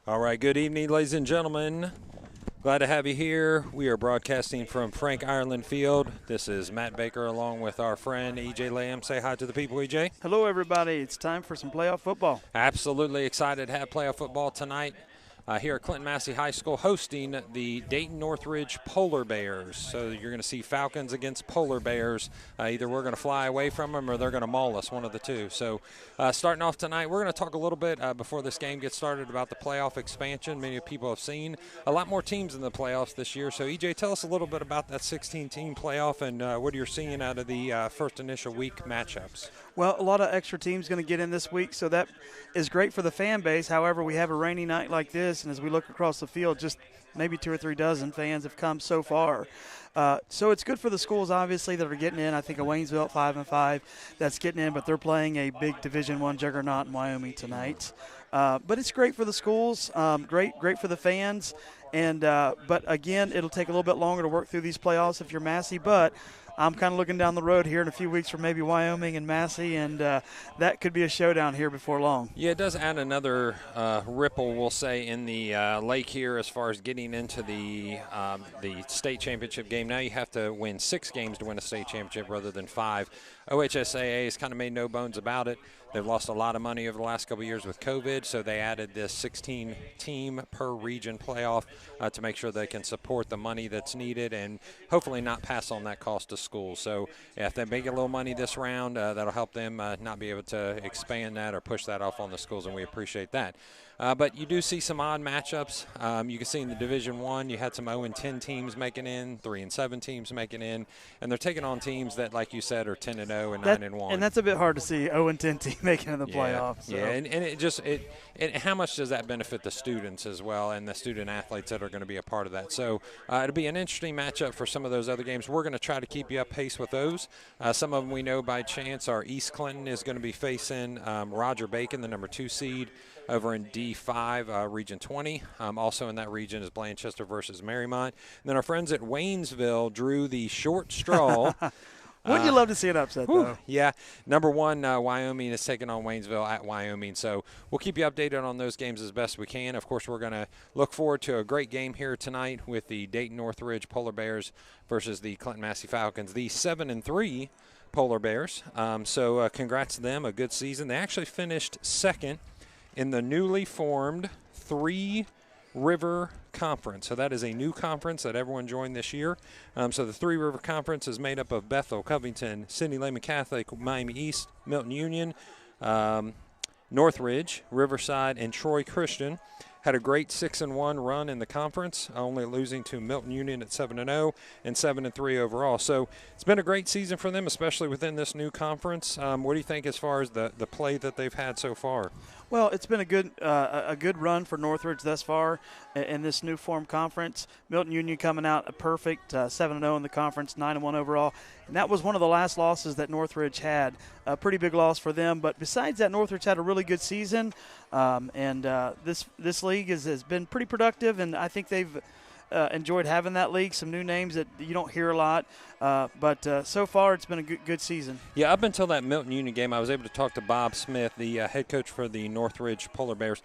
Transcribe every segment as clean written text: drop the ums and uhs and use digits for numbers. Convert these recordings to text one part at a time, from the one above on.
All right, good evening, ladies and gentlemen. Glad to have you here. We are broadcasting from Frank Irelan Field. This is Matt Baker along with our friend E.J. Lamb. Say hi to the people, E.J. Hello, everybody. It's time for some playoff football. Absolutely excited to have playoff football tonight. Here at Clinton-Massie High School hosting the Dayton Northridge Polar Bears. So you're going to see Falcons against Polar Bears. Either we're going to fly away from them or they're going to maul us, one of the two. So starting off tonight, we're going to talk a little bit before this game gets started about the playoff expansion. Many people have seen a lot more teams in the playoffs this year. So, EJ, tell us a little bit about that 16-team playoff and what you're seeing out of the first initial week matchups. Well, a lot of extra teams going to get in this week, so that is great for the fan base. However, we have a rainy night like this, and as we look across the field, just maybe 2 or 3 dozen fans have come so far. So it's good for the schools, obviously, that are getting in. I think a Waynesville at 5-5 that's getting in, but they're playing a big Division I juggernaut in Wyoming tonight. But it's great for the schools, great for the fans. And but, again, it'll take a little bit longer to work through these playoffs if you're Massey, but I'm kind of looking down the road here in a few weeks for maybe Wyoming and Massey, and that could be a showdown here before long. Yeah, it does add another ripple, we'll say, in the lake here as far as getting into the state championship game. Now you have to win 6 games to win a state championship rather than 5. OHSAA has kind of made no bones about it. They've lost a lot of money over the last couple of years with COVID, so they added this 16-team per region playoff to make sure they can support the money that's needed and hopefully not pass on that cost to schools. So if they make a little money this round, that'll help them not be able to expand that or push that off on the schools, and we appreciate that. But you do see some odd matchups. You can see in the Division I, you had some 0-10 teams making in, 3-7 teams making in, and they're taking on teams that, like you said, are 10-0 and 9-1. And that's a bit hard to see 0-10 team making in the playoffs. So. Yeah, and it how much does that benefit the students as well and the student athletes that are going to be a part of that? So it'll be an interesting matchup for some of those other games. We're going to try to keep you up pace with those. Some of them we know by chance. Our East Clinton is going to be facing Roger Bacon, the number 2 seed, over in D5, Region 20. Also in that region is Blanchester versus Marymount. And then our friends at Waynesville drew the short straw. Wouldn't you love to see an upset, though? Yeah. Number 1, Wyoming is taking on Waynesville at Wyoming. So we'll keep you updated on those games as best we can. Of course, we're going to look forward to a great game here tonight with the Dayton Northridge Polar Bears versus the Clinton-Massie Falcons, the 7-3 Polar Bears. So congrats to them, a good season. They actually finished second in the newly formed 3 River Conference. So that is a new conference that everyone joined this year. So the 3 River Conference is made up of Bethel, Covington, Sidney Lehman Catholic, Miami East, Milton Union, Northridge, Riverside, and Troy Christian. Had a great 6-1 run in the conference, only losing to Milton Union at 7-0 and 7-3 overall. So it's been a great season for them, especially within this new conference. What do you think as far as the play that they've had so far? Well, it's been a good run for Northridge thus far in this new form conference. Milton Union coming out a perfect 7-0 in the conference, 9-1 overall. And that was one of the last losses that Northridge had. A pretty big loss for them. But besides that, Northridge had a really good season. This league has been pretty productive, and I think they've enjoyed having that league. Some new names that you don't hear a lot. But so far it's been a good season. Yeah, up until that Milton Union game, I was able to talk to Bob Smith, the head coach for the Northridge Polar Bears.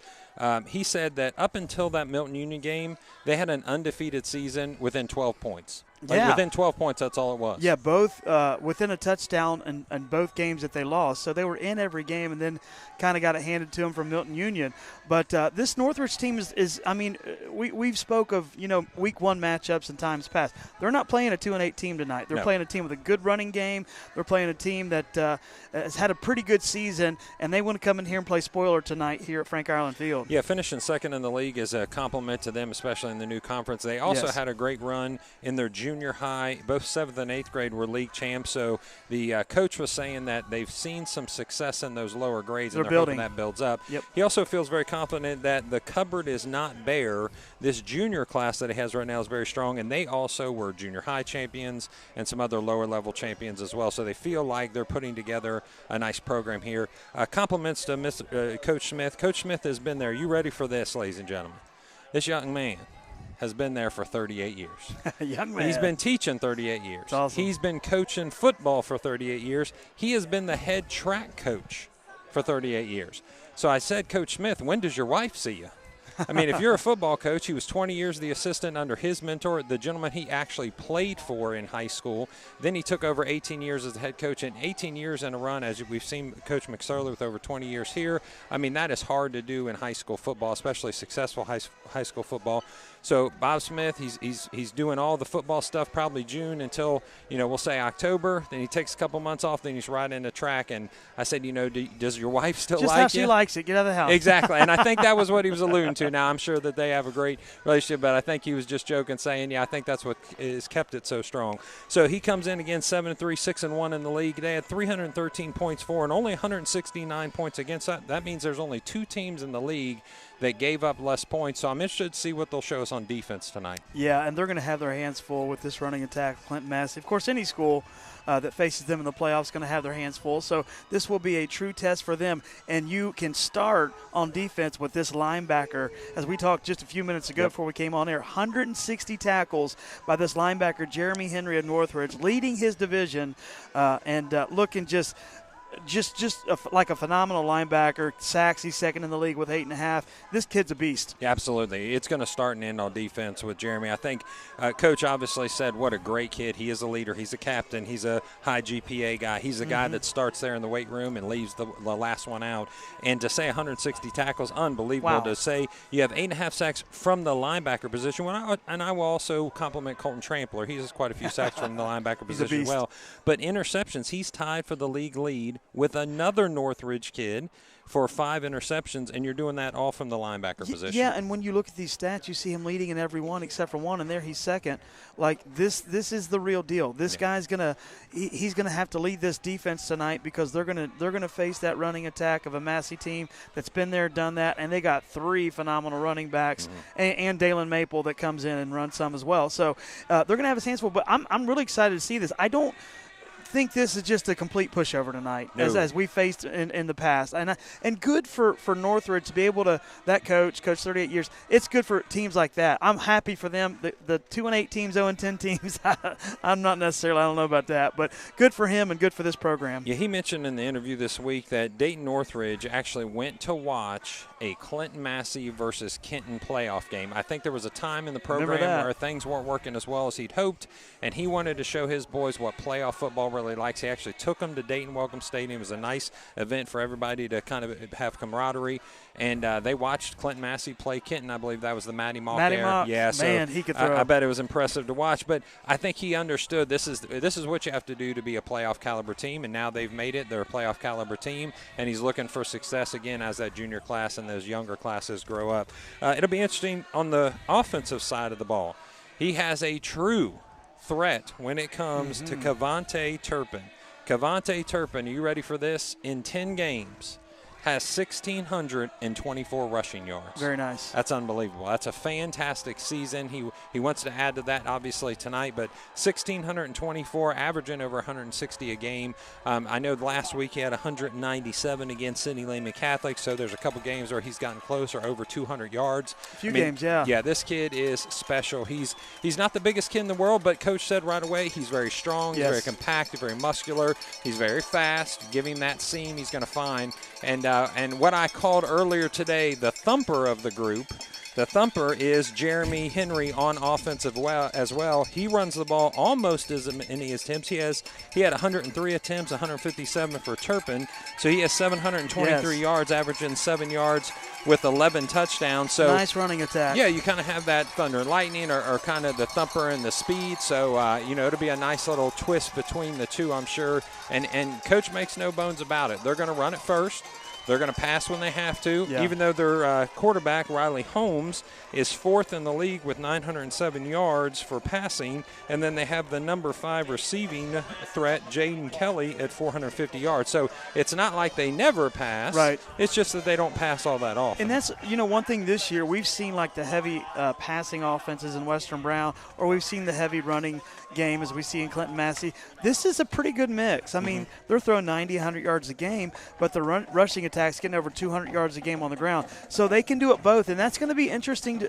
He said that up until that Milton Union game, they had an undefeated season within 12 points. Within 12 points, that's all it was. Yeah, both within a touchdown in both games that they lost. So they were in every game and then kind of got it handed to them from Milton Union. But this Northridge team is I mean, we've spoke of, week 1 matchups in times past. They're not playing a 2-8 team tonight. They're playing a team with a good running game. They're playing a team that has had a pretty good season, and they want to come in here and play spoiler tonight here at Frank Irelan Field. Yeah, finishing second in the league is a compliment to them, especially in the new conference. They also had a great run in their junior high. Both 7th and 8th grade were league champs. So the coach was saying that they've seen some success in those lower grades, and they're hoping that builds up. Yep. He also feels very confident that the cupboard is not bare. This junior class that he has right now is very strong, and they also were junior high champions and some other lower-level champions as well. So they feel like they're putting together a nice program here. Compliments to Coach Smith. Coach Smith has been there. You ready for this, ladies and gentlemen? This young man has been there for 38 years. Young man. He's been teaching 38 years. That's awesome. He's been coaching football for 38 years. He has been the head track coach for 38 years. So I said, Coach Smith, when does your wife see you? I mean, if you're a football coach, he was 20 years the assistant under his mentor, the gentleman he actually played for in high school. Then he took over 18 years as the head coach, and 18 years in a run, as we've seen Coach McSorley with over 20 years here. I mean, that is hard to do in high school football, especially successful high school football. So Bob Smith, he's doing all the football stuff probably June until, we'll say October. Then he takes a couple months off. Then he's right into track. And I said, does your wife still like you? Just how she likes it. Get out of the house. Exactly. And I think that was what he was alluding to. Now, I'm sure that they have a great relationship, but I think he was just joking, saying, I think that's what has kept it so strong. So he comes in again 7-3, 6-1 in the league. They had 313 points for and only 169 points against that. That means there's only 2 teams in the league that gave up less points. So I'm interested to see what they'll show us on defense tonight. Yeah, and they're going to have their hands full with this running attack, Clinton-Massie. Of course, any school that faces them in the playoffs is going to have their hands full. So this will be a true test for them. And you can start on defense with this linebacker. As we talked just a few minutes ago before we came on air, 160 tackles by this linebacker, Jeremy Henry of Northridge, leading his division and looking just like a phenomenal linebacker. Sacks, he's second in the league with 8.5. This kid's a beast. Yeah, absolutely. It's going to start and end on defense with Jeremy. I think Coach obviously said what a great kid. He is a leader. He's a captain. He's a high GPA guy. He's a guy that starts there in the weight room and leaves the last one out. And to say 160 tackles, unbelievable. Wow. To say you have 8.5 sacks from the linebacker position. And I will also compliment Colton Trampler. He has quite a few sacks from the linebacker position as well. But interceptions, he's tied for the league lead with another Northridge kid for 5 interceptions, and you're doing that all from the linebacker position. Yeah, and when you look at these stats, you see him leading in every one except for one, and there he's second. Like, this is the real deal. This guy's he's gonna have to lead this defense tonight because they're gonna face that running attack of a Massey team that's been there, done that, and they got 3 phenomenal running backs and Dalen Maple that comes in and runs some as well. So they're gonna have his hands full. But I'm really excited to see this. I don't think this is just a complete pushover tonight, as we faced in the past, and good for Northridge to be able to, that coach 38 years. It's good for teams like that. I'm happy for them. The 2-8 teams, 0-10 teams. I'm not necessarily. I don't know about that, but good for him and good for this program. Yeah, he mentioned in the interview this week that Dayton Northridge actually went to watch a Clinton-Massie versus Kenton playoff game. I think there was a time in the program where things weren't working as well as he'd hoped, and he wanted to show his boys what playoff football really likes. He actually took them to Dayton Welcome Stadium. It was a nice event for everybody to kind of have camaraderie, and they watched Clinton-Massie play Kenton. I believe that was the Matty Mock era. Yeah, man, he could throw. I bet it was impressive to watch, but I think he understood this is what you have to do to be a playoff caliber team, and now they've made it. They're a playoff caliber team, and he's looking for success again as that junior class and those younger classes grow up. It'll be interesting on the offensive side of the ball. He has a true threat when it comes to Cavante Turpin. Cavante Turpin, are you ready for this? In 10 games, has 1,624 rushing yards. Very nice. That's unbelievable. That's a fantastic season. He wants to add to that, obviously, tonight, but 1,624, averaging over 160 a game. I know last week he had 197 against Sidney Lehman Catholic, so there's a couple games where he's gotten closer, over 200 yards. A few games, yeah. Yeah, this kid is special. He's not the biggest kid in the world, but Coach said right away he's very strong, he's very compact, very muscular, he's very fast. Give him that seam, he's going to find. And what I called earlier today the thumper of the group, the thumper is Jeremy Henry on offense as well. He runs the ball almost as many attempts. He had 103 attempts, 157 for Turpin. So he has 723 yards, averaging 7 yards with 11 touchdowns. So nice running attack. Yeah, you kind of have that thunder and lightning or kind of the thumper and the speed. So, it'll be a nice little twist between the two, I'm sure. And Coach makes no bones about it. They're going to run it first. They're going to pass when they have to, even though their quarterback, Riley Holmes, is 4th in the league with 907 yards for passing. And then they have the number 5 receiving threat, Jaden Kelly, at 450 yards. So it's not like they never pass. Right. It's just that they don't pass all that often. And that's, one thing this year, we've seen like the heavy passing offenses in Western Brown, or we've seen the heavy running game as we see in Clinton-Massie. This is a pretty good mix. I mean, they're throwing 90, 100 yards a game, but the rushing attack's getting over 200 yards a game on the ground. So they can do it both, and that's going to be interesting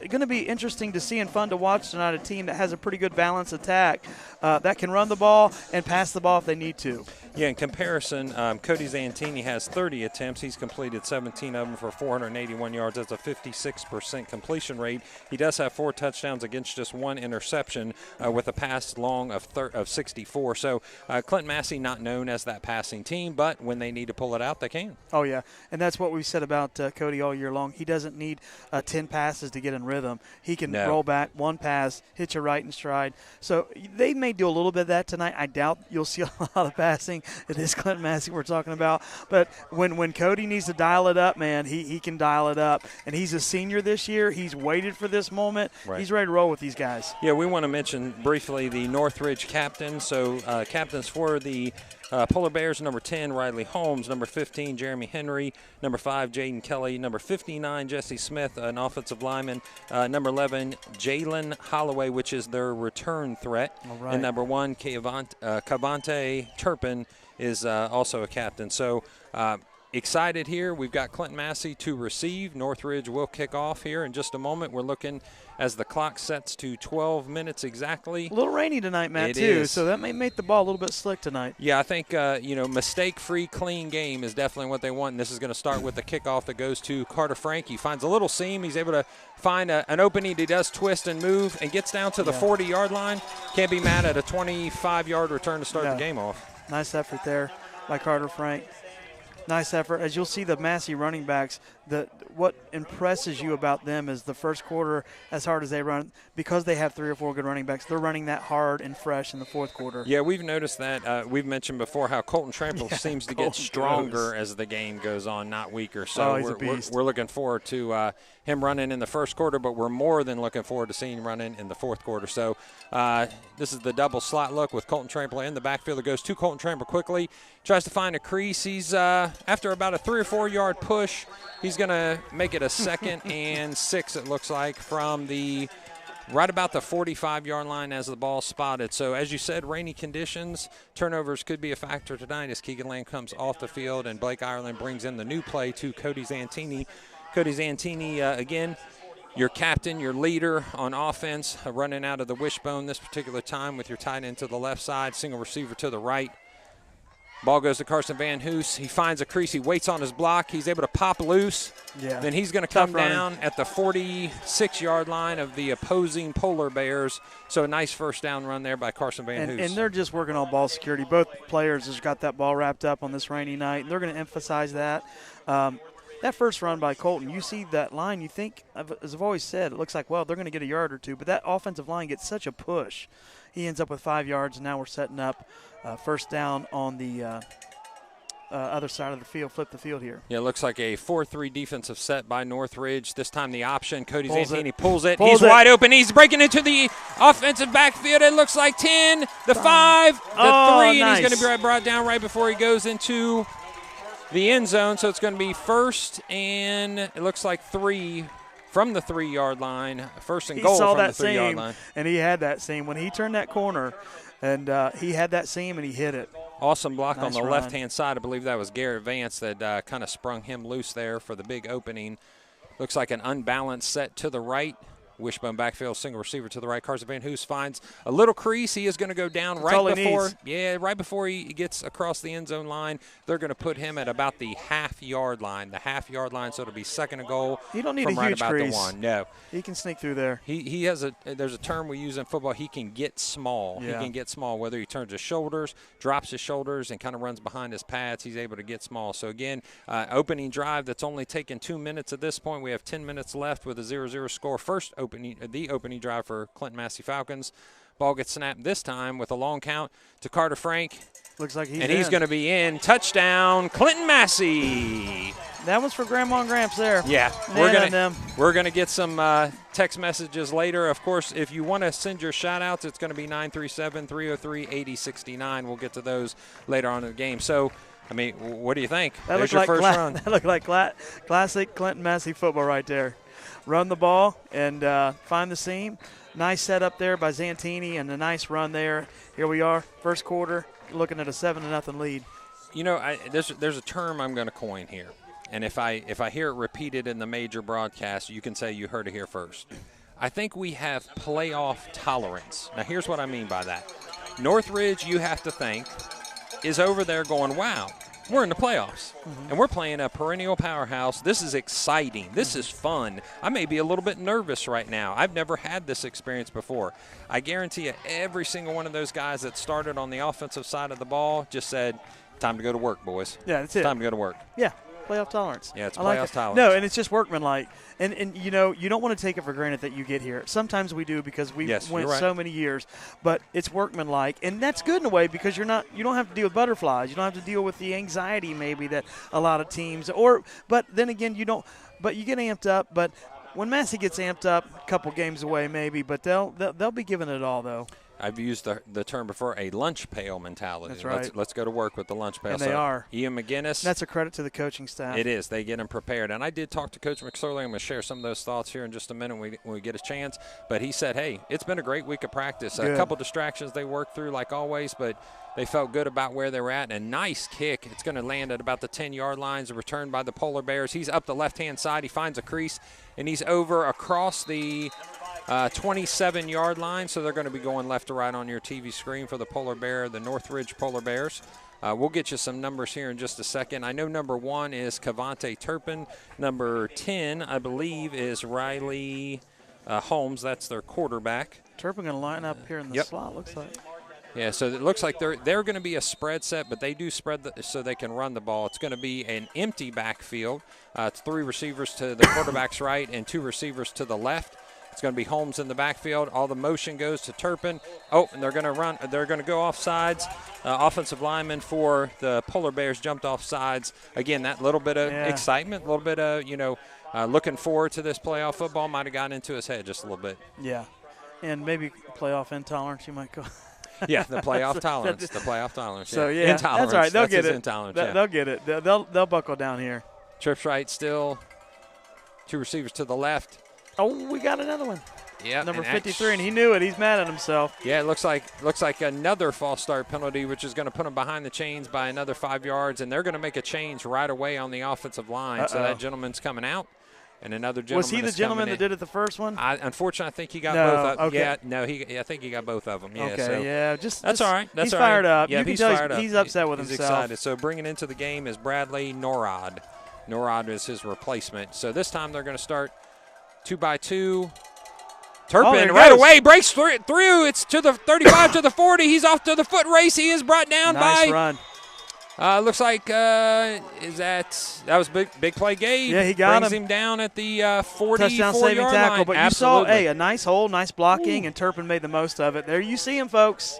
to see and fun to watch tonight, a team that has a pretty good balanced attack that can run the ball and pass the ball if they need to. Yeah, in comparison, Cody Zantini has 30 attempts. He's completed 17 of them for 481 yards. That's a 56% completion rate. He does have 4 touchdowns against just 1 interception with a pass long of 64. So Clinton-Massie not known as that passing team, but when they need to pull it out, they can. Oh, yeah, and that's what we've said about Cody all year long. He doesn't need 10 passes to get in rhythm. He can roll back, 1 pass, hit you right in stride. So they may do a little bit of that tonight. I doubt you'll see a lot of passing. It is Clinton-Massie we're talking about. But when Cody needs to dial it up, man, he can dial it up. And he's a senior this year. He's waited for this moment. Right. He's ready to roll with these guys. Yeah, we want to mention briefly the Northridge captain. So captains for the Polar Bears, number 10, Riley Holmes, number 15, Jeremy Henry, number 5, Jaden Kelly, number 59, Jesse Smith, an offensive lineman, number 11, Jalen Holloway, which is their return threat, and number 1, Cavante Turpin is also a captain. So excited here. We've got Clinton-Massie to receive. Northridge will kick off here in just a moment. We're looking as the clock sets to 12 minutes exactly. A little rainy tonight, Matt, it too, is. So that may make the ball a little bit slick tonight. Yeah, I think, mistake-free, clean game is definitely what they want. And this is going to start with the kickoff that goes to Carter Frank. He finds a little seam. He's able to find an opening. He does twist and move and gets down to the 40-yard line. Can't be mad at a 25-yard return to start the game off. Nice effort there by Carter Frank. Nice effort. As you'll see, the Massie running backs, what impresses you about them is the first quarter, as hard as they run, because they have 3 or 4 good running backs, they're running that hard and fresh in the fourth quarter. Yeah, we've noticed that. We've mentioned before how Colton Trample seems to get stronger as the game goes on, not weaker. So he's a beast. We're looking forward to him running in the first quarter, but we're more than looking forward to seeing him running in the fourth quarter. So this is the double slot look with Colton Trample in the backfield. It goes to Colton Trample quickly, tries to find a crease. He's after about a 3 or 4 yard push, he's going to make it a 2nd and 6, it looks like, from the right about the 45-yard line as the ball spotted. So as you said, rainy conditions, turnovers could be a factor tonight as Keegan Lamb comes off the field and Blake Ireland brings in the new play to Cody Zantini. Cody Zantini, again, your captain, your leader on offense, running out of the wishbone this particular time with your tight end to the left side, single receiver to the right. Ball goes to Carson Van Hoos. He finds a crease. He waits on his block. He's able to pop loose. Yeah. Then he's going to come down at the 46-yard line of the opposing Polar Bears. So a nice first down run there by Carson Van Hoos. And they're just working on ball security. Both players have got that ball wrapped up on this rainy night. And they're going to emphasize that. That first run by Colton, you see that line, you think, as I've always said, it looks like, well, they're going to get a yard or 2. But that offensive line gets such a push. He ends up with 5 yards, and now we're setting up first down on the other side of the field, flip the field here. Yeah, it looks like a 4-3 defensive set by Northridge. This time the option, Cody Zantini pulls it. He's wide open. He's breaking into the offensive backfield. It looks like 10, the 5, the 3, nice. And he's going to be brought down right before he goes into the end zone. So it's going to be first and it looks like 3 from the 3-yard line. First and goal from the 3-yard line. And he had that seam. When he turned that corner, and he had that seam and he hit it. Awesome block on the run. left-hand side. I believe that was Garrett Vance that kind of sprung him loose there for the big opening. Looks like an unbalanced set to the right. Wishbone backfield, single receiver to the right. Carson Van Hoos finds a little crease. He is going to go down right before he gets across the end zone line. They're going to put him at about the half-yard line. So it'll be 2nd and goal. You don't need from a right huge about crease. the 1. No, he can sneak through there. He has there's a term we use in football. He can get small. Yeah. He can get small. Whether he turns his shoulders, drops his shoulders, and kind of runs behind his pads, he's able to get small. So again, opening drive that's only taken 2 minutes at this point. We have 10 minutes left with a 0-0 score. The opening drive for Clinton-Massie Falcons. Ball gets snapped this time with a long count to Carter Frank. Looks like he's going to be in. Touchdown, Clinton-Massie. That one's for Grandma and Gramps there. Yeah, we're gonna get some text messages later. Of course, if you want to send your shout-outs, it's going to be 937-303-8069. We'll get to those later on in the game. So, I mean, what do you think? There's your first run. That looked like classic Clinton-Massie football right there. Run the ball and find the seam. Nice setup there by Zantini and a nice run there. Here we are, first quarter, looking at a 7-0 lead. You know, there's a term I'm going to coin here, and if I hear it repeated in the major broadcast, you can say you heard it here first. I think we have playoff tolerance. Now, here's what I mean by that. Northridge, you have to think, is over there going, wow, we're in the playoffs, and we're playing a perennial powerhouse. This is exciting. This is fun. I may be a little bit nervous right now. I've never had this experience before. I guarantee you every single one of those guys that started on the offensive side of the ball just said, time to go to work, boys. Yeah, that's it. Time to go to work. Yeah. Playoff tolerance. Yeah, it's like playoff tolerance. No, and it's just workmanlike. And you know, you don't want to take it for granted that you get here. Sometimes we do because we went right. so many years, but it's workmanlike, and that's good in a way because you don't have to deal with butterflies. You don't have to deal with the anxiety maybe that a lot of teams but then again you don't. But you get amped up. But when Massie gets amped up, a couple games away maybe, but they'll be giving it all though. I've used the term before, a lunch pail mentality. That's right. Let's go to work with the lunch pail. And they are. Ian McGinnis. That's a credit to the coaching staff. It is. They get them prepared. And I did talk to Coach McSorley. I'm going to share some of those thoughts here in just a minute when we get a chance. But he said, hey, it's been a great week of practice. Good. A couple distractions they worked through like always, but they felt good about where they were at. And a nice kick. It's going to land at about the 10-yard lines, a return by the Polar Bears. He's up the left-hand side. He finds a crease, and he's over across the 27-yard line, so they're going to be going left to right on your TV screen for the Polar Bear, the Northridge Polar Bears. We'll get you some numbers here in just a second. I know number 1 is Cavante Turpin. Number 10, I believe, is Riley Holmes. That's their quarterback. Turpin going to line up here in the slot, looks like. Yeah, so it looks like they're going to be a spread set, but they do spread so they can run the ball. It's going to be an empty backfield. It's 3 receivers to the quarterback's right and 2 receivers to the left. It's going to be Holmes in the backfield. All the motion goes to Turpin. Oh, and they're going to run. They're going to go off sides. Offensive lineman for the Polar Bears jumped off sides. Again, that little bit of excitement, a little bit of, looking forward to this playoff football might have gotten into his head just a little bit. Yeah, and maybe playoff intolerance, you might call. Yeah, the playoff tolerance. The playoff tolerance. So, yeah, intolerance. That's right. They'll get it. Intolerance, They'll get it. They'll buckle down here. Trips right still. 2 receivers to the left. Oh, we got another one. Yeah, number 53, and he knew it. He's mad at himself. Yeah, it looks like another false start penalty, which is going to put them behind the chains by another 5 yards, and they're going to make a change right away on the offensive line. So that gentleman's coming out, and another gentleman. Was he the gentleman that did it the first one? Unfortunately, I think he got both. Okay. Yeah, no, I think he got both of them. Yeah, okay, so yeah, that's all right. That's he's all right. fired up. Yeah, you can he's tell fired up. He's upset with he's himself. Excited. So bringing into the game is Bradley Norrod. Norrod is his replacement. So this time they're going to start 2-by-2. Turpin right away breaks through. It's to the 35 to the 40. He's off to the foot race. He is brought down nice run. Looks like that was big play Gabe. Yeah, he got brings him down at the 44-yard touchdown saving tackle. line. But Absolutely. you saw a nice hole, nice blocking, and Turpin made the most of it. There you see him, folks.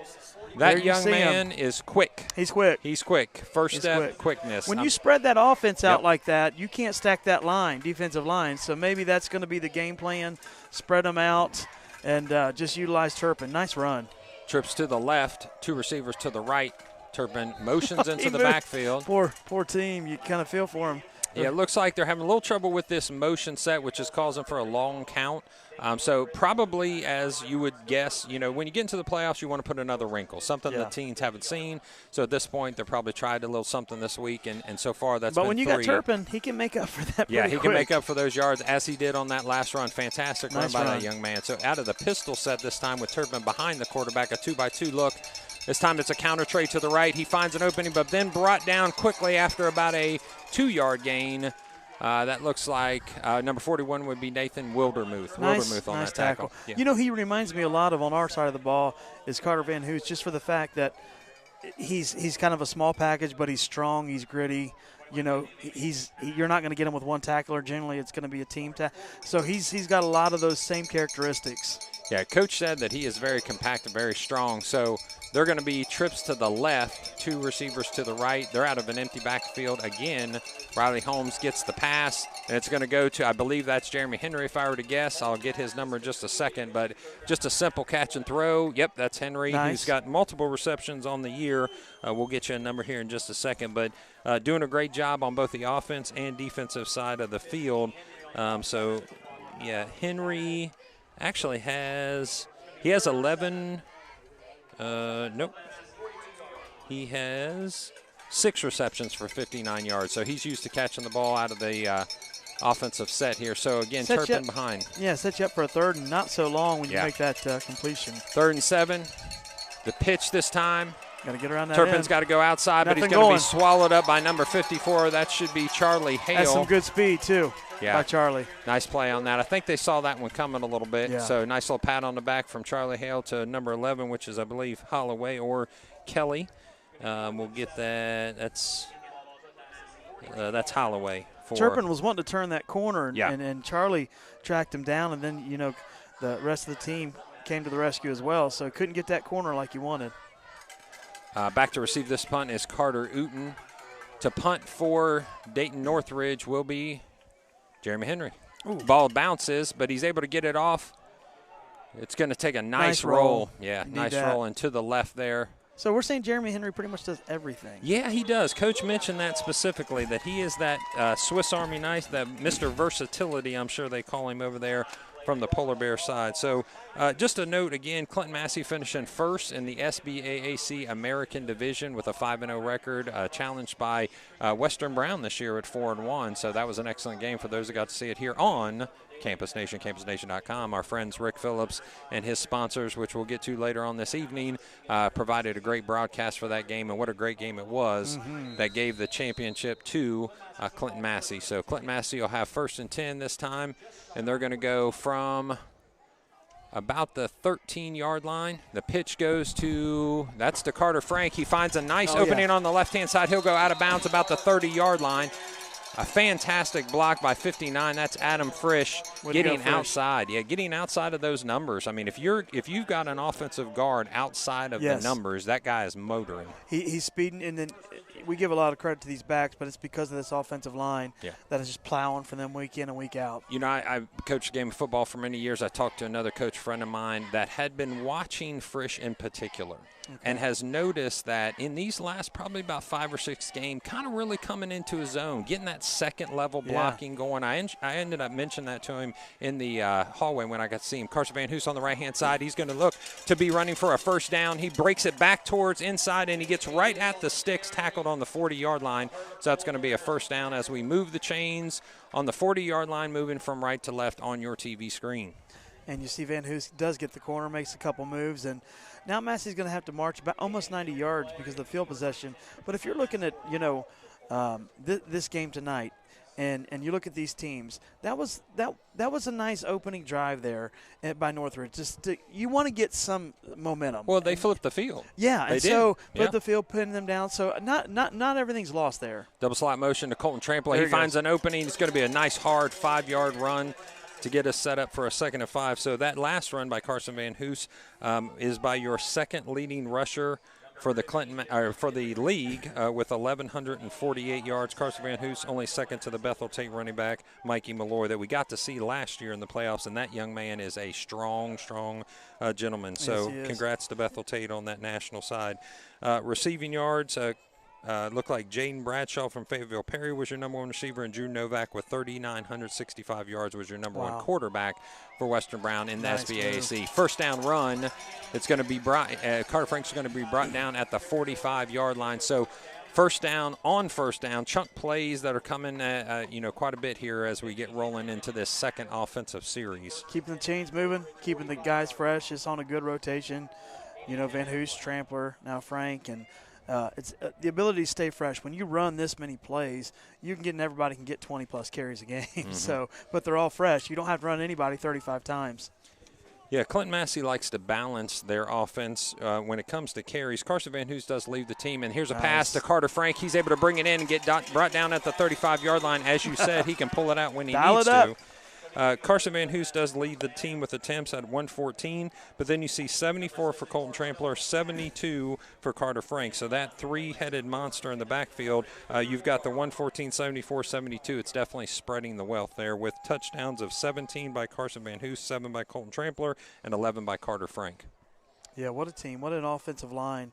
That young man is quick. He's quick. He's quick. First step, quickness. When you spread that offense out like that, you can't stack that line, defensive line. So maybe that's going to be the game plan. Spread them out and just utilize Turpin. Nice run. Trips to the left, 2 receivers to the right. Turpin motions into the backfield. Poor team. You kind of feel for him. Yeah, it looks like they're having a little trouble with this motion set, which is causing for a long count. So probably, as you would guess, when you get into the playoffs, you want to put another wrinkle, something the teams haven't seen. So at this point, they're probably tried a little something this week, and so far that's been 3. But when you got Turpin, he can make up for that Yeah, he quick. can make up for those yards, as he did on that last run. Fantastic nice run by that young man. So out of the pistol set this time with Turpin behind the quarterback, a 2-by-2 look. This time it's a counter trade to the right. He finds an opening, but then brought down quickly after about a 2-yard gain. That looks like number 41 would be Nathan Wildermuth. Nice on that tackle. Yeah. He reminds me a lot of, on our side of the ball, is Carter Van Hoos, just for the fact that he's kind of a small package, but he's strong, he's gritty. You're not going to get him with one tackler. Generally, it's going to be a team tackle. So he's got a lot of those same characteristics. Yeah, Coach said that he is very compact and very strong. So they're going to be trips to the left, 2 receivers to the right. They're out of an empty backfield again. Riley Holmes gets the pass, and it's going to go to, I believe that's Jeremy Henry, if I were to guess. I'll get his number in just a second, but just a simple catch and throw. Yep, that's Henry, who's got multiple receptions on the year. We'll get you a number here in just a second, but doing a great job on both the offense and defensive side of the field. Henry actually has 11. Nope. He has 6 receptions for 59 yards. So he's used to catching the ball out of the offensive set here. So, again, Turpin behind. Yeah, set you up for a third and not so long when you make that completion. 3rd and 7. The pitch this time. Got to get around that Turpin's end. got to go outside, but he's going to be swallowed up by number 54. That should be Charlie Hale. Has some good speed, too, by Charlie. Nice play on that. I think they saw that one coming a little bit. Yeah. So nice little pat on the back from Charlie Hale to number 11, which is, I believe, Holloway or Kelly. We'll get that. That's Holloway. Turpin was wanting to turn that corner, Yeah. and Charlie tracked him down, and then, the rest of the team came to the rescue as well, so couldn't get that corner like he wanted. Back to receive this punt is Carter Uten. To punt for Dayton Northridge will be Jeremy Henry. Ooh. Ball bounces, but he's able to get it off. It's going to take a nice roll. Yeah, nice roll and to the left there. So we're saying Jeremy Henry pretty much does everything. Yeah, he does. Coach mentioned that specifically, that he is that Swiss Army knife, that Mr. Versatility, I'm sure they call him over there, from the Polar Bear side. So just a note again, Clinton-Massie finishing first in the SBAAC American Division with a 5-0 record, challenged by Western Brown this year at 4-1. So that was an excellent game for those that got to see it here on Campus Nation, campusnation.com. Our friends Rick Phillips and his sponsors, which we'll get to later on this evening, provided a great broadcast for that game, and what a great game it was that gave the championship to Clinton-Massie. So Clinton-Massie will have 1st and 10 this time, and they're going to go from about the 13-yard line. The pitch goes to Carter Frank. He finds a nice opening on the left-hand side. He'll go out of bounds about the 30-yard line. A fantastic block by 59. That's Adam Frisch getting outside. Yeah, getting outside of those numbers. I mean, if you've got an offensive guard outside of the numbers, that guy is motoring. He's speeding, and then we give a lot of credit to these backs, but it's because of this offensive line that is just plowing for them week in and week out. I coached a game of football for many years. I talked to another coach friend of mine that had been watching Frisch in particular. Okay. And has noticed that in these last probably about 5 or 6 games, kind of really coming into his own, getting that second-level blocking going. I ended up mentioning that to him in the hallway when I got to see him. Carson Van Hoos on the right-hand side. He's going to look to be running for a first down. He breaks it back towards inside, and he gets right at the sticks, tackled on the 40-yard line. So that's going to be a first down as we move the chains on the 40-yard line, moving from right to left on your TV screen. And you see Van Hoos does get the corner, makes a couple moves, and now Massey's going to have to march about almost 90 yards because of the field possession. But if you're looking at, this game tonight, and you look at these teams, that was a nice opening drive there by Northridge. You want to get some momentum. Well, they flipped the field. Yeah, and so flip the field, putting them down. So not everything's lost there. Double slot motion to Colton Trampler. He finds an opening. It's going to be a nice hard 5-yard run to get us set up for a 2nd and 5. So that last run by Carson Van Hoos is by your second leading rusher for the league with 1,148 yards. Carson Van Hoos only second to the Bethel Tate running back Mikey Malloy that we got to see last year in the playoffs, and that young man is a strong gentleman. So congrats to Bethel Tate on that national side. Receiving yards. Looked like Jaden Bradshaw from Fayetteville Perry was your number 1 receiver, and Drew Novak with 3,965 yards was your number 1 quarterback for Western Brown in the SBAAC. Move. First down run. It's going to be Carter Frank's going to be brought down at the 45-yard line. So first down, chunk plays that are coming, quite a bit here as we get rolling into this second offensive series. Keeping the chains moving, keeping the guys fresh. It's on a good rotation. Van Hoos, Trampler, now Frank, and it's the ability to stay fresh. When you run this many plays, everybody can get 20-plus carries a game. So, but they're all fresh. You don't have to run anybody 35 times. Yeah, Clinton-Massie likes to balance their offense when it comes to carries. Carson Van Hoos does leave the team, and here's a pass to Carter Frank. He's able to bring it in and get brought down at the 35-yard line. As you said, he can pull it out when he needs to. Carson Van Hoos does lead the team with attempts at 114, but then you see 74 for Colton Trampler, 72 for Carter Frank. So that 3-headed monster in the backfield, you've got the 114, 74, 72. It's definitely spreading the wealth there with touchdowns of 17 by Carson Van Hoos, 7 by Colton Trampler, and 11 by Carter Frank. Yeah, what a team. What an offensive line.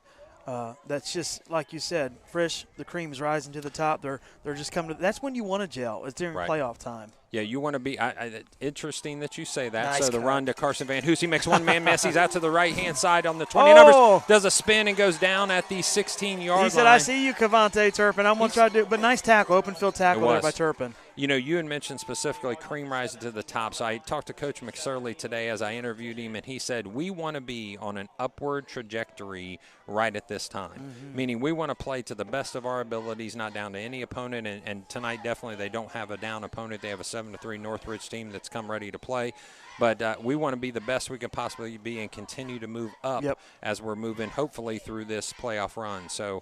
That's just, like you said, Frisch, the cream is rising to the top. They're just coming to – that's when you want to gel. It's during playoff time. Yeah, you want to be interesting that you say that. Nice so the run to Carson Van Hoos. He makes one man miss. He's out to the right-hand side on the 20 numbers. Does a spin and goes down at the 16-yard line. He said, I see you, Cavante Turpin. I'm going to try to do it. But nice tackle, open field tackle there by Turpin. You know, you had mentioned specifically cream rising to the top. So I talked to Coach McSorley today as I interviewed him, and he said, we want to be on an upward trajectory right at this time, meaning we want to play to the best of our abilities, not down to any opponent. And tonight, definitely, they don't have a down opponent. They have a 7-3 Northridge team that's come ready to play. But we want to be the best we can possibly be and continue to move up as we're moving, hopefully, through this playoff run. So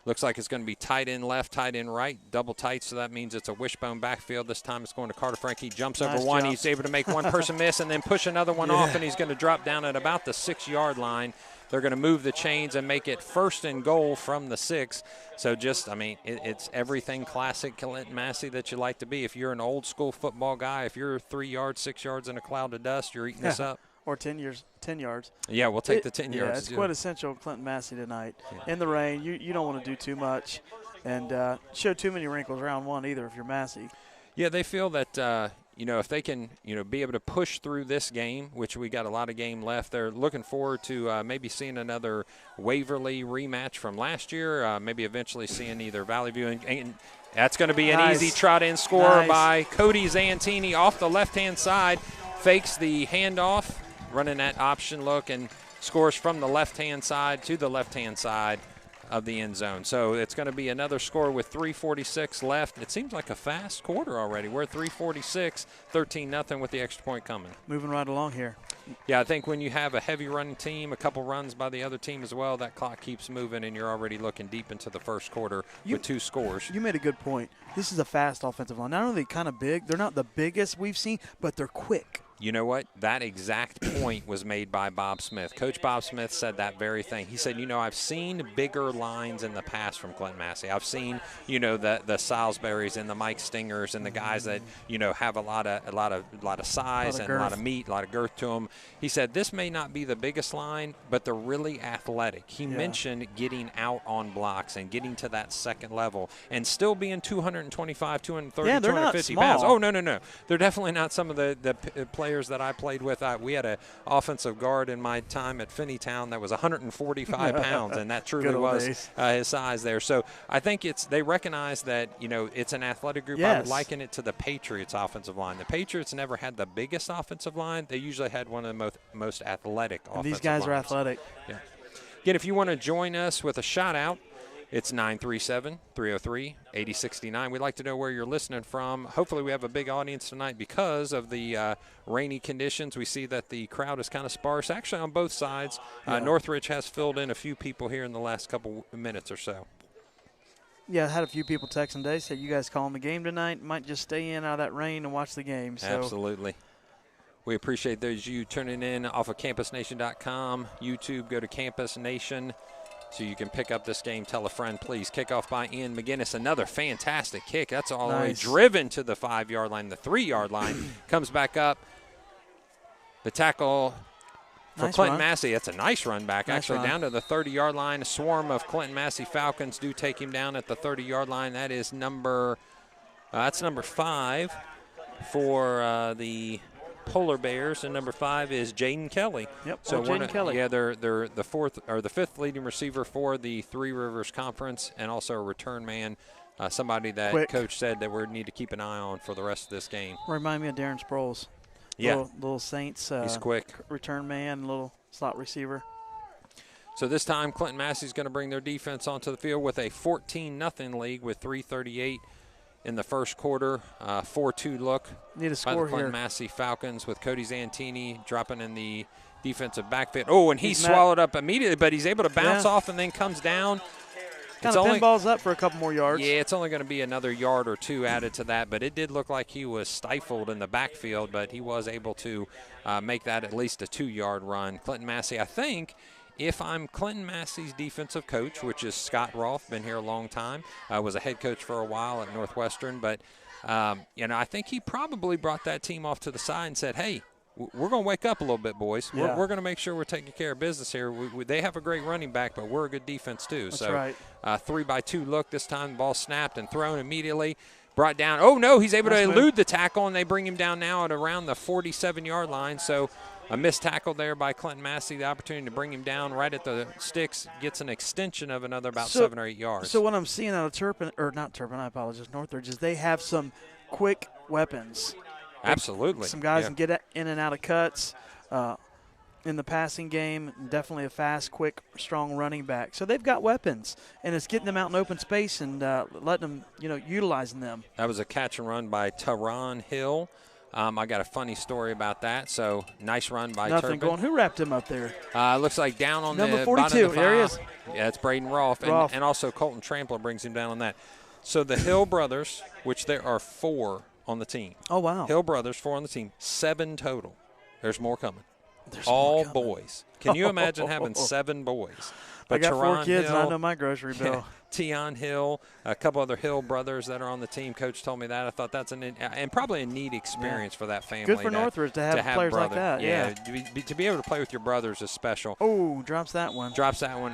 looks like it's going to be tight end left, tight end right, double tight, so that means it's a wishbone backfield. This time it's going to Carter Frank. He jumps over one. He's able to make one person miss and then push another one off, and he's going to drop down at about the 6-yard line. They're going to move the chains and make it 1st and goal from the 6. So just, I mean, it's everything classic Clinton-Massie that you like to be. If you're an old-school football guy, if you're 3 yards, 6 yards in a cloud of dust, you're eating this up. Or 10 yards. Yeah, we'll take the 10 yards. Yeah, it's quite essential Clinton-Massie tonight. In the rain, you don't want to do too much and show too many wrinkles round one either if you're Massie. Yeah, they feel that, you know, if they can, you know, be able to push through this game, which we got a lot of game left, they're looking forward to maybe seeing another Waverly rematch from last year, maybe eventually seeing either Valley View. And that's going to be an easy trot-in score by Cody Zantini off the left-hand side, fakes the handoff, running that option look, and scores from the left-hand side to the left-hand side of the end zone. So it's going to be another score with 3:46 left. It seems like a fast quarter already. We're at 3:46, 13-0 with the extra point coming. Moving right along here. Yeah, I think when you have a heavy running team, a couple runs by the other team as well, that clock keeps moving, and you're already looking deep into the first quarter with 2 scores. You made a good point. This is a fast offensive line. Not only kind of big, they're not the biggest we've seen, but they're quick. You know what? That exact point was made by Bob Smith. Coach Bob Smith said that very thing. He said, you know, I've seen bigger lines in the past from Clinton-Massie. I've seen, you know, the Salisburys and the Mike Stingers and the guys that, you know, have a lot of size and a lot of meat, a lot of girth to them. He said this may not be the biggest line, but they're really athletic. He mentioned getting out on blocks and getting to that second level and still being 225, 230, 250 pounds. Oh, no. They're definitely not some of the players that I played with. We had an offensive guard in my time at Finneytown that was 145 pounds, and that truly was his size there. So I think they recognize that, you know, it's an athletic group. I would liken it to the Patriots offensive line. The Patriots never had the biggest offensive line. They usually had one of the most athletic offensive lines. These guys are athletic. Yeah. Again, if you want to join us with a shout-out, it's 937-303-8069. We'd like to know where you're listening from. Hopefully we have a big audience tonight because of the rainy conditions. We see that the crowd is kind of sparse, actually on both sides. Northridge has filled in a few people here in the last couple minutes or so. Yeah, I had a few people texting today, said you guys calling the game tonight. Might just stay in out of that rain and watch the game. So. Absolutely. We appreciate those you tuning in off of campusnation.com. YouTube, go to Campus Nation. So you can pick up this game. Tell a friend, please. Kickoff by Ian McGinnis. Another fantastic kick. That's all the way driven to the 5-yard line. The 3-yard line comes back up. The tackle for Clinton-Massie. That's a nice run back, actually, down to the 30-yard line. A swarm of Clinton-Massie Falcons do take him down at the 30-yard line. That is number 5 for the Polar Bears, and number 5 is Jaden Kelly. Yep. So Jaden Kelly. Yeah, they're the 4th or the 5th leading receiver for the Three Rivers Conference, and also a return man, somebody that Coach said that we need to keep an eye on for the rest of this game. Remind me of Darren Sproles. Yeah, little Saints. He's quick. Return man, little slot receiver. So this time, Clinton-Massie is going to bring their defense onto the field with a 14-0 lead with 3:38 in the first quarter. 4-2 look Need a score by the Clinton-Massie Falcons with Cody Zantini dropping in the defensive backfield. Oh, and he's swallowed up immediately, but he's able to bounce off and then comes down. Kind of pinballs up for a couple more yards. Yeah, it's only going to be another yard or 2 added to that, but it did look like he was stifled in the backfield, but he was able to make that at least a 2-yard run. Clinton-Massie, I think, if I'm Clinton-Massie's defensive coach, which is Scott Rolfe, been here a long time, was a head coach for a while at Northwestern, but you know, I think he probably brought that team off to the side and said, hey, we're going to wake up a little bit, boys. We're going to make sure we're taking care of business here. They have a great running back, but we're a good defense too. That's so right. 3-by-2 look this time. The ball snapped and thrown immediately. Brought down. Oh, no, he's able to elude the tackle, and they bring him down now at around the 47-yard line. So a missed tackle there by Clinton-Massie. The opportunity to bring him down right at the sticks gets an extension of another about 7 or 8 yards. So what I'm seeing out of Northridge is they have some quick weapons. Absolutely. Some guys can get in and out of cuts in the passing game. Definitely a fast, quick, strong running back. So they've got weapons, and it's getting them out in open space and letting them, utilizing them. That was a catch and run by Teron Hill. I got a funny story about that. So nice run by Nothing Turpin. going. Who wrapped him up there? Looks like down on Number the 42. bottom of the There he is. Yeah, it's Braden Rolfe. And also Colton Trampler brings him down on that. So the Hill brothers, which there are 4 on the team. Oh, wow. Hill brothers, 4 on the team, 7 total. There's more coming. There's all more coming. boys. Can you imagine having 7 boys? But I got Teron 4 kids, Hill, and I know my grocery bill. Tion Hill, a couple other Hill brothers that are on the team. Coach told me that. I thought that's and probably a neat experience for that family. Good for Northridge to have players brother. like that. Yeah. To be able to play with your brothers is special. Oh, drops that one.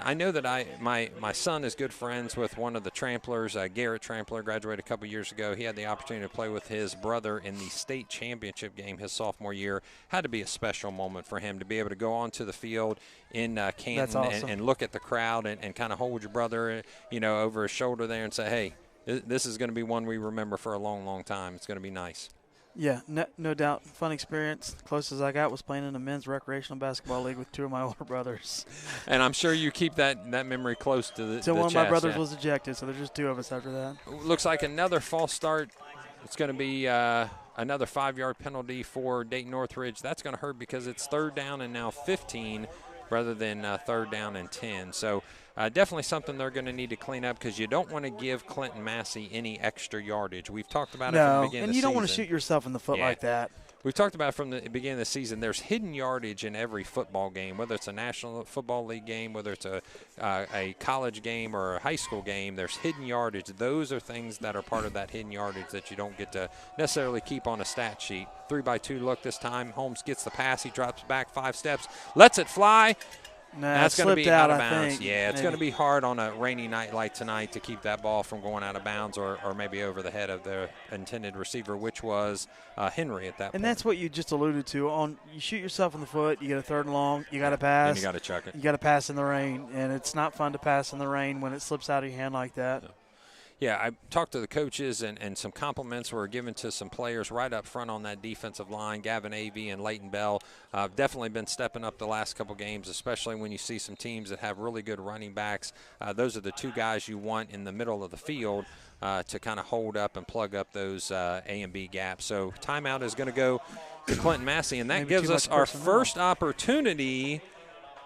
I know that my son is good friends with one of the Tramplers. Garrett Trampler graduated a couple years ago. He had the opportunity to play with his brother in the state championship game his sophomore year. Had to be a special moment for him to be able to go onto the field in Canton awesome. and look at the crowd and kind of hold your brother, over his shoulder there and say, hey, this is going to be one we remember for a long, long time. It's going to be nice. Yeah, no doubt. Fun experience. The closest I got was playing in a men's recreational basketball league with 2 of my older brothers. And I'm sure you keep that memory close to the So one chest, of my brothers was ejected, so there's just 2 of us after that. Looks like another false start. It's going to be another 5-yard penalty for Dayton Northridge. That's going to hurt because it's 3rd down and now 15 rather than 3rd down and 10. So definitely something they're going to need to clean up because you don't want to give Clinton-Massie any extra yardage. We've talked about it from the beginning of the season. And you don't want to shoot yourself in the foot like that. We've talked about from the beginning of the season, there's hidden yardage in every football game, whether it's a National Football League game, whether it's a college game or a high school game, there's hidden yardage. Those are things that are part of that hidden yardage that you don't get to necessarily keep on a stat sheet. 3-by-2 look this time. Holmes gets the pass. He drops back 5 steps, lets it fly. That's going to be out of bounds. Yeah, it's going to be hard on a rainy night like tonight to keep that ball from going out of bounds or maybe over the head of the intended receiver, which was Henry at that point. And that's what you just alluded to. You shoot yourself in the foot, you get a 3rd and long, you got to pass. And you got to chuck it. You got to pass in the rain, and it's not fun to pass in the rain when it slips out of your hand like that. No. Yeah, I talked to the coaches, and some compliments were given to some players right up front on that defensive line. Gavin Avey and Leighton Bell definitely been stepping up the last couple games, especially when you see some teams that have really good running backs. Those are the 2 guys you want in the middle of the field to kind of hold up and plug up those A and B gaps. So timeout is going to go to Clinton-Massie, and that gives us our first opportunity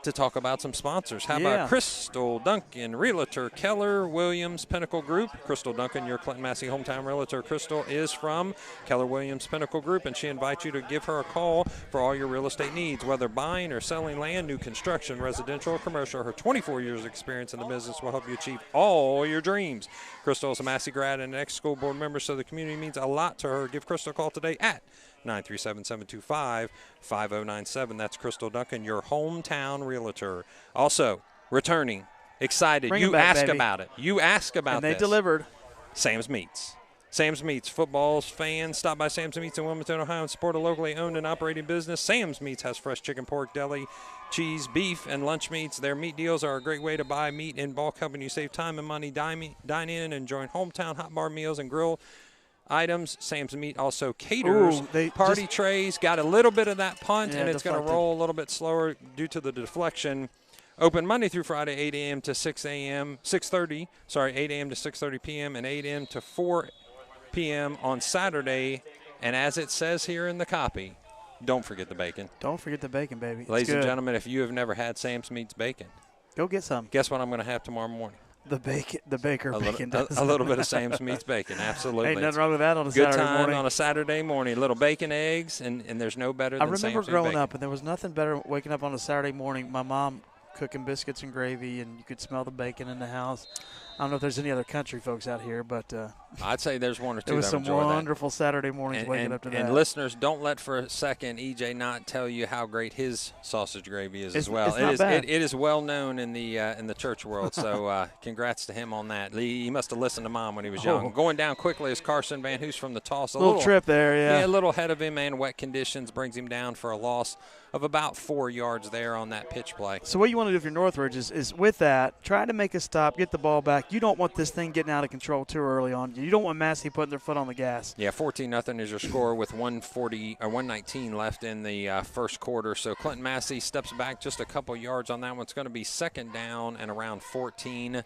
to talk about some sponsors. How about Crystal Duncan, Realtor, Keller Williams Pinnacle Group. Crystal Duncan, your Clinton-Massie hometown realtor. Crystal is from Keller Williams Pinnacle Group, and she invites you to give her a call for all your real estate needs, whether buying or selling land, new construction, residential or commercial. Her 24 years of experience in the business will help you achieve all your dreams. Crystal is a Massey grad and an ex-school board member, so the community means a lot to her. Give Crystal a call today at 937-725-5097. That's Crystal Duncan, your hometown realtor. Also, returning, excited. You ask about it. You ask about this. And they delivered. Sam's Meats. Sam's Meats. Football's fans, stop by Sam's Meats in Wilmington, Ohio, and support a locally owned and operating business. Sam's Meats has fresh chicken, pork, deli, cheese, beef, and lunch meats. Their meat deals are a great way to buy meat in bulk, helping you save time and money. Dine in and enjoy hometown hot bar meals and grill items. Sam's Meat also caters party trays. Got a little bit of that punt, and it's going to roll a little bit slower due to the deflection. Open Monday through Friday, 8 a.m. to 8 a.m. to 6:30 p.m. and 8 a.m. to 4 p.m. on Saturday. And as it says here in the copy, don't forget the bacon. Don't forget the bacon, baby. Ladies and gentlemen, if you have never had Sam's Meats bacon, go get some. Guess what I'm going to have tomorrow morning? The baker bacon. A little bit of Sam's Meats bacon, absolutely. Ain't nothing wrong with that on a Saturday morning. Good time on a Saturday morning. Little bacon, eggs, and there's no better than Sam's Meats bacon. I remember growing up, and there was nothing better waking up on a Saturday morning. My mom cooking biscuits and gravy, and you could smell the bacon in the house. I don't know if there's any other country folks out here, but I'd say there's one or two. It was some wonderful Saturday mornings waking up to that. And listeners, don't let for a second EJ not tell you how great his sausage gravy is as well. It is well known in the church world. So congrats to him on that. He must have listened to Mom when he was young. Going down quickly is Carson Van Hoos from the toss. A little trip there, yeah. Yeah, a little ahead of him, and wet conditions brings him down for a loss of about 4 yards there on that pitch play. So what you want to do if you're Northridge is with that, try to make a stop, get the ball back. You don't want this thing getting out of control too early on. You don't want Massie putting their foot on the gas. Yeah, 14-0 is your score with 119 left in the first quarter. So Clinton-Massie steps back just a couple yards on that one. It's going to be second down and around 14.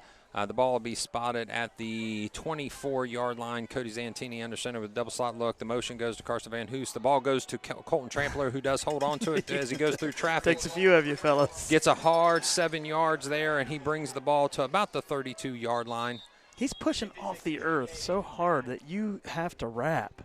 The ball will be spotted at the 24-yard line. Cody Zantini under center with a double slot look. The motion goes to Carson Van Hoos. The ball goes to Colton Trampler, who does hold on to it as he goes through traffic. Takes a few of you, fellas. Gets a hard 7 yards there, and he brings the ball to about the 32-yard line. He's pushing off the earth so hard that you have to wrap.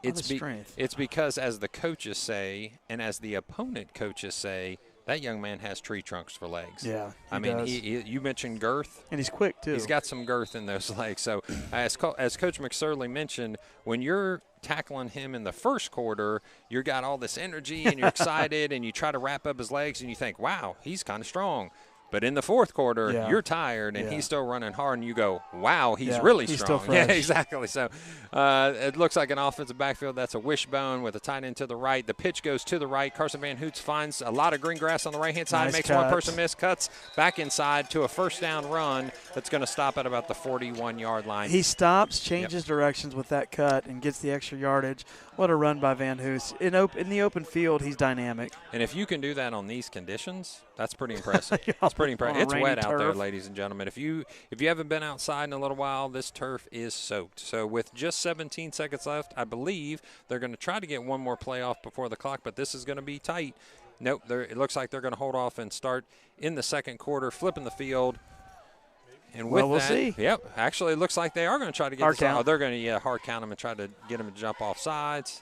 It's because, as the coaches say, and as the opponent coaches say, that young man has tree trunks for legs. Yeah, I mean, you mentioned girth. And he's quick, too. He's got some girth in those legs. So, as Coach McSorley mentioned, when you're tackling him in the first quarter, you got all this energy and you're excited and you try to wrap up his legs and you think, wow, he's kind of strong. But in the fourth quarter, you're tired, and he's still running hard, and you go, wow, he's really strong. Still fresh. Yeah, exactly. So it looks like an offensive backfield. That's a wishbone with a tight end to the right. The pitch goes to the right. Carson Van Hoot finds a lot of green grass on the right-hand side, makes one person miss, cuts back inside to a first down run that's going to stop at about the 41-yard line. He stops, changes directions with that cut, and gets the extra yardage. What a run by Van Hoos. In the open field, he's dynamic. And if you can do that on these conditions, that's pretty impressive. It's pretty impressive. It's wet out there, ladies and gentlemen. If you haven't been outside in a little while, this turf is soaked. So with just 17 seconds left, I believe they're going to try to get one more play off before the clock, but this is going to be tight. Nope, it looks like they're going to hold off and start in the second quarter, flipping the field. And with we'll see. Yep, actually it looks like they are going to try to get this off. They're going to hard count them and try to get them to jump off sides.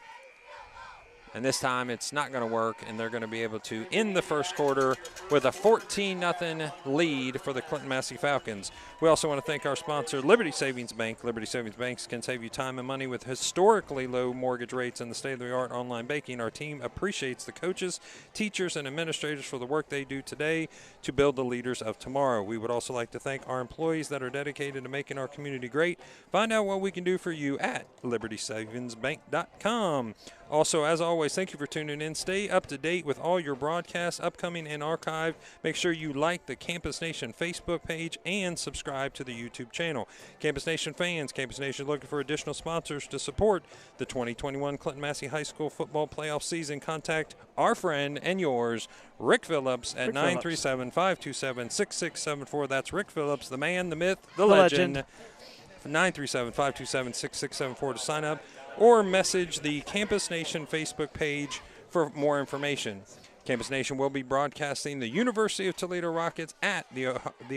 And this time it's not going to work, and they're going to be able to end the first quarter with a 14-0 lead for the Clinton-Massie Falcons. We also want to thank our sponsor, Liberty Savings Bank. Liberty Savings Banks can save you time and money with historically low mortgage rates and the state-of-the-art online banking. Our team appreciates the coaches, teachers, and administrators for the work they do today to build the leaders of tomorrow. We would also like to thank our employees that are dedicated to making our community great. Find out what we can do for you at libertysavingsbank.com. Also, as always, thank you for tuning in. Stay up to date with all your broadcasts, upcoming and archived. Make sure you like the Campus Nation Facebook page and subscribe to the YouTube channel. Campus Nation fans, Campus Nation looking for additional sponsors to support the 2021 Clinton-Massie High School football playoff season. Contact our friend and yours, Rick Phillips, at 937-527-6674. That's Rick Phillips, the man, the myth, the legend. 937-527-6674 to sign up, or message the Campus Nation Facebook page for more information. Campus Nation will be broadcasting the University of Toledo Rockets at the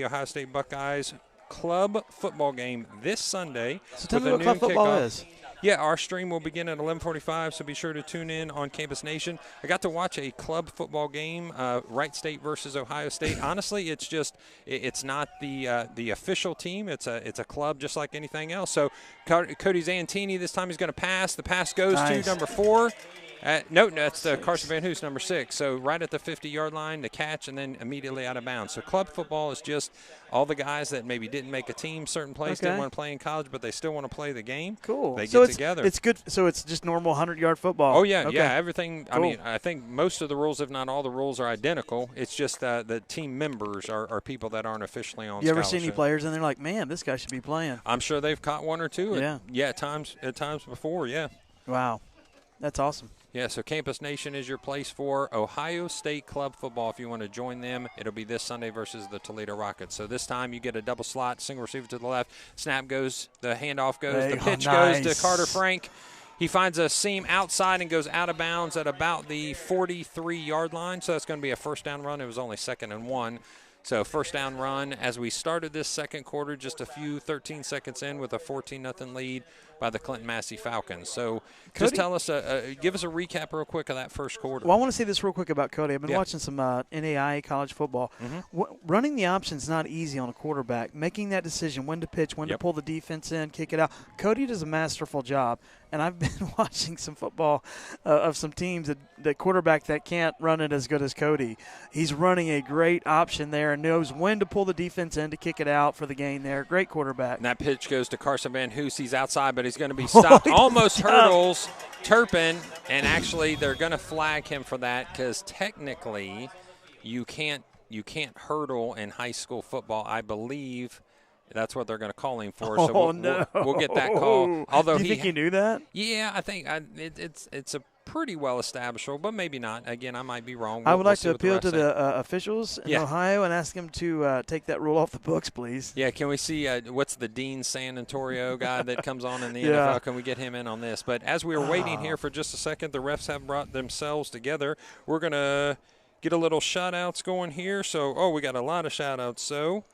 Ohio State Buckeyes club football game this Sunday. So tell me what club football is. Yeah, our stream will begin at 11:45, so be sure to tune in on Campus Nation. I got to watch a club football game, Wright State versus Ohio State. Honestly, it's not the official team. It's a club just like anything else. So Cody Zantini, this time he's going to pass. The pass goes to number 4. No, that's Carson Van Hoos, number 6. So right at the 50-yard line, the catch, and then immediately out of bounds. So club football is just all the guys that maybe didn't make a team, certain plays, didn't want to play in college, but they still want to play the game. Cool. They get together. It's good. So it's just normal 100-yard football. Oh, yeah, yeah, everything. Cool. I mean, I think most of the rules, if not all the rules, are identical. It's just the team members are people that aren't officially on scholarship. You ever see any players and they're like, man, this guy should be playing? I'm sure they've caught one or two. At times before, yeah. Wow. That's awesome. Yeah, so Campus Nation is your place for Ohio State club football. If you want to join them, it'll be this Sunday versus the Toledo Rockets. So this time you get a double slot, single receiver to the left. Snap goes, the handoff goes, the pitch goes to Carter Frank. He finds a seam outside and goes out of bounds at about the 43-yard line. So that's going to be a first down run. It was only 2nd and 1. So first down run as we started this second quarter, just 13 seconds in with a 14-0 lead by the Clinton-Massie Falcons. So just tell us, give us a recap real quick of that first quarter. Well, I want to say this real quick about Cody. I've been watching some NAIA college football. Running the option is not easy on a quarterback. Making that decision, when to pitch, when to pull the defense in, kick it out. Cody does a masterful job. And I've been watching some football of some teams that quarterback that can't run it as good as Cody. He's running a great option there. there and knows when to pull the defense in to kick it out for the gain there. Great quarterback. And that pitch goes to Carson Van Hoos. He's outside, but he's going to be stopped. Almost hurdles Turpin, and actually they're going to flag him for that because technically you can't hurdle in high school football. I believe that's what they're going to call him for. So we'll get that call. Although Do you think he knew that? Yeah, I think it's a pretty well established rule, but maybe not. Again, I might be wrong. I would like to appeal to the officials in Ohio and ask them to take that rule off the books, please. Yeah, can we see what's the Dean Sanatorio guy that comes on in the NFL? Can we get him in on this? But as we were waiting here for just a second, the refs have brought themselves together. We're going to get a little shout-outs going here. So, we got a lot of shout-outs. So,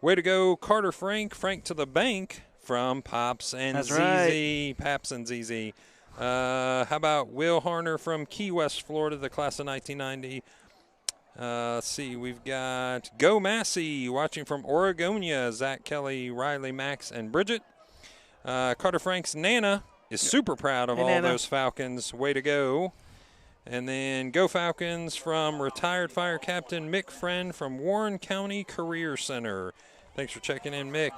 way to go, Carter Frank to the bank from Pops and That's ZZ. right. Paps and ZZ. How about Will Harner from Key West, Florida, the class of 1990. Let's see, we've got Go Massey watching from Oregonia, Zach Kelly, Riley, Max, and Bridget. Carter Frank's Nana is super proud of all those Falcons. Way to go. And then Go Falcons from retired fire captain Mick Friend from Warren County Career Center. Thanks for checking in, Mick.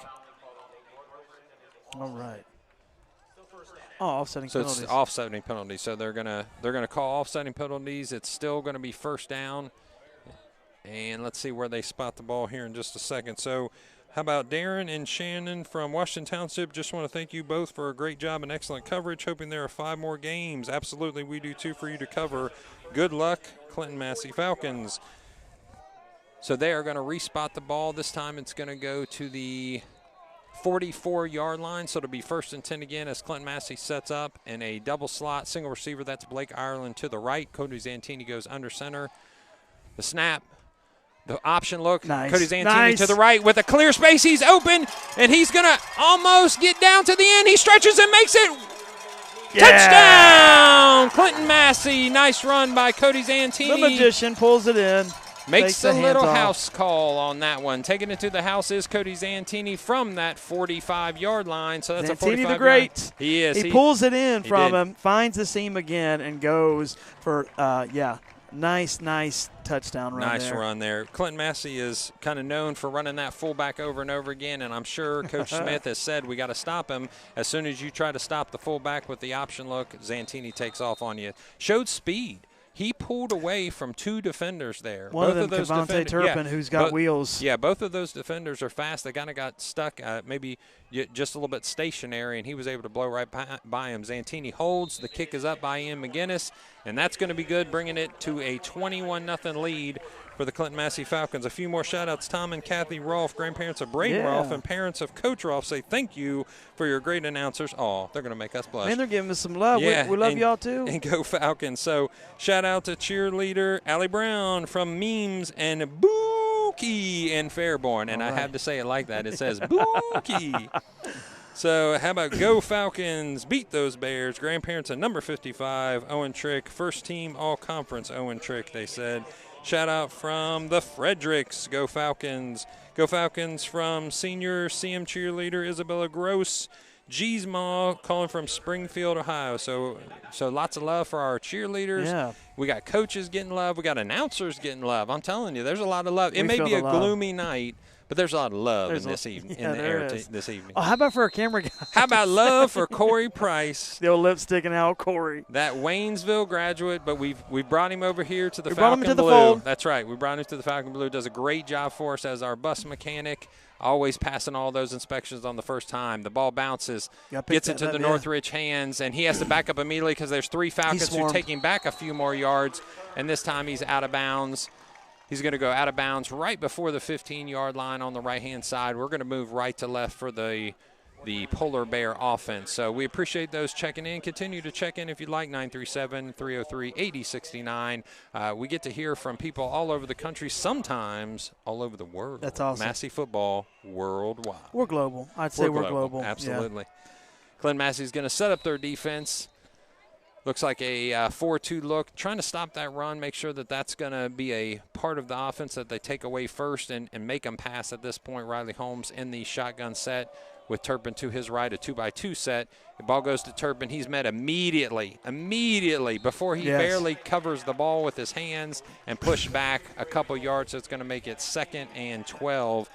All right. Offsetting penalties. So it's offsetting penalties. So they're gonna call offsetting penalties. It's still gonna be first down. And let's see where they spot the ball here in just a second. So how about Darren and Shannon from Washington Township? Just want to thank you both for a great job and excellent coverage. Hoping there are 5 more games. Absolutely, we do too, for you to cover. Good luck, Clinton-Massie Falcons. So they are going to respot the ball. This time it's going to go to the 44-yard line, so it'll be 1st and 10 again as Clinton-Massie sets up in a double slot single receiver. That's Blake Irelan to the right. Cody Zantini goes under center. The snap, the option look. Nice. Cody Zantini to the right with a clear space. He's open, and he's going to almost get down to the end. He stretches and makes it. Touchdown, Clinton-Massie. Nice run by Cody Zantini. The magician pulls it in. Makes a little house call on that one. Taking it to the house is Cody Zantini from that 45-yard line. So that's Zantini a 45-yard. The great. He is. He pulls it in from him, finds the seam again, and goes for, nice touchdown run Nice run there. Clinton-Massie is kind of known for running that fullback over and over again, and I'm sure Coach Smith has said we got to stop him. As soon as you try to stop the fullback with the option look, Zantini takes off on you. Showed speed. He pulled away from 2 defenders there. One of them, Kevontae Turpin, who's got wheels. Yeah, both of those defenders are fast. They kind of got stuck, maybe just a little bit stationary, and he was able to blow right by him. Zantini holds. The kick is up by Ian McGinnis, and that's going to be good, bringing it to a 21-0 lead for the Clinton-Massie Falcons. A few more shout-outs. Tom and Kathy Rolfe, grandparents of Braden Rolfe, and parents of Coach Rolfe, say thank you for your great announcers. Oh, they're going to make us blush. Man, they're giving us some love. Yeah, we love y'all, too. And go Falcons. So shout-out to cheerleader Allie Brown from Memes and Bookie in Fairborn. And I have to say it like that. It says Bookie. So how about go Falcons, beat those Bears. Grandparents of number 55, Owen Trick. First team all-conference Owen Trick, they said. Shout out from the Fredericks. Go Falcons. Go Falcons from senior CM cheerleader Isabella Gross. G's Ma calling from Springfield, Ohio. So lots of love for our cheerleaders. Yeah. We got coaches getting love. We got announcers getting love. I'm telling you, there's a lot of love. It may be a gloomy night, but there's a lot of love in this evening. This evening. Oh, how about for our camera guy? How about love for Corey Price? The old lip sticking out, Corey. That Waynesville graduate, but we brought him over here to the Falcon brought him to Blue. the fold. That's right. We brought him to the Falcon Blue. Does a great job for us as our bus mechanic. Always passing all those inspections on the first time. The ball bounces, gets into the Northridge hands, and he has to back up immediately because there's 3 Falcons who take him back a few more yards, and this time he's out of bounds. He's going to go out of bounds right before the 15-yard line on the right-hand side. We're going to move right to left for the Polar Bear offense. So we appreciate those checking in. Continue to check in if you'd like, 937-303-8069. We get to hear from people all over the country, sometimes all over the world. That's awesome. Massey football worldwide. We're global. I'd say we're global. Absolutely. Yeah. Clinton-Massie's going to set up their defense. Looks like a 4-2 look, trying to stop that run, make sure that that's going to be a part of the offense that they take away first and make them pass at this point. Riley Holmes in the shotgun set with Turpin to his right, a 2x2 set. The ball goes to Turpin. He's met immediately before he barely covers the ball with his hands and pushed back a couple yards. So it's going to make it 2nd and 12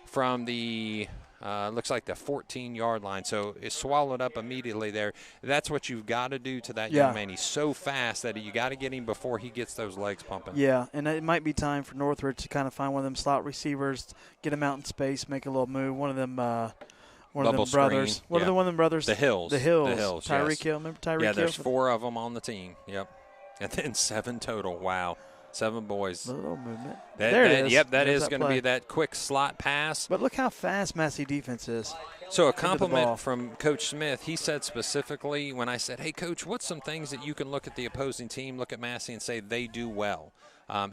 from the looks like the 14-yard line. So it's swallowed up immediately there. That's what you've got to do to that young man. He's so fast that you got to get him before he gets those legs pumping. Yeah, and it might be time for Northridge to kind of find one of them slot receivers, get him out in space, make a little move. One of them brothers. What are one of them brothers? The Hills. Tyreek Hill. Remember Tyreek Hill? Yeah, there's 4 of them on the team. Yep. And then 7 total. Wow. 7 boys. A little movement. There it is. Yep, that is going to be that quick slot pass. But look how fast Massie defense is. So a compliment from Coach Smith. He said specifically when I said, hey, Coach, what's some things that you can look at the opposing team, look at Massie and say they do well?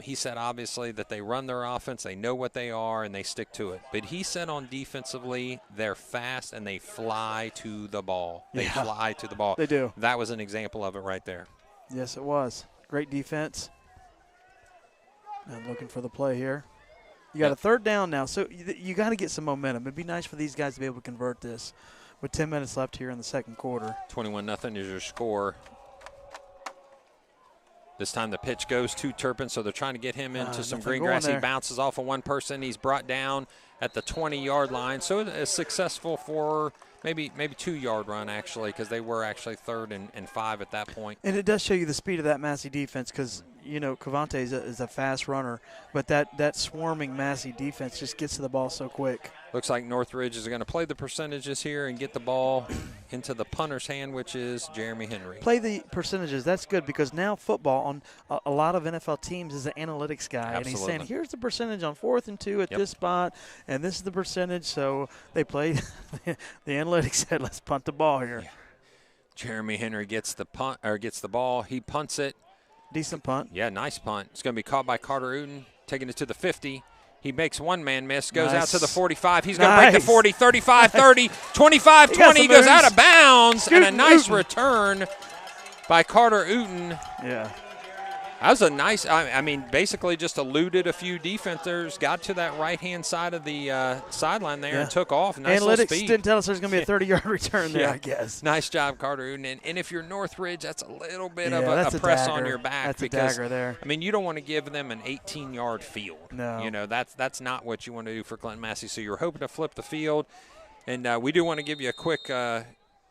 He said, obviously, that they run their offense, they know what they are, and they stick to it. But he said on defensively, they're fast and they fly to the ball. They fly to the ball. They do. That was an example of it right there. Yes, it was. Great defense. I'm looking for the play here. You got a 3rd down now, so you got to get some momentum. It'd be nice for these guys to be able to convert this with 10 minutes left here in the second quarter. 21-0 is your score. This time the pitch goes to Turpin, so they're trying to get him into some green grass. He bounces off of one person. He's brought down at the 20-yard line. So it's successful for maybe 2-yard run, actually, because they were actually 3rd and 5 at that point. And it does show you the speed of that Massie defense because, you know, Cavante is a fast runner, but that swarming Massie defense just gets to the ball so quick. Looks like Northridge is going to play the percentages here and get the ball into the punter's hand, which is Jeremy Henry. Play the percentages. That's good because now football on a lot of NFL teams is an analytics guy. Absolutely. And he's saying, here's the percentage on 4th and 2 at this spot, and this is the percentage. So they played the analytics said, let's punt the ball here. Yeah. Jeremy Henry gets the ball. He punts it. Decent punt. Yeah, nice punt. It's going to be caught by Carter Uden, taking it to the 50. He makes one man miss, goes out to the 45. He's going to break the 40, 35, 30, 25, 20. He goes out of bounds, and a nice return by Carter Uden. Yeah. That was a nice, I mean, basically just eluded a few defenders, got to that right-hand side of the sideline there and took off. Nice Analytics speed. didn't tell us there's going to be a 30-yard return there, I guess. Nice job, Carter Uden. And if you're Northridge, that's a little bit of a press on your back. That's because, a dagger there. I mean, you don't want to give them an 18-yard field. No. You know, that's not what you want to do for Clinton-Massie. So you're hoping to flip the field. And we do want to give you a quick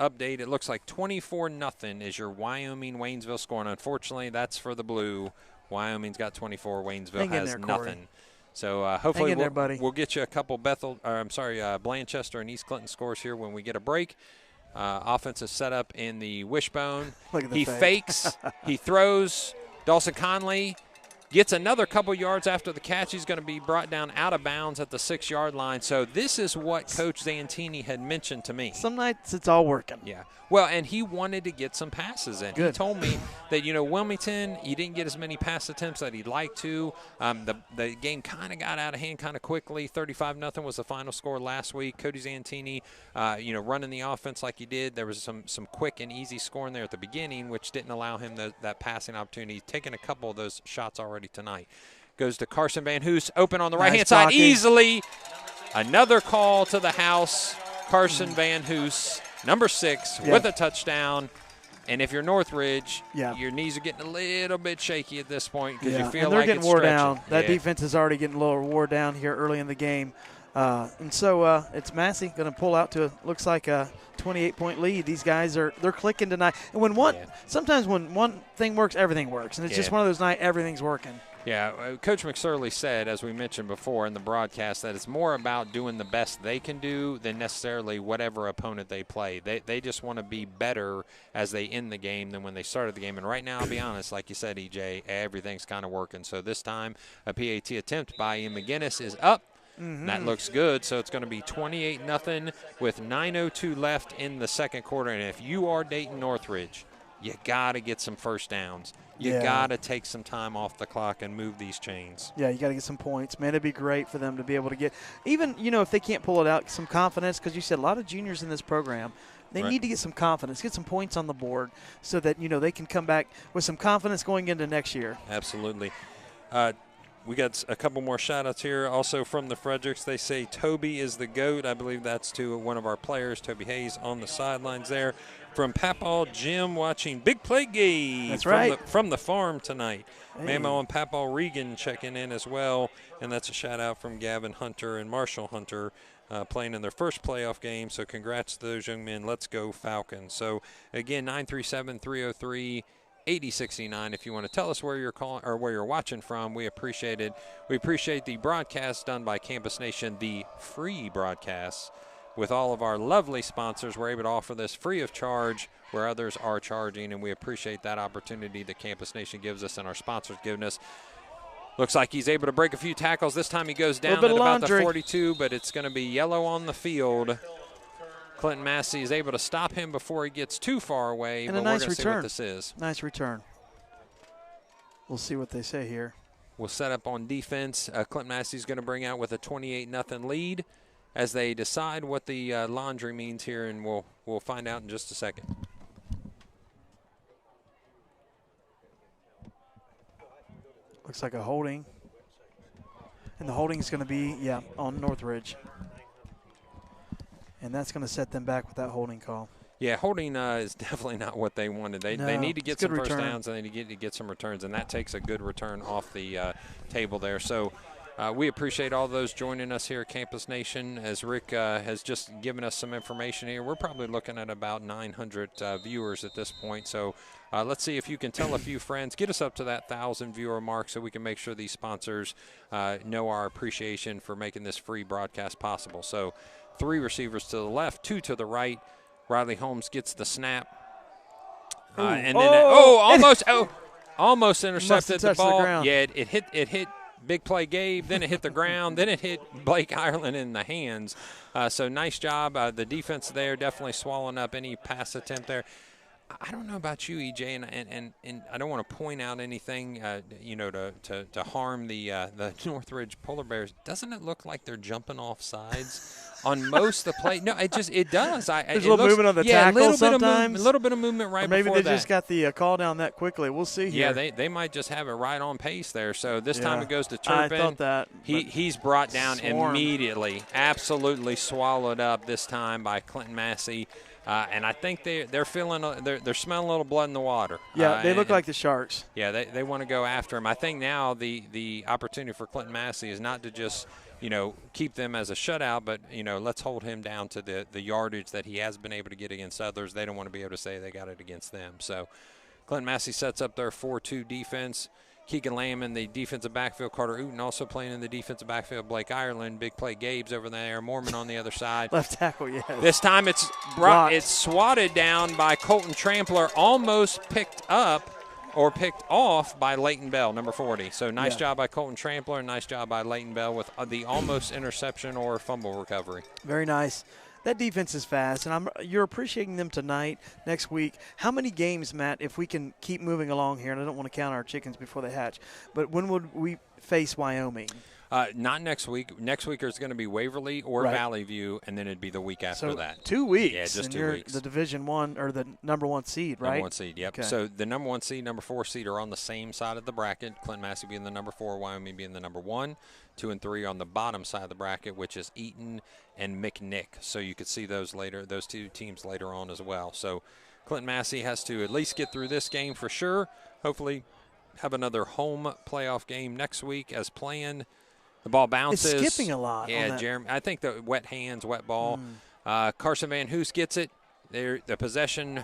update. It looks like 24-0 is your Wyoming-Waynesville score. And unfortunately, that's for the blue. Wyoming's got 24. Waynesville has nothing. So hopefully we'll get you a couple Blanchester and East Clinton scores here when we get a break. Offense is set up in the wishbone. He fakes. He throws. Dawson Conley gets another couple yards after the catch. He's going to be brought down out of bounds at the 6-yard line. So this is what Coach Zantini had mentioned to me. Some nights it's all working. Yeah. Well, and he wanted to get some passes in. Good. He told me that, Wilmington, he didn't get as many pass attempts that he'd like to. The game kind of got out of hand kind of quickly. 35-0 was the final score last week. Cody Zantini, running the offense like he did. There was some quick and easy scoring there at the beginning, which didn't allow him that passing opportunity. He's taken a couple of those shots already tonight. Goes to Carson Van Hoos, open on the right-hand side easily. Another call to the house. Carson Van Hoos, number 6, with a touchdown. And if you're Northridge, your knees are getting a little bit shaky at this point because you feel they're like getting it's wore stretching. down. That defense is already getting a little wore down here early in the game. And so it's Massie going to pull out to looks like a 28-point lead. These guys they're clicking tonight. And sometimes when one thing works, everything works. And it's just one of those nights everything's working. Yeah, Coach McSorley said, as we mentioned before in the broadcast, that it's more about doing the best they can do than necessarily whatever opponent they play. They just want to be better as they end the game than when they started the game. And right now, I'll be honest, like you said, EJ, everything's kind of working. So this time, a PAT attempt by Ian McGinnis is up. That looks good. So it's going to be 28-0 with 9:02 left in the second quarter. And if you are Dayton Northridge, you got to get some first downs. You got to take some time off the clock and move these chains. Yeah, you got to get some points. Man, it'd be great for them to be able to get, even, if they can't pull it out, some confidence, because you said a lot of juniors in this program, they need to get some confidence, get some points on the board so that, they can come back with some confidence going into next year. Absolutely. We got a couple more shout-outs here. Also from the Fredericks, they say Toby is the GOAT. I believe that's to one of our players, Toby Hayes, on the sidelines there. From Papaw Jim watching Big Play Gabe. That's right. From the farm tonight. Hey. Mamo and Papaw Regan checking in as well. And that's a shout-out from Gavin Hunter and Marshall Hunter playing in their first playoff game. So congrats to those young men. Let's go Falcons. So, again, 937-303. 8069. If you want to tell us where you're calling or where you're watching from, we appreciate it. We appreciate the broadcast done by Campus Nation, the free broadcasts. With all of our lovely sponsors, we're able to offer this free of charge where others are charging, and we appreciate that opportunity that Campus Nation gives us and our sponsors giving us. Looks like he's able to break a few tackles. This time he goes down at about the 42, but it's going to be yellow on the field. Clinton-Massie is able to stop him before he gets too far away, and but a nice we're going to see what this is. Nice return. We'll see what they say here. We'll set up on defense. Clinton-Massie is going to bring out with a 28-0 lead as they decide what the laundry means here, and we'll find out in just a second. Looks like a holding. And the holding is going to be, on Northridge. And that's going to set them back with that holding call. Yeah, holding is definitely not what they wanted. They need to get some first downs, and they need to get some returns, and that takes a good return off the table there. So we appreciate all those joining us here at Campus Nation. As Rick has just given us some information here, we're probably looking at about 900 viewers at this point. So let's see if you can tell a few friends. Get us up to that 1,000 viewer mark so we can make sure these sponsors know our appreciation for making this free broadcast possible. So 3 receivers to the left, 2 to the right. Riley Holmes gets the snap. And then almost intercepted the ball. It hit Big Play Gabe, then it hit the ground, then it hit Blake Irelan in the hands. So nice job. The defense there definitely swallowing up any pass attempt there. I don't know about you, EJ, and I don't want to point out anything, to harm the Northridge Polar Bears. Doesn't it look like they're jumping off sides on most of the play? No, it does. There's a little movement on the tackle sometimes. A little bit of movement right before that. Maybe they just got the call down that quickly. We'll see here. Yeah, they might just have it right on pace there. So this time it goes to Turpin. I thought that. He's brought down immediately, absolutely swallowed up this time by Clinton-Massie. And I think they're feeling they're smelling a little blood in the water. Yeah, they look like the Sharks. Yeah, they want to go after him. I think now the opportunity for Clinton-Massie is not to just keep them as a shutout, but let's hold him down to the yardage that he has been able to get against others. They don't want to be able to say they got it against them. So Clinton-Massie sets up their 4-2 defense. Keegan Lamb in the defensive backfield. Carter Uten also playing in the defensive backfield. Blake Ireland, Big Play Gabe's over there. Mormon on the other side. Left tackle, yes. This time it's swatted down by Colton Trampler, almost picked up or picked off by Leighton Bell, number 40. So nice job by Colton Trampler, and nice job by Leighton Bell with the almost interception or fumble recovery. Very nice. That defense is fast, and you're appreciating them tonight, next week. How many games, Matt, if we can keep moving along here, and I don't want to count our chickens before they hatch, but when would we face Wyoming? Not next week. Next week is going to be Waverly or Valley View, and then it'd be the week after that. 2 weeks. Yeah, just 2 weeks. The Division 1 or the number 1 seed, right? Number 1 seed, yep. Okay. So the number 1 seed, number 4 seed are on the same side of the bracket. Clinton-Massie being the number 4, Wyoming being the number 1. 2 and 3 on the bottom side of the bracket, which is Eaton and McNick. So you could see those 2 teams later on as well. So Clinton-Massie has to at least get through this game for sure. Hopefully have another home playoff game next week as planned. The ball bounces. It's skipping a lot. Yeah, Jeremy. I think the wet hands, wet ball. Carson Van Hoos gets it. The possession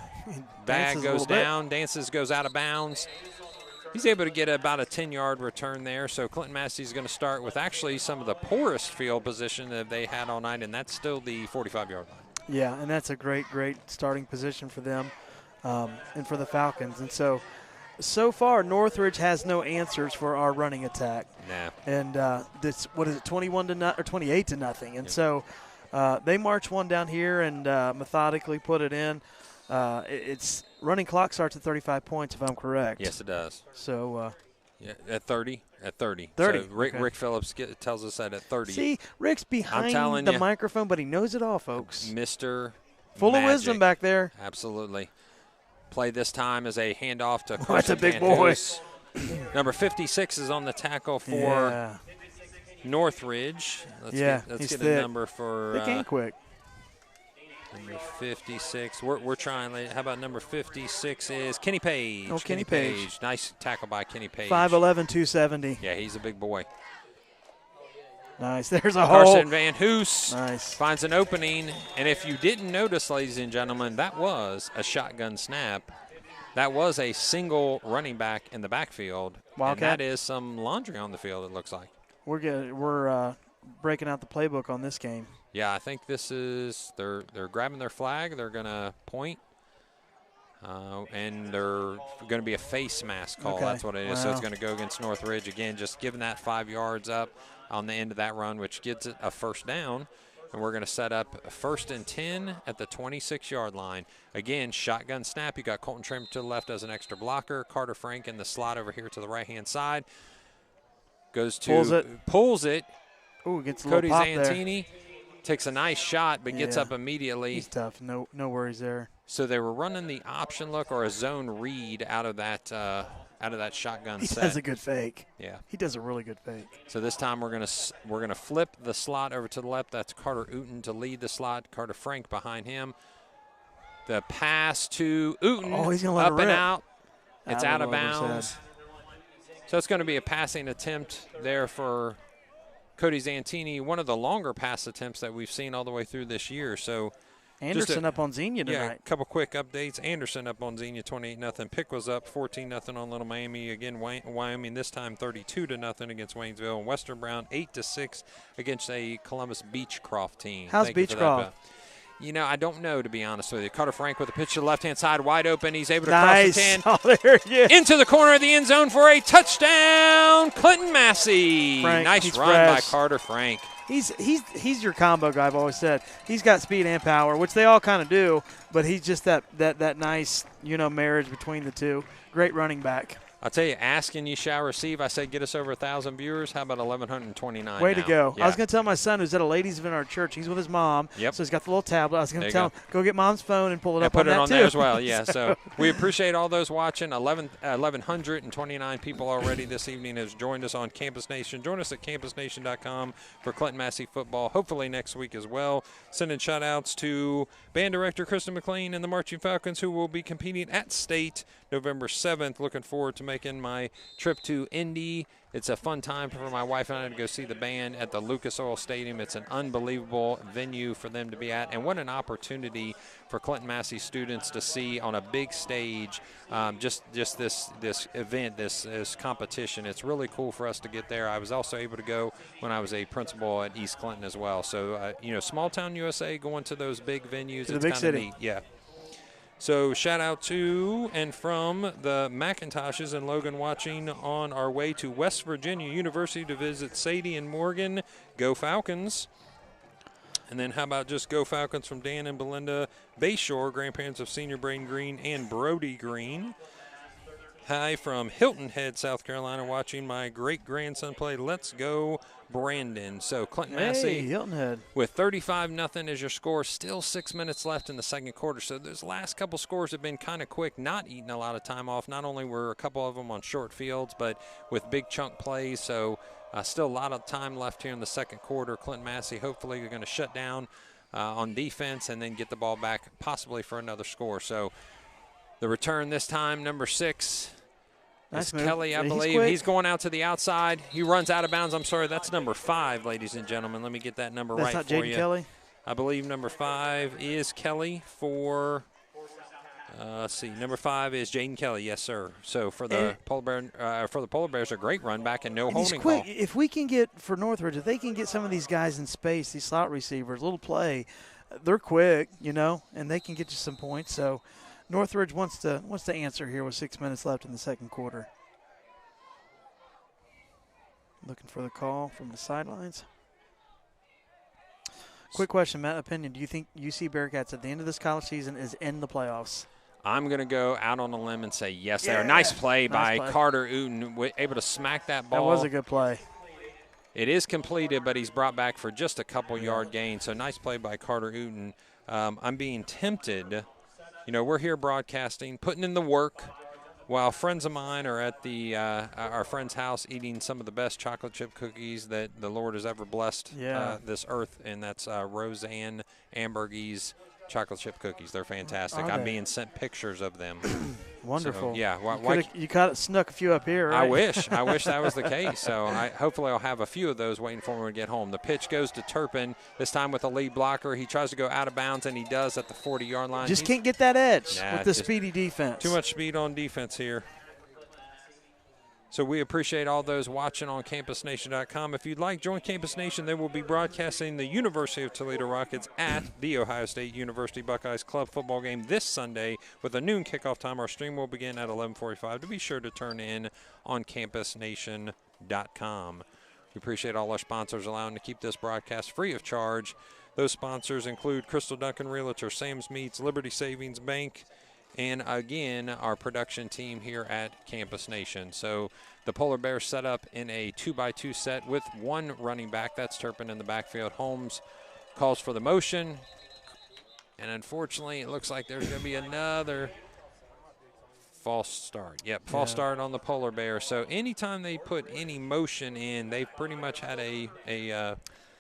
bag goes down. Dances goes out of bounds. He's able to get about a 10-yard return there. So Clinton-Massie is going to start with actually some of the poorest field position that they had all night, and that's still the 45-yard line. Yeah, and that's a great starting position for them and for the Falcons. And so far, Northridge has no answers for our running attack. Nah. And this, 28-0, and so they march one down here and methodically put it in. It's running clock starts at 35 points, if I'm correct. Yes, it does. So. Yeah, at 30. At 30. 30. So Rick, okay. Rick Phillips tells us that at 30. See, Rick's behind the microphone, but he knows it all, folks. Mr. Full Magic. of wisdom back there. Absolutely. Play this time as a handoff to That's a big Van boy. Hoos. Number 56 is on the tackle for Northridge. Let's get a number for thick and quick. Number 56. We're trying. How about number 56 is Kenny Page. Oh, Kenny Page. Nice tackle by Kenny Page. 5'11", 270. Yeah, he's a big boy. Nice. There's a hole. Carson Van Hoos nice. Finds an opening. And if you didn't notice, ladies and gentlemen, that was a shotgun snap. That was a single running back in the backfield. Wildcat. And that is some laundry on the field, it looks like. We're breaking out the playbook on this game. Yeah, I think this is they're grabbing their flag. They're going to point. And they're going to be a face mask call. Okay. That's what it is. So it's going to go against Northridge. Again, just giving that 5 yards up on the end of that run, which gets it a first down. And we're going to set up 1st and 10 at the 26-yard line. Again, shotgun snap. You got Colton Trim to the left as an extra blocker. Carter Frank in the slot over here to the right-hand side. Goes to pulls it. Ooh, gets a Cody little pop Zantini takes a nice shot, but gets up immediately. He's tough. No worries there. So they were running the option look or a zone read out of that shotgun set. He does a good fake. Yeah, he does a really good fake. So this time we're gonna flip the slot over to the left. That's Carter Uten to lead the slot. Carter Frank behind him. The pass to Uten. Oh, he's gonna let up it and rip. out. It's out of bounds. So it's going to be a passing attempt there for Cody Zantini. One of the longer pass attempts that we've seen all the way through this year. So. Anderson up on Xenia tonight. Yeah, a couple quick updates. Anderson up on Xenia 28-0. Pick was up 14-0 on Little Miami. Again, Wyoming this time 32-0 against Waynesville. And Western Brown 8-6 against a Columbus Beechcroft team. How's Beechcroft? I don't know, to be honest with you. Carter Frank with a pitch to the left-hand side, wide open. He's able to cross the 10. Oh, there he is. Into the corner of the end zone for a touchdown, Clinton-Massie. Nice run by Carter Frank. He's your combo guy, I've always said. He's got speed and power, which they all kind of do, but he's just that nice, marriage between the two. Great running back. I'll tell you, ask and you shall receive. I said get us over 1,000 viewers. How about 1,129 Way to go. Yeah. I was going to tell my son who's at a ladies' event in our church. He's with his mom. Yep. So he's got the little tablet. I was going to tell him, go get mom's phone and pull it up on that too. Put it on there as well, yeah. So we appreciate all those watching. 1,129 people already this evening has joined us on Campus Nation. Join us at campusnation.com for Clinton-Massie football, hopefully next week as well. Sending shout-outs to band director Kristen McLean and the Marching Falcons, who will be competing at State November 7th. Looking forward to making my trip to Indy. It's a fun time for my wife and I to go see the band at the Lucas Oil Stadium. It's an unbelievable venue for them to be at, and what an opportunity for Clinton-Massie students to see on a big stage just this event, this competition. It's really cool for us to get there. I was also able to go when I was a principal at East Clinton as well. So, small town USA, going to those big venues, it's kind of neat. Yeah. So shout out to and from the McIntoshes and Logan watching on our way to West Virginia University to visit Sadie and Morgan. Go Falcons. And then how about just Go Falcons from Dan and Belinda Bayshore, grandparents of Senior Braden Green and Brody Green. Hi from Hilton Head, South Carolina, watching my great-grandson play. Let's go, Brandon. So Clinton-Massie Hilton Head with 35-0 as your score. Still 6 minutes left in the second quarter. So those last couple scores have been kind of quick, not eating a lot of time off. Not only were a couple of them on short fields, but with big chunk plays. So still a lot of time left here in the second quarter. Clinton-Massie hopefully are going to shut down on defense and then get the ball back possibly for another score. So the return this time, number 6. That's Kelly, I believe. He's going out to the outside. He runs out of bounds. I'm sorry, that's number 5, ladies and gentlemen. Let me get that number right for you. That's not Jaden Kelly? I believe number 5 is Kelly for let's see. Number 5 is Jaden Kelly. Yes, sir. So for the Polar Bears, a great run back and no holding call. If we can get, for Northridge, if they can get some of these guys in space, these slot receivers, little play, they're quick, and they can get you some points. So Northridge wants to answer here with 6 minutes left in the second quarter. Looking for the call from the sidelines. Quick question, Matt, opinion. Do you think UC Bearcats at the end of this college season is in the playoffs? I'm going to go out on a limb and say yes. There. Nice play by Carter Uten, able to smack that ball. That was a good play. It is completed, but he's brought back for just a couple yard gain. So nice play by Carter Uten. I'm being tempted. You know, we're here broadcasting, putting in the work, while friends of mine are at our friend's house eating some of the best chocolate chip cookies that the Lord has ever blessed this earth, and that's Roseanne Ambergy's chocolate chip cookies. They're fantastic. I'm being sent pictures of them. Wonderful. So, yeah. You snuck a few up here, right? I wish that was the case. So hopefully I'll have a few of those waiting for me to get home. The pitch goes to Turpin, this time with a lead blocker. He tries to go out of bounds, and he does at the 40-yard line. Just can't get that edge with the speedy defense. Too much speed on defense here. So we appreciate all those watching on campusnation.com. If you'd like, join Campus Nation. They will be broadcasting the University of Toledo Rockets at the Ohio State University Buckeyes Club football game this Sunday with a noon kickoff time. Our stream will begin at 11:45. To be sure to turn in on campusnation.com. We appreciate all our sponsors allowing to keep this broadcast free of charge. Those sponsors include Crystal Duncan Realtor, Sam's Meats, Liberty Savings Bank, and, again, our production team here at Campus Nation. So the Polar Bears set up in a 2x2 set with one running back. That's Turpin in the backfield. Holmes calls for the motion. And, unfortunately, it looks like there's going to be another false start. False start on the Polar Bears. So anytime they put any motion in, they've pretty much had a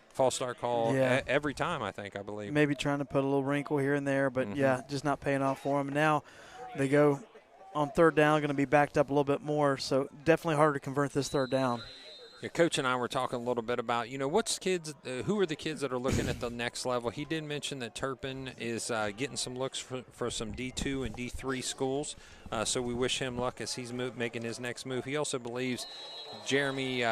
false start call every time, I believe. Maybe trying to put a little wrinkle here and there, but, just not paying off for them. And now they go on third down, going to be backed up a little bit more, so definitely harder to convert this third down. Yeah, Coach and I were talking a little bit about, who are the kids that are looking at the next level. He did mention that Turpin is getting some looks for some D2 and D3 schools, so we wish him luck as he's making his next move. He also believes Jeremy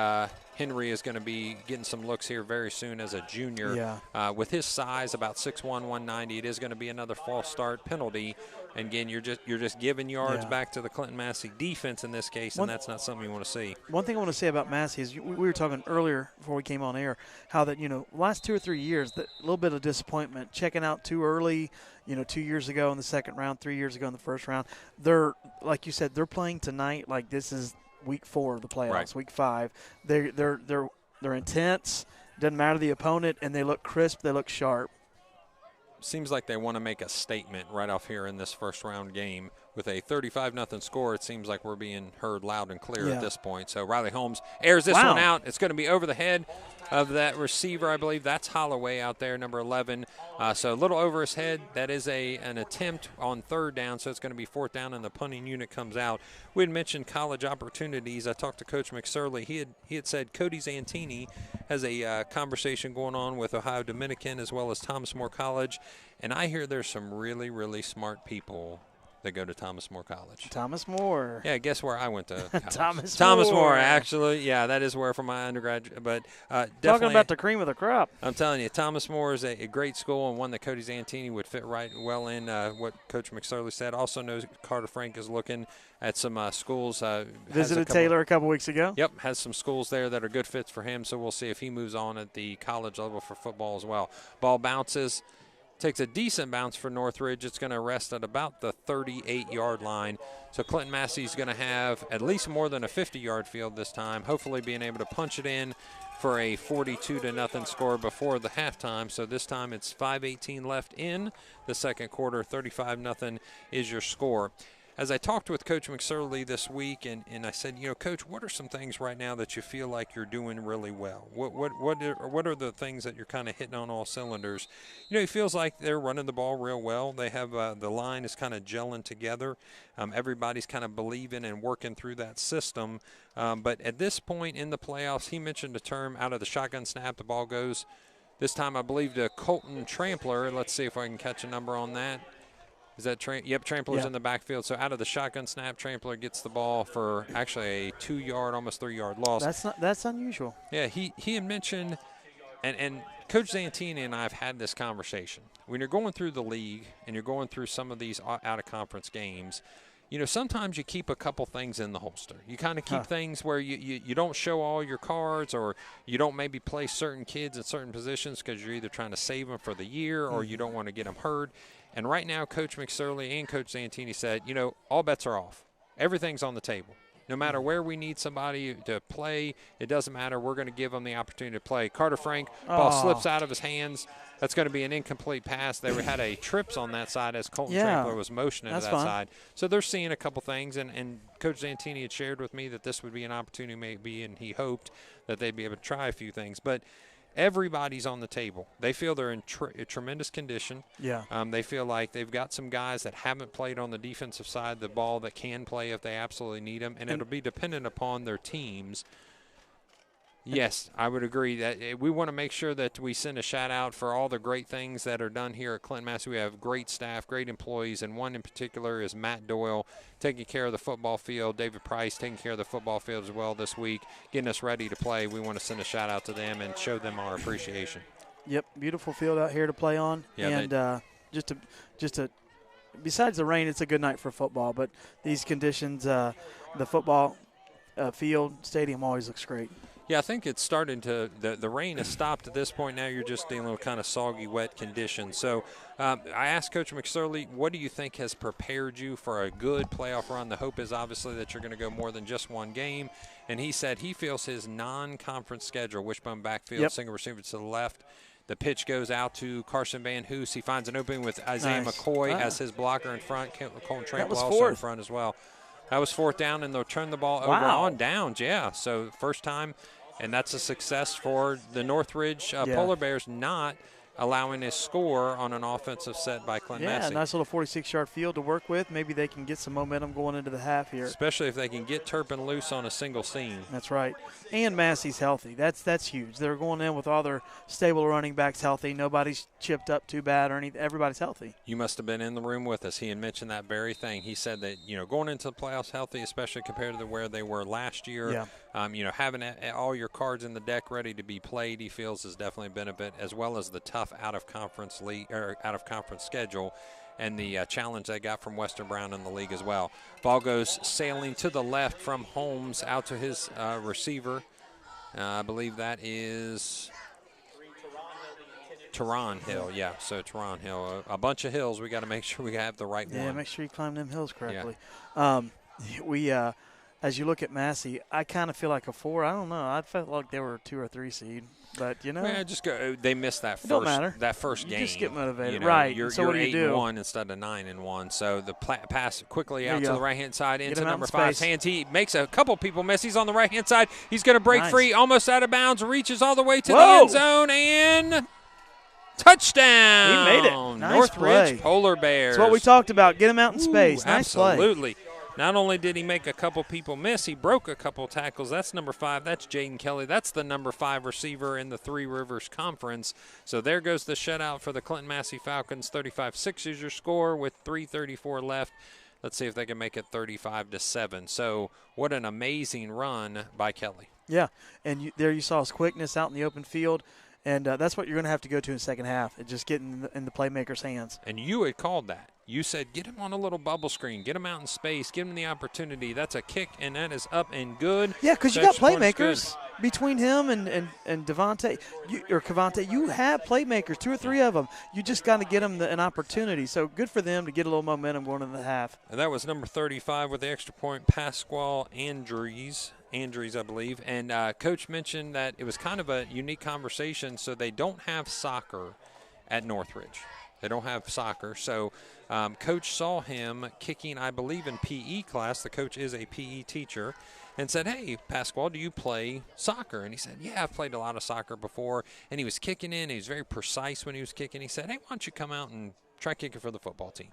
Henry is going to be getting some looks here very soon as a junior. With his size, about 6'1", 190, it is going to be another false start penalty. And again, you're just giving yards back to the Clinton-Massie defense in this case, and that's not something you want to see. One thing I want to say about Massie is we were talking earlier before we came on air how that, last 2 or 3 years, a little bit of disappointment, checking out too early, 2 years ago in the second round, 3 years ago in the first round. They're, like you said, they're playing tonight like this is week 4 of the playoffs, week 5. They're intense, doesn't matter the opponent, and they look crisp, they look sharp. Seems like they want to make a statement right off here in this first round game. With a 35-0 score, it seems like we're being heard loud and clear at this point. So Riley Holmes airs this one out. It's going to be over the head of that receiver, I believe. That's Holloway out there, number 11. So a little over his head. That is an attempt on third down, so it's going to be fourth down, and the punting unit comes out. We had mentioned college opportunities. I talked to Coach McSorley. He had said Cody Zantini has a conversation going on with Ohio Dominican as well as Thomas More College, and I hear there's some really, really smart people that go to Thomas More College. Thomas More. Yeah, guess where I went to college? Thomas More, actually. Yeah, that is where for my undergraduate. But definitely, talking about the cream of the crop. I'm telling you, Thomas More is a great school and one that Cody Zantini would fit right well in. What Coach McSorley said. Also knows Carter Frank is looking at some schools. Visited Taylor a couple weeks ago. Yep, has some schools there that are good fits for him. So we'll see if he moves on at the college level for football as well. Ball bounces. Takes a decent bounce for Northridge. It's going to rest at about the 38-yard line. So Clinton-Massie is going to have at least more than a 50-yard field this time, hopefully being able to punch it in for a 42-0 score before the halftime. So this time it's 5:18 left in the second quarter. 35-0 is your score. As I talked with Coach McSorley this week, and I said, Coach, what are some things right now that you feel like you're doing really well? What are the things that you're kind of hitting on all cylinders? He feels like they're running the ball real well. They have the line is kind of gelling together. Everybody's kind of believing and working through that system. But at this point in the playoffs, he mentioned a term out of the shotgun snap. The ball goes this time, I believe, to Colton Trampler. Let's see if I can catch a number on that. Is that Trampler's in the backfield. So out of the shotgun snap, Trampler gets the ball for actually a 2-yard, almost 3-yard loss. That's unusual. Yeah, he had mentioned, and Coach Zantini and I have had this conversation. When you're going through the league and you're going through some of these out-of-conference games, sometimes you keep a couple things in the holster. You kind of keep things where you don't show all your cards, or you don't maybe play certain kids in certain positions because you're either trying to save them for the year or you don't want to get them hurt. And right now, Coach McSorley and Coach Santini said, all bets are off. Everything's on the table. No matter where we need somebody to play, it doesn't matter. We're going to give them the opportunity to play. Carter Frank, ball slips out of his hands. That's going to be an incomplete pass. They had a trips on that side as Colton Trampler was motioning to that side. So they're seeing a couple things, and Coach Santini had shared with me that this would be an opportunity maybe, and he hoped that they'd be able to try a few things. But everybody's on the table. They feel they're in tremendous condition. Yeah. They feel like they've got some guys that haven't played on the defensive side of the ball that can play if they absolutely need them, and it'll be dependent upon their teams. Yes, I would agree that we want to make sure that we send a shout-out for all the great things that are done here at Clinton-Massie. We have great staff, great employees, and one in particular is Matt Doyle taking care of the football field, David Price taking care of the football field as well this week, getting us ready to play. We want to send a shout-out to them and show them our appreciation. Yep, beautiful field out here to play on. Yeah, and just to besides the rain, it's a good night for football, but these conditions, the football field, stadium always looks great. Yeah, I think it's starting to the rain has stopped at this point. Now you're just dealing with kind of soggy, wet conditions. So I asked Coach McSorley, what do you think has prepared you for a good playoff run? The hope is obviously that you're going to go more than just one game. And he said he feels his non-conference schedule, wishbone backfield, single receiver to the left. The pitch goes out to Carson Van Hoos. He finds an opening with Isaiah McCoy as his blocker in front. Colton Trampler also in front as well. That was fourth down, and they'll turn the ball over on downs. Yeah, so first time. And that's a success for the Northridge Polar Bears, not allowing a score on an offensive set by Clinton-Massie. Yeah, nice little 46-yard field to work with. Maybe they can get some momentum going into the half here. Especially if they can get Turpin loose on a single seam. That's right. And Massey's healthy. That's huge. They're going in with all their stable running backs healthy. Nobody's chipped up too bad or anything. Everybody's healthy. You must have been in the room with us. He had mentioned that very thing. He said that, going into the playoffs healthy, especially compared to where they were last year, having all your cards in the deck ready to be played, he feels has definitely been a benefit, as well as the tough out-of-conference schedule and the challenge they got from Western Brown in the league as well. Ball goes sailing to the left from Holmes out to his receiver. I believe that is Teron Hill. Yeah, so Teron Hill. A bunch of hills. We got to make sure we have the right one. Yeah, make sure you climb them hills correctly. Yeah. As you look at Massey, I kind of feel like a 4. I don't know. I felt like they were a 2 or 3 seed. But, Yeah, just go. They missed that first game. You just get motivated. Right. So what do you do? 8-1 instead of 9-1. So the pass quickly out to the right-hand side into number 5's hands. He makes a couple people miss. He's on the right-hand side. He's going to break free, almost out of bounds, reaches all the way to the end zone, and touchdown. He made it. Nice Northridge play. Polar Bears. That's what we talked about. Get him out in space. Nice play. Absolutely. Not only did he make a couple people miss, he broke a couple tackles. That's number 5. That's Jaden Kelly. That's the number 5 receiver in the Three Rivers Conference. So there goes the shutout for the Clinton-Massie Falcons. 35-6 is your score with 3:34 left. Let's see if they can make it 35-7. So what an amazing run by Kelly. Yeah, and there you saw his quickness out in the open field. And that's what you're going to have to go to in the second half, and just get in the playmaker's hands. And you had called that. You said, get him on a little bubble screen. Get him out in space. Give him the opportunity. That's a kick, and that is up and good. Yeah, because you got playmakers between him and Devontae or Cavante. You have playmakers, 2 or 3 of them. You just got to get them an opportunity. So good for them to get a little momentum going into the half. And that was number 35 with the extra point, Pasquale Andrews, I believe. And Coach mentioned that it was kind of a unique conversation. So they don't have soccer at Northridge. They don't have soccer. So Coach saw him kicking, I believe, in PE class. The coach is a PE teacher. And said, hey, Pasquale, do you play soccer? And he said, yeah, I've played a lot of soccer before. And he was kicking in. He was very precise when he was kicking. He said, hey, why don't you come out and try kicking for the football team?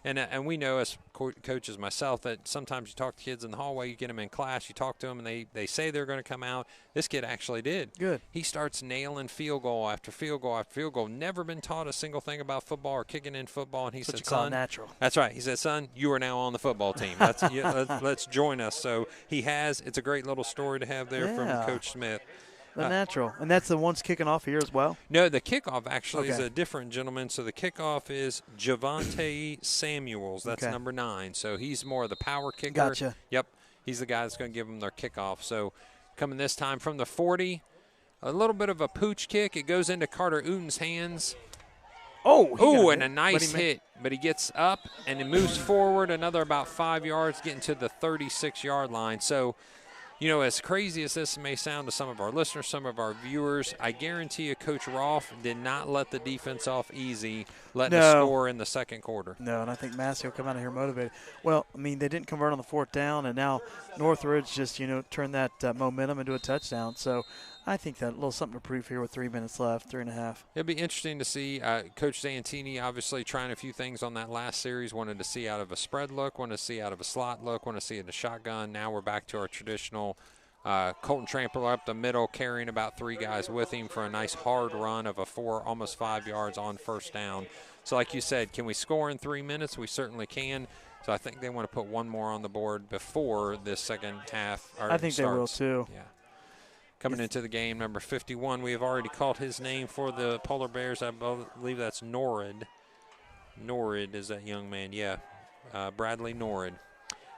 And we know as coaches myself that sometimes you talk to kids in the hallway, you get them in class, you talk to them, and they say they're going to come out. This kid actually did. Good. He starts nailing field goal after field goal after field goal. Never been taught a single thing about football or kicking in football. And he said, son, natural. That's right. He said, son, you are now on the football team. Let's join us. So he has. It's a great little story to have there from Coach Smith. The natural. And that's the ones kicking off here as well? No, the kickoff actually is a different gentleman. So the kickoff is Javante Samuels. That's number 9. So he's more of the power kicker. Gotcha. Yep. He's the guy that's going to give them their kickoff. So coming this time from the 40, a little bit of a pooch kick. It goes into Carter Uten's hands. Oh, and a nice hit. But he gets up and he moves forward another about 5 yards, getting to the 36-yard line. So, you know, as crazy as this may sound to some of our listeners, some of our viewers, I guarantee you Coach Rolfe did not let the defense off easy, letting us score in the second quarter. No, and I think Massie will come out of here motivated. Well, I mean, they didn't convert on the 4th down, and now Northridge just, turned that momentum into a touchdown. So I think that a little something to prove here with 3 minutes left, 3.5. It'll be interesting to see. Coach Zantini obviously trying a few things on that last series. Wanted to see out of a spread look, wanted to see out of a slot look, wanted to see it in a shotgun. Now we're back to our traditional Colton Trampler up the middle, carrying about 3 guys with him for a nice hard run of a 4, almost 5 yards on first down. So like you said, can we score in 3 minutes? We certainly can. So I think they want to put one more on the board before this second half I think they will too. Yeah. Coming into the game, number 51, we have already called his name for the Polar Bears. I believe that's Norrid. Norrid is that young man, yeah. Bradley Norrid.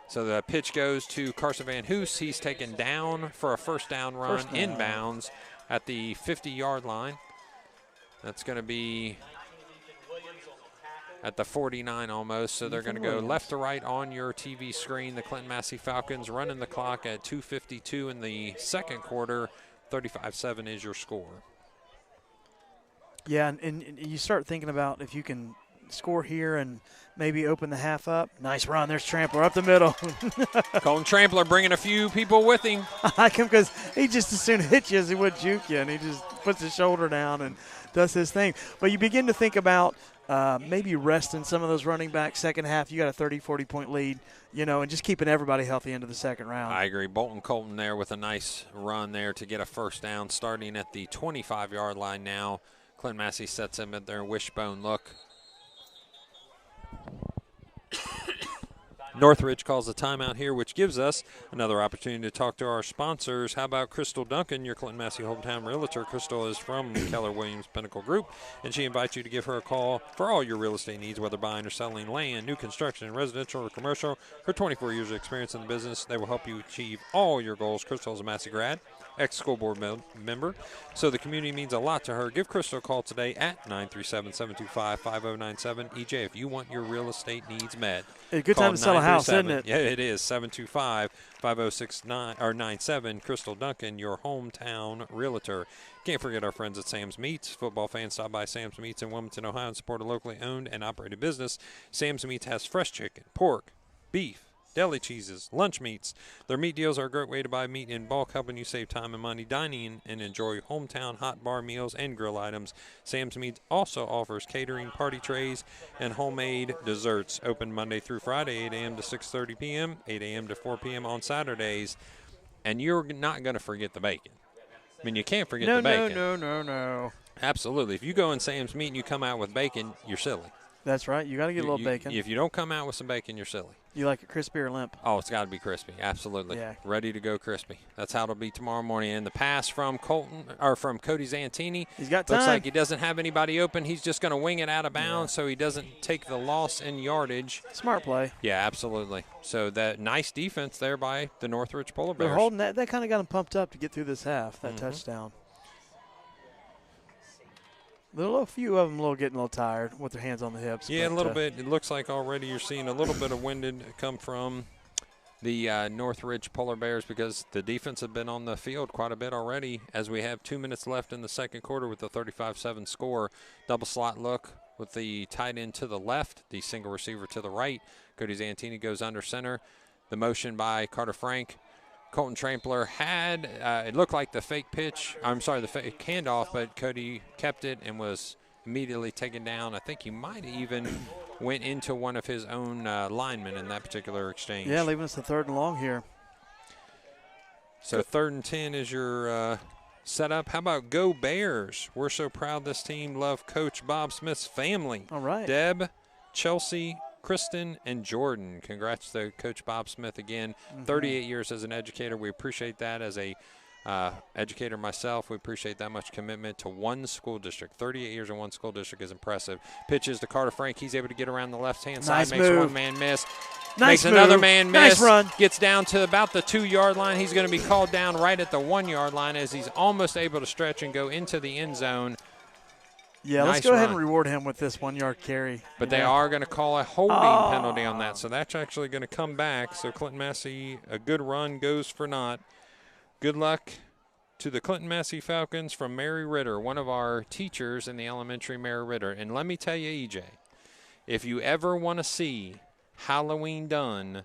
So the pitch goes to Carson Van Hoos. He's taken down for a first down run, inbounds at the 50-yard line. That's going to be at the 49 almost, so they're going to go left to right on your TV screen. The Clinton-Massie Falcons running the clock at 2:52 in the second quarter. 35-7 is your score. Yeah, and you start thinking about if you can score here and maybe open the half up. Nice run. There's Trampler up the middle. Colton Trampler bringing a few people with him. I like him because he just as soon hit you as he would juke you, and he just puts his shoulder down and does his thing. But you begin to think about maybe resting some of those running backs second half. You got a 30, 40-point lead, and just keeping everybody healthy into the second round. I agree. Bolton Colton there with a nice run there to get a first down starting at the 25-yard line now. Clinton-Massie sets him at their wishbone look. Northridge calls a timeout here, which gives us another opportunity to talk to our sponsors. How about Crystal Duncan, your Clinton-Massie hometown realtor? Crystal is from Keller Williams Pinnacle Group, and she invites you to give her a call for all your real estate needs, whether buying or selling land, new construction, residential or commercial. Her 24 years of experience in the business, they will help you achieve all your goals. Crystal is a Massey grad, ex-school board member, so the community means a lot to her. Give Crystal a call today at 937-725-5097. EJ, if you want your real estate needs met, a good time to sell a house, isn't it? Yeah, it is. 725-5069-97. Crystal Duncan, your hometown realtor. Can't forget our friends at Sam's Meats. Football fans stop by Sam's Meats in Wilmington, Ohio, and support a locally owned and operated business. Sam's Meats has fresh chicken, pork, beef, deli cheeses, lunch meats. Their meat deals are a great way to buy meat in bulk, helping you save time and money dining and enjoy hometown hot bar meals and grill items. Sam's Meats also offers catering, party trays, and homemade desserts. Open Monday through Friday, 8 a.m. to 6:30 p.m., 8 a.m. to 4 p.m. on Saturdays. And you're not going to forget the bacon. I mean, you can't forget the bacon. No. Absolutely. If you go in Sam's Meat and you come out with bacon, you're silly. That's right. You got to get a little bacon. If you don't come out with some bacon, you're silly. You like it crispy or limp? Oh, it's got to be crispy. Absolutely. Yeah. Ready to go crispy. That's how it'll be tomorrow morning. And the pass from Cody Zantini. He's got time. Looks like he doesn't have anybody open. He's just going to wing it out of bounds so he doesn't take the loss in yardage. Smart play. Yeah, absolutely. So that nice defense there by the Northridge Polar Bears. They're holding that. That kind of got them pumped up to get through this half, that touchdown. A few of them getting a little tired with their hands on the hips. Yeah, a little bit. It looks like already you're seeing a little bit of winded come from the Northridge Polar Bears because the defense have been on the field quite a bit already as we have 2 minutes left in the second quarter with the 35-7 score. Double slot look with the tight end to the left, the single receiver to the right. Cody Zantini goes under center. The motion by Carter Frank. Colton Trampler had, it looked like the fake pitch, the fake handoff, but Cody kept it and was immediately taken down. I think he might even went into one of his own linemen in that particular exchange. Yeah, leaving us the 3rd and long here. So 3rd and 10 is your setup. How about Go Bears? We're so proud this team. Love Coach Bob Smith's family. All right. Deb, Chelsea, Kristen, and Jordan. Congrats to Coach Bob Smith again. 38 years as an educator. We appreciate that as a educator myself, we appreciate that much commitment to one school district. 38 years in one school district is impressive. Pitches to Carter Frank. He's able to get around the left-hand side, makes one man miss. Nice makes move. Another man miss. Nice run. Gets down to about the 2-yard line. He's going to be called down right at the 1-yard line as he's almost able to stretch and go into the end zone. Yeah, nice let's go ahead run. and reward him with this 1-yard carry. But they are going to call a holding penalty on that, so that's actually going to come back. So Clinton-Massie, a good run goes for naught. Good luck to the Clinton-Massie Falcons from Mary Ritter, one of our teachers in the elementary, Mary Ritter. And let me tell you, EJ, if you ever want to see Halloween done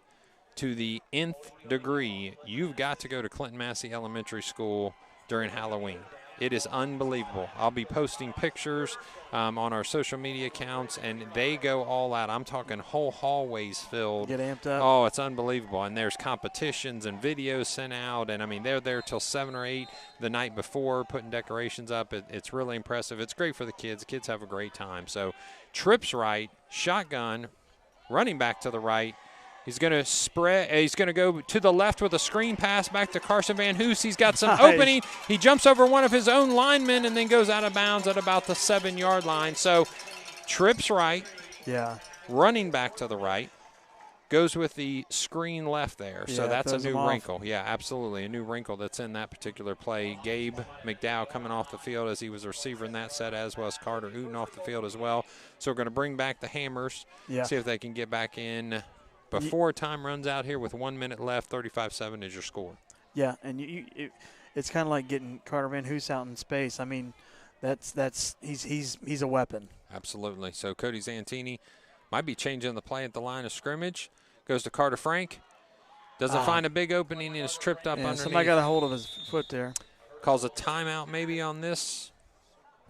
to the nth degree, you've got to go to Clinton-Massie Elementary School during Halloween. It is unbelievable. I'll be posting pictures on our social media accounts, and they go all out. I'm talking whole hallways filled. Get amped up. Oh, it's unbelievable. And there's competitions and videos sent out, and, I mean, they're there till 7 or 8 the night before putting decorations up. It's really impressive. It's great for the kids. The kids have a great time. So trips right, shotgun, running back to the right. He's going to spread. He's going to go to the left with a screen pass back to Carson Van Hoos. He's got some opening. He jumps over one of his own linemen and then goes out of bounds at about the 7-yard line. So trips right. Yeah. Running back to the right. Goes with the screen left there. Yeah, So that's a new wrinkle. Off. Yeah, absolutely. A new wrinkle that's in that particular play. Gabe McDowell coming off the field as he was a receiver in that set, as was Carter Uten off the field as well. So we're going to bring back the Hammers, see if they can get back in before time runs out here with 1 minute left. 35-7 is your score. Yeah, and it's kind of like getting Carter Van Hoos out in space. I mean, he's a weapon. Absolutely. So Cody Zantini might be changing the play at the line of scrimmage. Goes to Carter Frank. Doesn't find a big opening and is tripped up underneath. Somebody got a hold of his foot there. Calls a timeout maybe on this.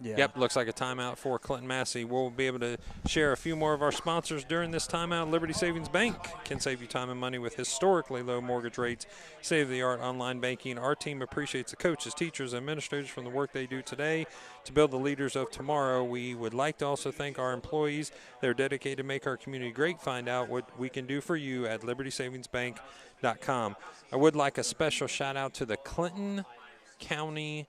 Yeah. Yep, looks like a timeout for Clinton-Massie. We'll be able to share a few more of our sponsors during this timeout. Liberty Savings Bank can save you time and money with historically low mortgage rates, state-of-the-art online banking. Our team appreciates the coaches, teachers, and administrators from the work they do today to build the leaders of tomorrow. We would like to also thank our employees. They're dedicated to make our community great. Find out what we can do for you at libertysavingsbank.com. I would like a special shout-out to the Clinton County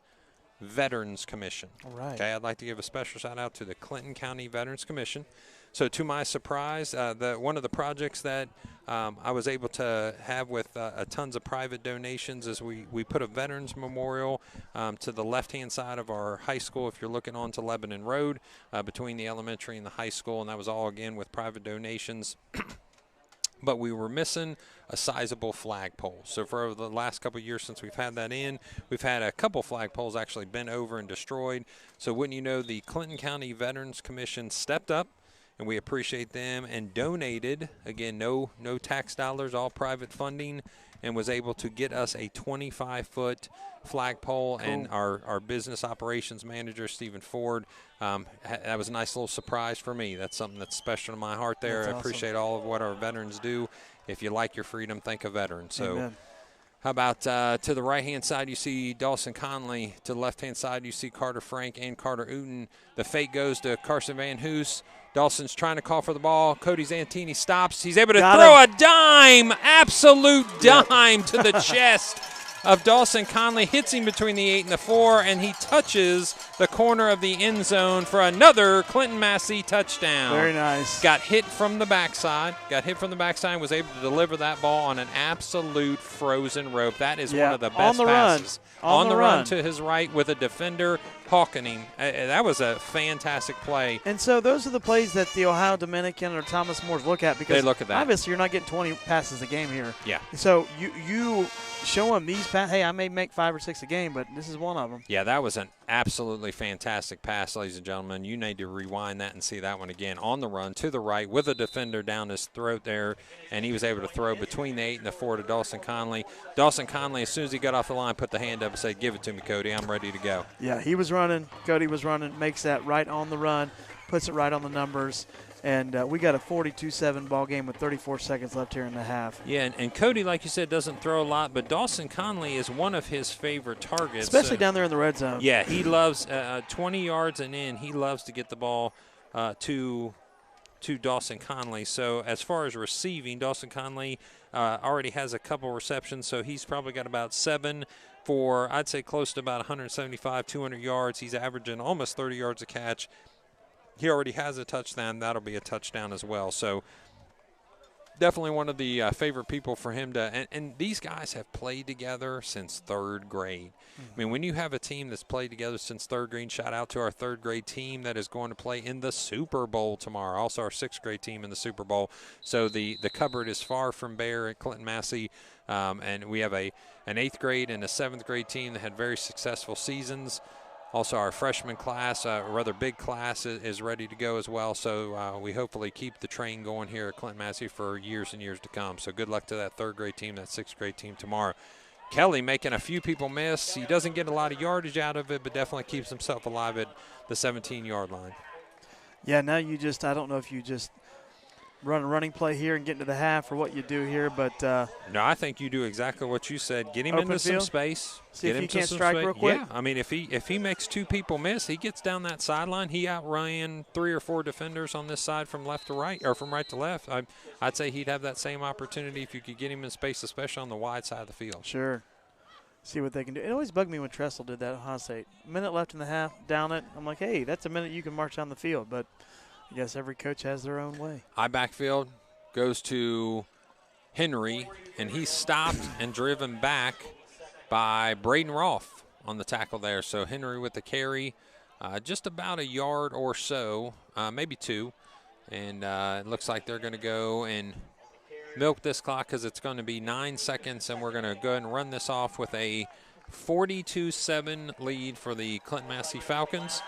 Veterans Commission. All right. Okay, I'd like to give a special shout out to the Clinton County Veterans Commission. So to my surprise, one of the projects that I was able to have with tons of private donations is we put a Veterans Memorial to the left-hand side of our high school if you're looking onto Lebanon Road between the elementary and the high school, and that was all, again, with private donations. But we were missing a sizable flagpole. So for the last couple of years since we've had that in, we've had a couple flagpoles actually bent over and destroyed. So wouldn't you know, the Clinton County Veterans Commission stepped up, and we appreciate them, and donated, again, no tax dollars, all private funding, and was able to get us a 25-foot flagpole. Cool. And our business operations manager, Stephen Ford, that was a nice little surprise for me. That's something that's special to my heart there. That's I awesome. Appreciate all of what our veterans do. If you like your freedom, think of veterans. So Amen. how about to the right-hand side, you see Dawson Conley. To the left-hand side, you see Carter Frank and Carter Uten. The fake goes to Carson Van Hoos. Dawson's trying to call for the ball. Cody Zantini stops. He's able to throw a dime, absolute dime to the chest of Dawson Conley. Hits him between the 8 and the 4, and he touches the corner of the end zone for another Clinton-Massie touchdown. Very nice. Got hit from the backside. And was able to deliver that ball on an absolute frozen rope. That is one of the best passes. On the run to his right with a defender hawking him. That was a fantastic play. And so those are the plays that the Ohio Dominican or Thomas Moores look at, because they look at that. Obviously you're not getting 20 passes a game here. Yeah. So you show them these passes. Hey, I may make 5 or 6 a game, but this is one of them. Yeah, that was an absolutely fantastic pass, ladies and gentlemen. You need to rewind that and see that one again. On the run to the right with a defender down his throat there, and he was able to throw between the 8 and the 4 to Dawson Conley. Dawson Conley, as soon as he got off the line, put the hand up and said, "Give it to me, Cody. I'm ready to go." Yeah, he was running. Cody was running. Makes that right on the run, puts it right on the numbers. And we got a 42-7 ball game with 34 seconds left here in the half. Yeah, and Cody, like you said, doesn't throw a lot, but Dawson Conley is one of his favorite targets. Especially down there in the red zone. Yeah, he loves 20 yards and in. He loves to get the ball to Dawson Conley. So as far as receiving, Dawson Conley already has a couple receptions, so he's probably got about 7 for, I'd say, close to about 175, 200 yards. He's averaging almost 30 yards a catch. He already has a touchdown. That'll be a touchdown as well. So definitely one of the favorite people for him to, and these guys have played together since third grade. I mean, when you have a team that's played together since third grade, shout out to our third grade team that is going to play in the Super Bowl tomorrow. Also our sixth grade team in the Super Bowl. So the cupboard is far from bare at Clinton-Massie. And we have an eighth grade and a seventh grade team that had very successful seasons. Also, our freshman class, a rather big class, is ready to go as well. So we hopefully keep the train going here at Clinton-Massie for years and years to come. So good luck to that third grade team, that sixth grade team tomorrow. Kelly making a few people miss. He doesn't get a lot of yardage out of it, but definitely keeps himself alive at the 17-yard line. Yeah, now I don't know if you just run a running play here and get into the half or what you do here, but no, I think you do exactly what you said. Get him open into some field? space. See get if him he to can't some strike space. real quick? Yeah, I mean, if he makes two people miss, he gets down that sideline. He outran 3 or 4 defenders on this side from left to right, or from right to left. I'd say he'd have that same opportunity if you could get him in space, especially on the wide side of the field. Sure. See what they can do. It always bugged me when Tressel did that at Ohio State. Minute left in the half, down it. I'm like, hey, that's a minute you can march down the field. But I guess every coach has their own way. High backfield goes to Henry, and he's stopped and driven back by Braden Rolfe on the tackle there. So Henry with the carry, just about a yard or so, maybe 2. And it looks like they're going to go and milk this clock because it's going to be 9 seconds, and we're going to go ahead and run this off with a 42-7 lead for the Clinton-Massie Falcons.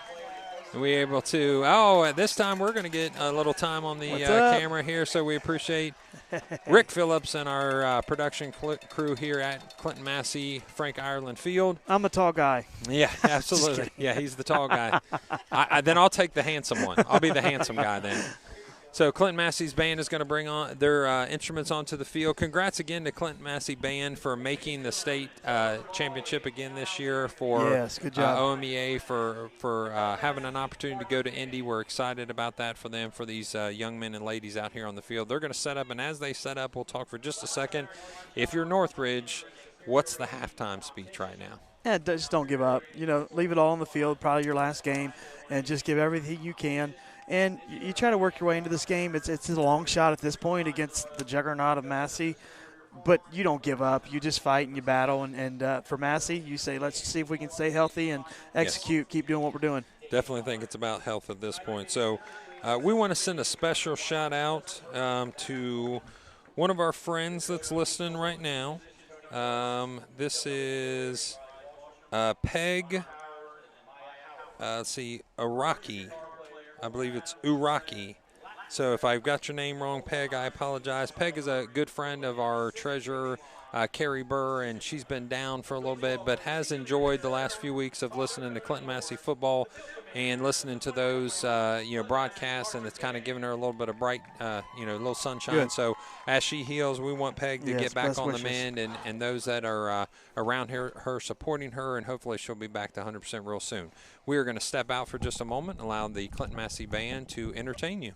And we're able to, at this time we're going to get a little time on the camera here, so we appreciate Rick Phillips and our production crew here at Clinton-Massie Frank Irelan Field. I'm a tall guy. Yeah, absolutely. Yeah, he's the tall guy. Then I'll take the handsome one. I'll be the handsome guy then. So Clinton-Massie's band is going to bring on their instruments onto the field. Congrats again to Clinton-Massie band for making the state championship again this year. For yes, good job. OMEA for having an opportunity to go to Indy. We're excited about that for them, for these young men and ladies out here on the field. They're going to set up, and as they set up, we'll talk for just a second. If you're Northridge, what's the halftime speech right now? Yeah, just don't give up. Leave it all on the field, probably your last game, and just give everything you can. And you try to work your way into this game. It's a long shot at this point against the juggernaut of Massie, but you don't give up. You just fight and you battle. And for Massie, you say, let's see if we can stay healthy and execute, yes. Keep doing what we're doing. Definitely think it's about health at this point. So we want to send a special shout-out to one of our friends that's listening right now. This is Peg, let's see, Iraqi. I believe it's Uraki. So if I've got your name wrong, Peg, I apologize. Peg is a good friend of our treasurer, Carrie Burr, and she's been down for a little bit, but has enjoyed the last few weeks of listening to Clinton-Massie football and listening to those, broadcasts, and it's kind of giving her a little bit of bright, little sunshine. Good. So as she heals, we want Peg to get back on wishes. the mend, and those that are around her supporting her, and hopefully she'll be back to 100% real soon. We are going to step out for just a moment and allow the Clinton-Massie band to entertain you.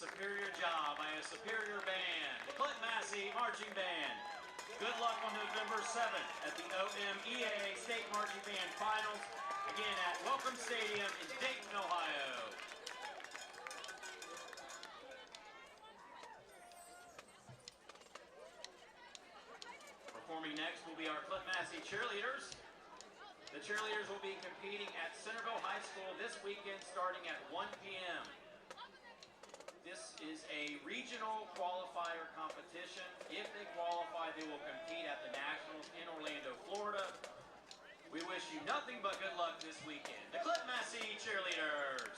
Superior job by a superior band, the Clinton-Massie Marching Band. Good luck on November 7th at the OMEA State Marching Band Finals, again at Welcome Stadium in Dayton, Ohio. Performing next will be our Clinton-Massie cheerleaders. The cheerleaders will be competing at Centerville High School this weekend starting at 1 p.m. This is a regional qualifier competition. If they qualify, they will compete at the Nationals in Orlando, Florida. We wish you nothing but good luck this weekend. The Clinton-Massie cheerleaders.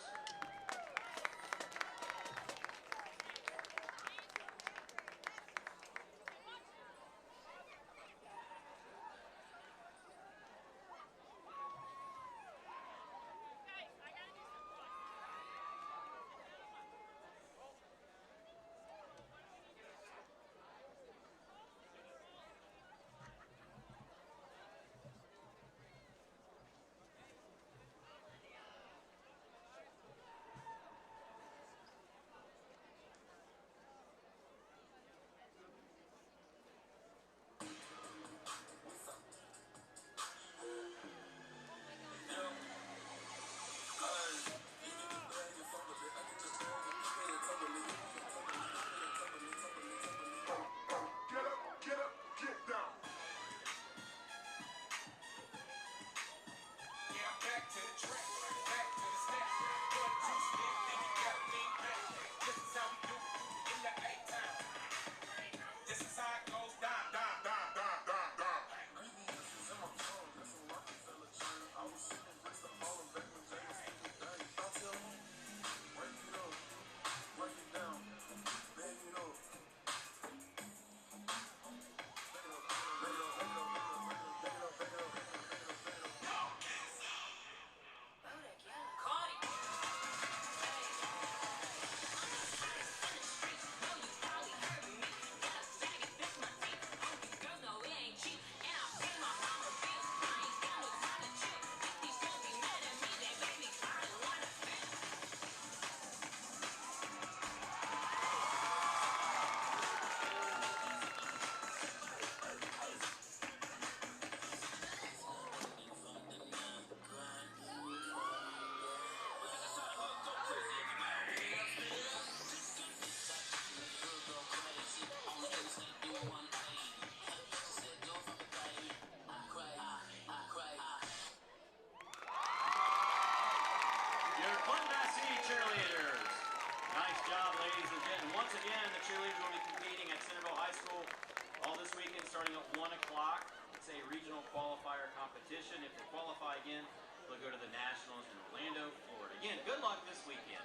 Cheerleaders. Nice job, ladies and gentlemen. Once again, the cheerleaders will be competing at Centerville High School all this weekend starting at 1 o'clock. It's a regional qualifier competition. If they qualify again, they'll go to the Nationals in Orlando, Florida. Again, good luck this weekend.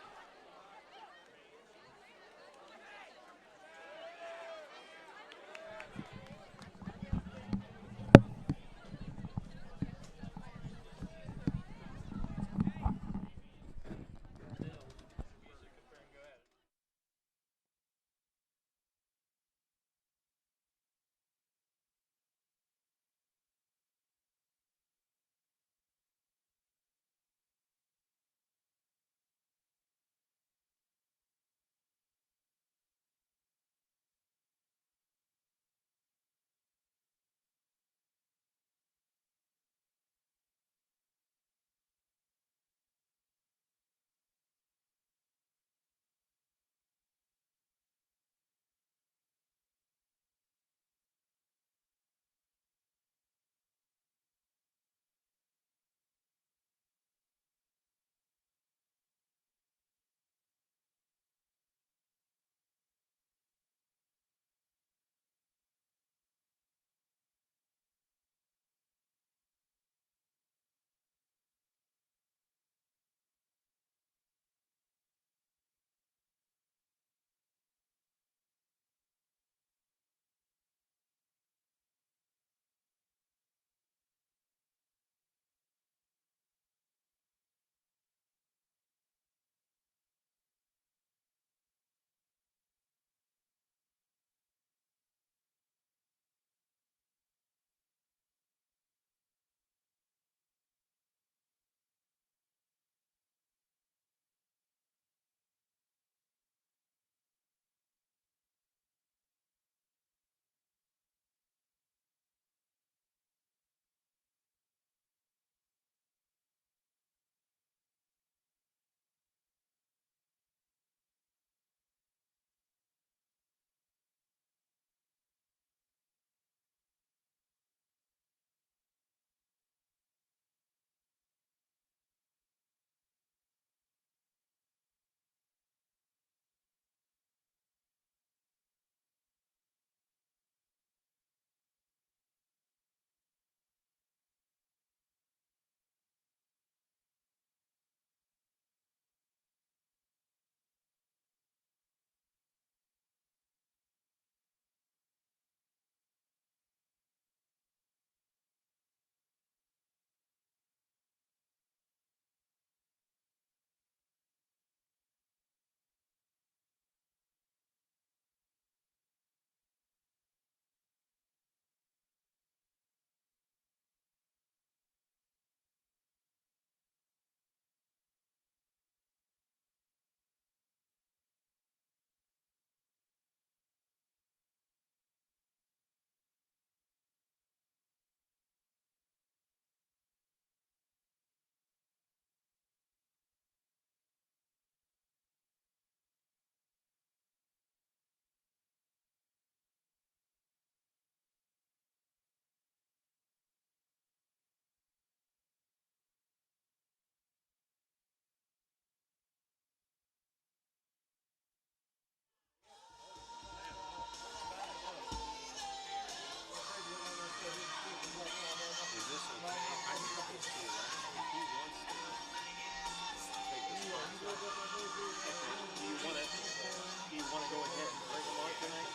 you want to go ahead and bring them on tonight?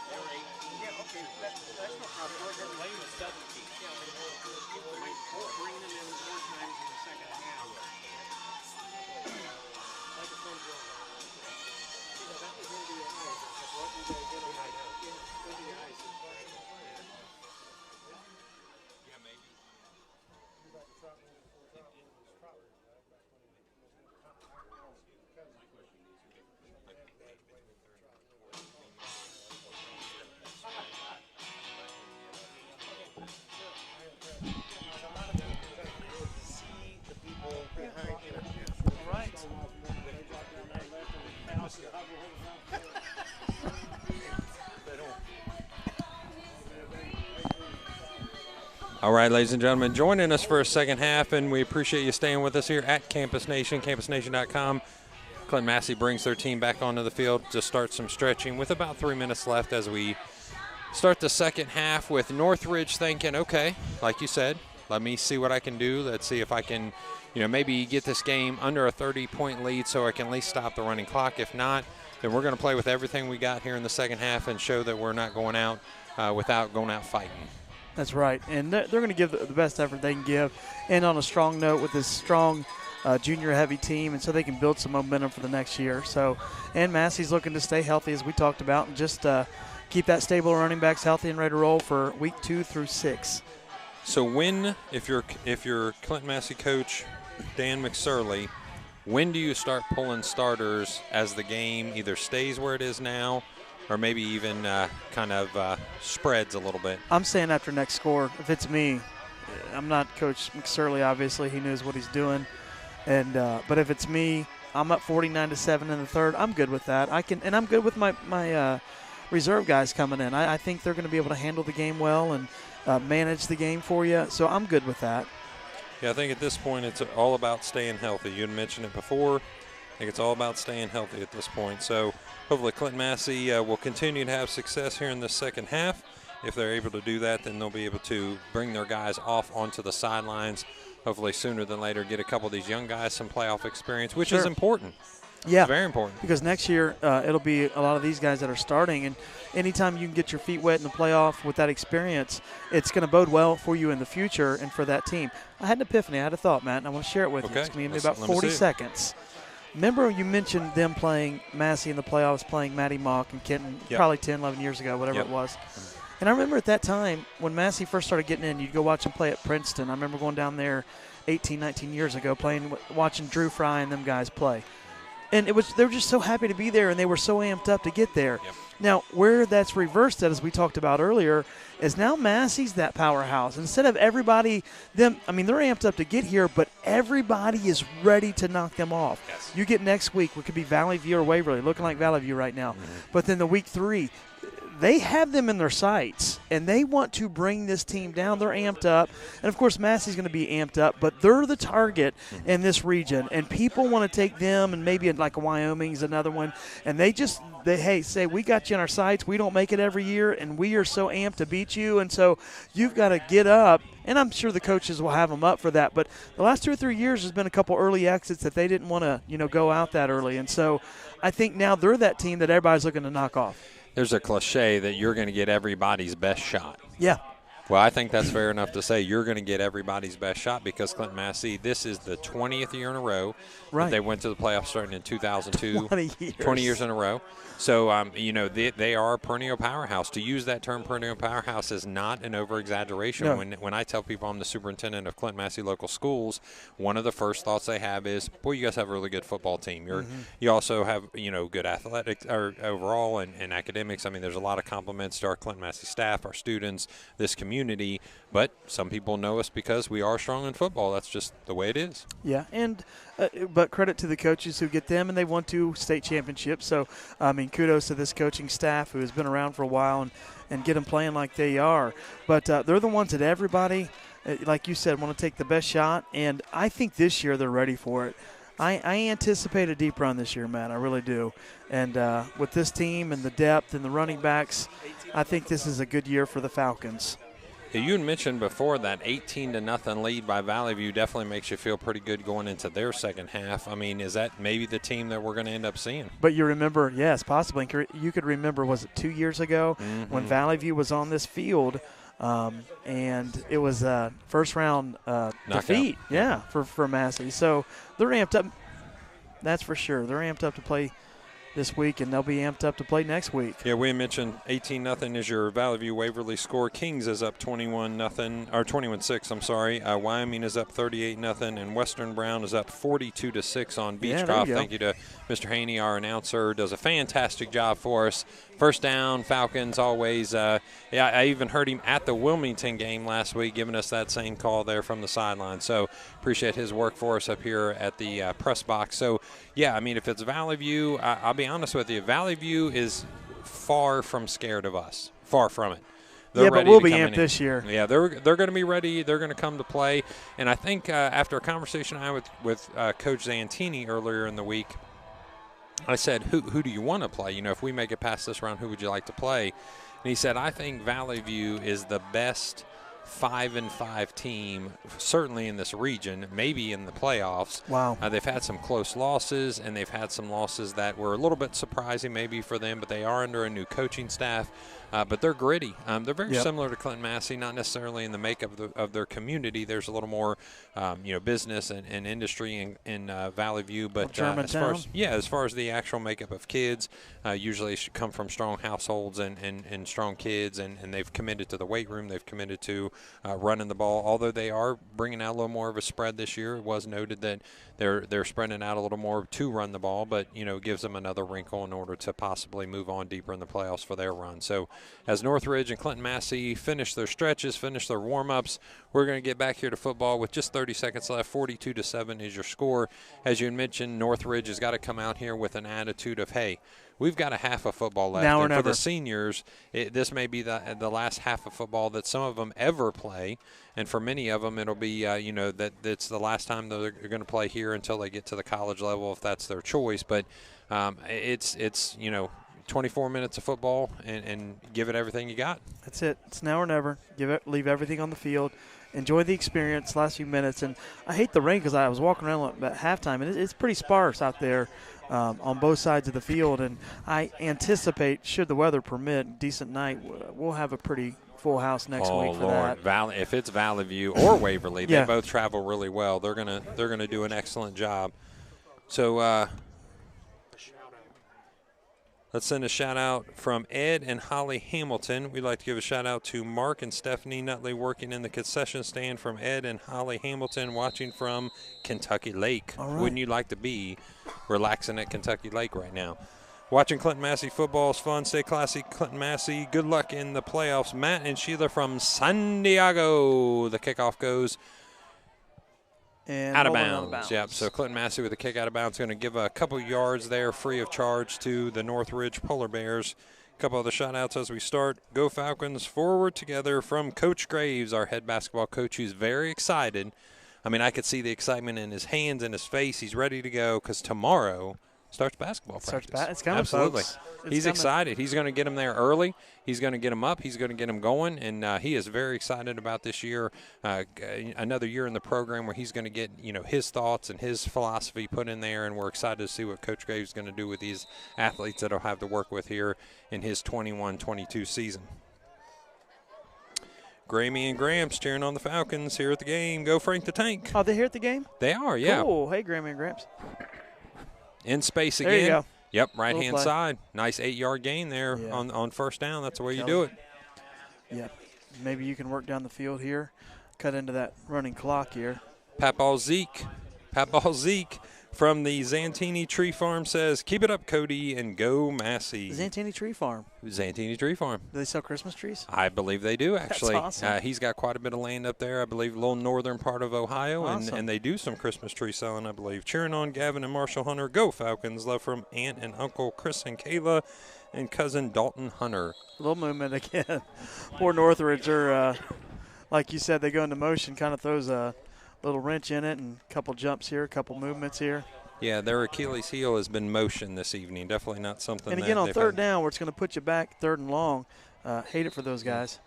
They were 18. Yeah, okay, that's no problem. Their lane was 17. Yeah, we're bringing them in more times in the second half. Like a fun drill. That was going to be a nice. That's what we got to get them right now. It'll be nice. Yeah, maybe. All right, ladies and gentlemen, joining us for a second half, and we appreciate you staying with us here at Campus Nation, campusnation.com. Clinton-Massie brings their team back onto the field to start some stretching with about 3 minutes left as we start the second half with Northridge thinking, okay, like you said, let me see what I can do. Let's see if I can, maybe get this game under a 30-point lead so I can at least stop the running clock. If not, then we're going to play with everything we got here in the second half and show that we're not going out without going out fighting. That's right, and they're going to give the best effort they can give, and on a strong note with this strong junior-heavy team, and so they can build some momentum for the next year. So, and Massey's looking to stay healthy, as we talked about, and just keep that stable of running backs healthy and ready to roll for week 2 through 6. So if you're Clinton-Massie coach Dan McSorley, when do you start pulling starters as the game either stays where it is now or maybe even kind of spreads a little bit? I'm saying after next score. If it's me, I'm not Coach McSorley, obviously. He knows what he's doing. And but if it's me, I'm up 49-7 in the third. I'm good with that. And I'm good with my reserve guys coming in. I think they're going to be able to handle the game well and manage the game for you. So I'm good with that. Yeah, I think at this point it's all about staying healthy. You had mentioned it before. I think it's all about staying healthy at this point. So hopefully Clinton-Massie will continue to have success here in the second half. If they're able to do that, then they'll be able to bring their guys off onto the sidelines. Hopefully sooner than later get a couple of these young guys some playoff experience, which is important. Yeah. It's very important. Because next year it'll be a lot of these guys that are starting, and anytime you can get your feet wet in the playoff with that experience, it's going to bode well for you in the future and for that team. I had an epiphany. I had a thought, Matt, and I want to share it with you. It's going to be about 40 seconds. Remember you mentioned them playing Massey in the playoffs, playing Matty Mock and Kenton probably 10, 11 years ago, whatever it was. And I remember at that time when Massey first started getting in, you'd go watch them play at Princeton. I remember going down there 18, 19 years ago, watching Drew Fry and them guys play. And they were just so happy to be there, and they were so amped up to get there. Yep. Now, where that's reversed, as we talked about earlier, is now Massey's that powerhouse. Instead of everybody, they're amped up to get here, but everybody is ready to knock them off. Yes. You get next week, it could be Valley View or Waverly, looking like Valley View right now. Mm-hmm. But then the week 3, they have them in their sights, and they want to bring this team down. They're amped up. And, of course, Massey's going to be amped up, but they're the target in this region. And people want to take them, and maybe like Wyoming's another one, and they say, we got you in our sights. We don't make it every year, and we are so amped to beat you. And so you've got to get up. And I'm sure the coaches will have them up for that. But the last 2 or 3 years there's been a couple early exits that they didn't want to, go out that early. And so I think now they're that team that everybody's looking to knock off. There's a cliche that you're going to get everybody's best shot. Yeah. Well, I think that's fair enough to say you're going to get everybody's best shot because Clinton-Massie, this is the 20th year in a row that they went to the playoffs starting in 2002. 20 years in a row. So, they are a perennial powerhouse. To use that term perennial powerhouse is not an over-exaggeration. No. When I tell people I'm the superintendent of Clinton-Massie local schools, one of the first thoughts they have is, boy, you guys have a really good football team. You also have, good athletics or overall and academics. I mean, there's a lot of compliments to our Clinton-Massie staff, our students, this community. But some people know us because we are strong in football. That's just the way it is. Yeah, and but credit to the coaches who get them, and they won 2 state championships. So, kudos to this coaching staff who has been around for a while and get them playing like they are. But they're the ones that everybody, like you said, want to take the best shot, and I think this year they're ready for it. I anticipate a deep run this year, Matt. I really do. And with this team and the depth and the running backs, I think this is a good year for the Falcons. You had mentioned before that 18-0 lead by Valley View definitely makes you feel pretty good going into their second half. I mean, is that maybe the team that we're going to end up seeing? But you remember, yes, possibly. You could remember, was it 2 years ago when Valley View was on this field, and it was a first-round defeat, for Massey. So they're amped up. That's for sure. They're amped up to play this week, and they'll be amped up to play next week. Yeah, we mentioned 18-0 is your Valley View Waverly score. Kings is up 21-0, or 21-6. I'm sorry. Wyoming is up 38-0, and Western Brown is up 42-6 on Beechcroft. Thank you to Mr. Haney, our announcer, does a fantastic job for us. First down, Falcons always. I even heard him at the Wilmington game last week, giving us that same call there from the sideline. So appreciate his work for us up here at the press box. So yeah, I mean, if it's Valley View, I'll be honest with you, Valley View is far from scared of us. Far from it. They're but we'll be amped this year. Yeah, they're going to be ready. They're going to come to play. And I think after a conversation I had with Coach Zantini earlier in the week, I said, who do you want to play? You know, if we make it past this round, who would you like to play? And he said, I think Valley View is the best 5-5 team, certainly in this region, maybe in the playoffs. Wow. They've had some close losses, and they've had some losses that were a little bit surprising maybe for them, but they are under a new coaching staff. But they're gritty. They're very similar to Clinton-Massie, not necessarily in the makeup of their community. There's a little more, business and industry in Valley View. But as far as the actual makeup of kids, usually should come from strong households and strong kids, and they've committed to the weight room. They've committed to running the ball. Although they are bringing out a little more of a spread this year, it was noted that they're spreading out a little more to run the ball, but gives them another wrinkle in order to possibly move on deeper in the playoffs for their run. So as Northridge and Clinton-Massie finish their stretches, finish their warm-ups, we're going to get back here to football with just 30 seconds left. 42-7 is your score. As you mentioned, Northridge has got to come out here with an attitude of, hey, we've got a half of football left. Now or and never. For the seniors, this may be the last half of football that some of them ever play. And for many of them, it'll be, that it's the last time they're going to play here until they get to the college level, if that's their choice. But it's 24 minutes of football and give it everything you got. That's it. It's now or never. Leave everything on the field. Enjoy the experience last few minutes. And I hate the rain because I was walking around at halftime, and it's pretty sparse out there on both sides of the field. And I anticipate, should the weather permit, decent night, we'll have a pretty full house next week for that. If it's Valley View or Waverly, they both travel really well. They're gonna do an excellent job. So let's send a shout-out from Ed and Holly Hamilton. We'd like to give a shout-out to Mark and Stephanie Nutley working in the concession stand, from Ed and Holly Hamilton, watching from Kentucky Lake. All right. Wouldn't you like to be relaxing at Kentucky Lake right now? Watching Clinton-Massie football is fun. Stay classy, Clinton-Massie. Good luck in the playoffs. Matt and Sheila from San Diego. The kickoff goes and out of bounds. Yep. So Clinton-Massie with a kick out of bounds, going to give a couple yards there free of charge to the Northridge Polar Bears. A couple other shout-outs as we start. Go Falcons, forward together from Coach Graves, our head basketball coach, who's very excited. I mean, I could see the excitement in his hands and his face. He's ready to go because tomorrow starts basketball practice. It's coming, absolutely. Folks. He's excited. He's going to get him there early. He's going to get him up. He's going to get him going, and he is very excited about this year, another year in the program where he's going to get his thoughts and his philosophy put in there, and we're excited to see what Coach Graves is going to do with these athletes that he'll have to work with here in his 21-22 season. Grammy and Gramps cheering on the Falcons here at the game. Go Frank the Tank. Oh, they're here at the game? They are, yeah. Cool. Hey, Grammy and Gramps. In space again. There you go. Yep, right-hand side. Nice 8-yard gain there on first down. That's the way you do it. Yep. Maybe you can work down the field here, cut into that running clock here. Papal Zeke from the Zantini Tree Farm says, keep it up, Cody, and go Massey. Zantini Tree Farm. Zantini Tree Farm. Do they sell Christmas trees? I believe they do, actually. That's awesome. He's got quite a bit of land up there, I believe, a little northern part of Ohio, awesome. and they do some Christmas tree selling, I believe. Cheering on Gavin and Marshall Hunter. Go Falcons. Love from Aunt and Uncle Chris and Kayla and cousin Dalton Hunter. A little movement again. Poor Northridge are, like you said, they go into motion, kind of throws a little wrench in it, and a couple jumps here, a couple movements here. Yeah, their Achilles heel has been motion this evening. Definitely not something. And again, on third down, where it's going to put you back, third and long. Hate it for those guys.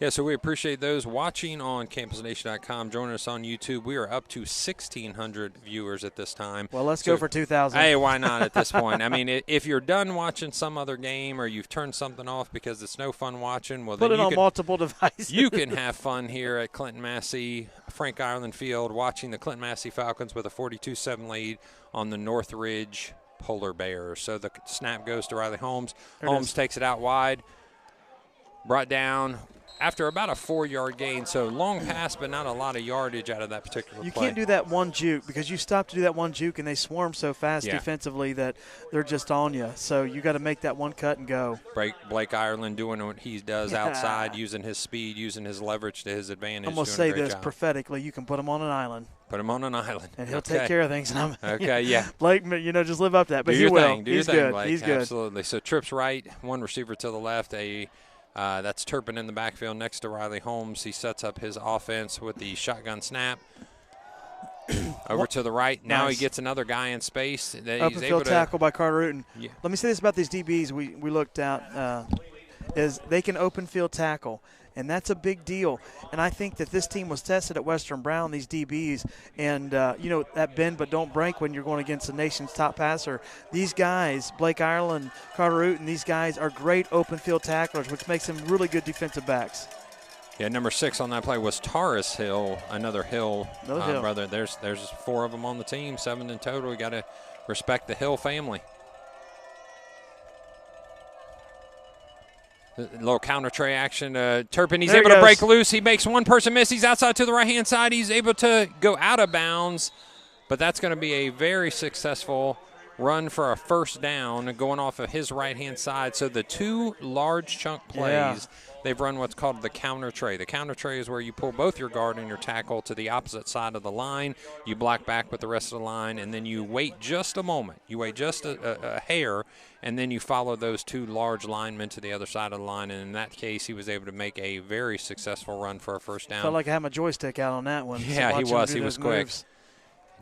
Yeah, so we appreciate those watching on campusnation.com. Joining us on YouTube. We are up to 1,600 viewers at this time. Well, let's go for 2,000. Hey, why not at this point? I mean, if you're done watching some other game or you've turned something off because it's no fun watching, well, put then it on multiple devices. You can have fun here at Clinton-Massie, Frank Irelan Field, watching the Clinton-Massie Falcons with a 42-7 lead on the Northridge Polar Bears. So the snap goes to Riley Holmes. Holmes takes it out wide, brought down after about a 4-yard gain. So long pass, but not a lot of yardage out of that particular play. You can't do that one juke because you stop to do that one juke and they swarm so fast defensively that they're just on you. So you got to make that one cut and go. Blake Ireland doing what he does outside, using his speed, using his leverage to his advantage. I'm going to say this prophetically. You can put him on an island. Put him on an island. And he'll take care of things. And Blake, just live up to that. But he will. He's good. Blake. He's good. Absolutely. So trips right, one receiver to the left. That's Turpin in the backfield next to Riley Holmes. He sets up his offense with the shotgun snap. Over to the right. Now he gets another guy in space. Open field tackle by Carter Uten. Yeah. Let me say this about these DBs we looked at is they can open field tackle. And that's a big deal. And I think that this team was tested at Western Brown, these DBs, and, that bend but don't break when you're going against the nation's top passer. These guys, Blake Ireland, Carter Uten, these guys are great open field tacklers, which makes them really good defensive backs. Yeah, number 6 on that play was Taurus Hill, another Hill brother. There's 4 of them on the team, 7 in total. We got to respect the Hill family. Little counter tray action. Turpin, he's able to break loose. He makes one person miss. He's outside to the right-hand side. He's able to go out of bounds, but that's going to be a very successful run for a first down going off of his right-hand side. So the 2 large chunk plays, they've run what's called the counter tray. The counter tray is where you pull both your guard and your tackle to the opposite side of the line. You block back with the rest of the line, and then you wait just a moment. You wait just a hair, and then you follow those 2 large linemen to the other side of the line. And in that case, he was able to make a very successful run for a first down. Felt like I had my joystick out on that one. Yeah, he was. He was quick. Moves.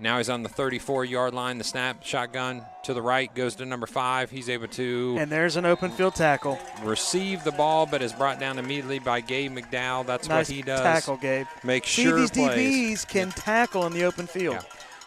Now he's on the 34-yard line. The snap, shotgun to the right, goes to number 5. He's able to. And there's an open field tackle. Receive the ball, but is brought down immediately by Gabe McDowell. That's nice what he does. Tackle, Gabe. Make sure these plays. DBs can tackle in the open field. Yeah.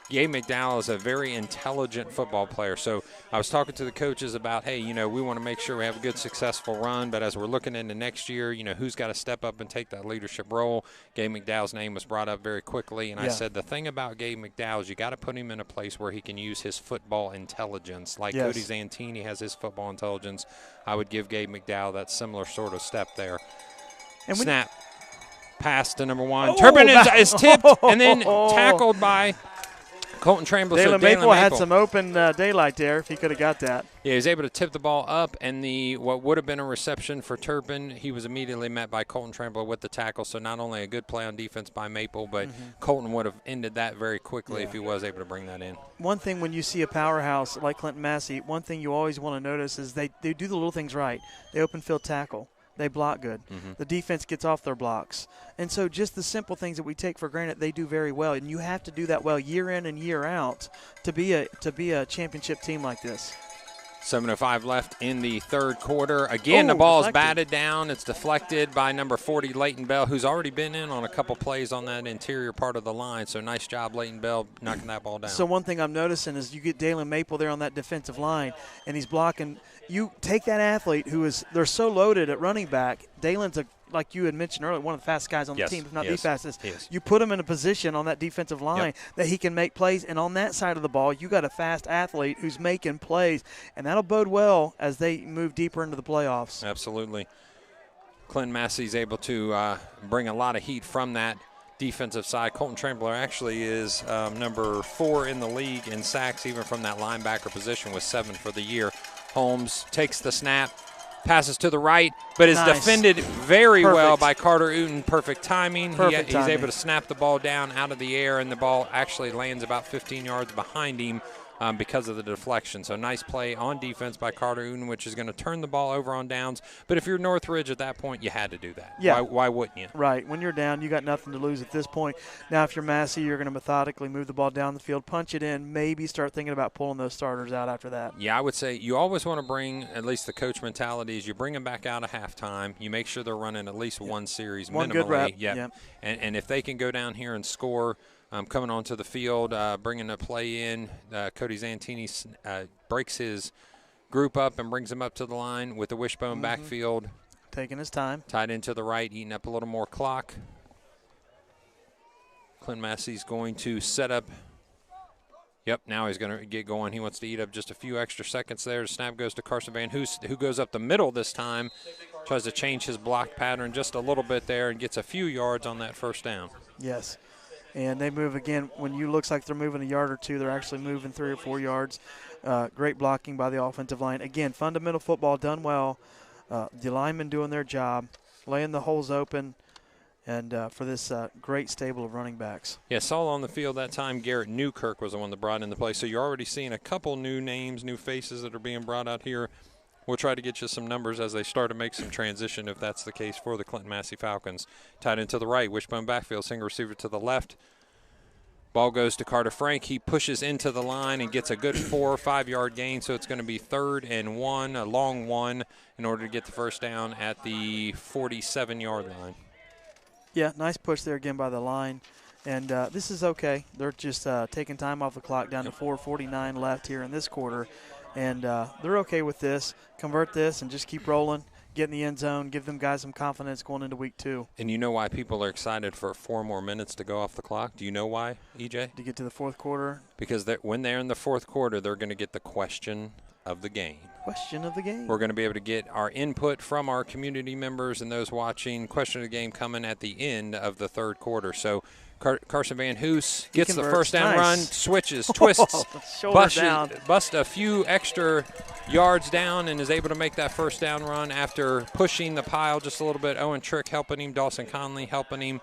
Gabe McDowell is a very intelligent football player. So I was talking to the coaches about, hey, we want to make sure we have a good, successful run. But as we're looking into next year, who's got to step up and take that leadership role. Gabe McDowell's name was brought up very quickly. And I said the thing about Gabe McDowell is you got to put him in a place where he can use his football intelligence. Like Cody Zantini has his football intelligence. I would give Gabe McDowell that similar sort of step there. And snap. Pass to number 1. Turpin is tipped and then tackled by Colton Tramble. Dalen Maple had some open daylight there if he could have got that. Yeah, he was able to tip the ball up, and what would have been a reception for Turpin, he was immediately met by Colton Tramble with the tackle. So not only a good play on defense by Maple, but Colton would have ended that very quickly if he was able to bring that in. One thing when you see a powerhouse like Clinton-Massie, one thing you always want to notice is they do the little things right. They open field tackle. They block good. The defense gets off their blocks. And so just the simple things that we take for granted, they do very well. And you have to do that well year in and year out to be a championship team like this. 7:05 left in the third quarter. Again, the ball is batted down. It's deflected by number 40, Leighton Bell, who's already been in on a couple plays on that interior part of the line. So nice job, Leighton Bell, knocking that ball down. So one thing I'm noticing is you get Dalen Maple there on that defensive line, and he's blocking. You take that athlete they're so loaded at running back. Dalen's like you had mentioned earlier, one of the fastest guys on the team, if not the fastest. You put him in a position on that defensive line that he can make plays. And on that side of the ball, you got a fast athlete who's making plays. And that'll bode well as they move deeper into the playoffs. Absolutely. Clinton-Massie's able to bring a lot of heat from that defensive side. Colton Trembler actually is number 4 in the league in sacks, even from that linebacker position, with 7 for the year. Holmes takes the snap, passes to the right, but is defended very well by Carter Uten. Perfect timing. He's able to snap the ball down out of the air, and the ball actually lands about 15 yards behind him because of the deflection. So nice play on defense by Carter Uden, which is going to turn the ball over on downs. But if you're Northridge at that point, you had to do that. Yeah. Why wouldn't you? Right. When you're down, you got nothing to lose at this point. Now, if you're Massie, you're going to methodically move the ball down the field, punch it in, maybe start thinking about pulling those starters out after that. Yeah, I would say you always want to bring, at least the coach mentality is you bring them back out at halftime. You make sure they're running at least one series One minimally. good rep. Yep. And if they can go down here and score, coming onto the field, bringing a play in, Cody Zantini breaks his group up and brings him up to the line with the wishbone backfield. Taking his time. Tied into the right, eating up a little more clock. Clinton-Massie's going to set up. Yep, now he's going to get going. He wants to eat up just a few extra seconds there. The snap goes to Carson Van Hoos, who goes up the middle this time. Tries to change his block pattern just a little bit there and gets a few yards on that first down. Yes. And they move again. When you looks like they're moving a yard or two, they're actually moving 3 or 4 yards. Great blocking by the offensive line. Again, fundamental football done well. The linemen doing their job, laying the holes open, and for this great stable of running backs. Yeah, saw on the field that time Garrett Newkirk was the one that brought in the play. So you're already seeing a couple new names, new faces that are being brought out here. We'll try to get you some numbers as they start to make some transition, if that's the case for the Clinton-Massie Falcons. Tied into the right, wishbone backfield, single receiver to the left. Ball goes to Carter Frank. He pushes into the line and gets a good 4 or 5 yard gain, so it's going to be 3rd and 1, a long one, in order to get the first down at the 47-yard line. Yeah, nice push there again by the line. And this is okay. They're just taking time off the clock, down to 4:49 left here in this quarter. And they're okay with this. Convert this and just keep rolling. Get in the end zone. Give them guys some confidence going into week 2. And you know why people are excited for 4 more minutes to go off the clock? Do you know why, EJ? To get to the fourth quarter. Because when they're in the fourth quarter, they're going to get the question of the game. Question of the game. We're going to be able to get our input from our community members and those watching. Question of the game coming at the end of the third quarter. So Carson Van Hoos gets the first down run, switches, twists, busts a few extra yards down, and is able to make that first down run after pushing the pile just a little bit. Owen Trick helping him, Dawson Conley helping him.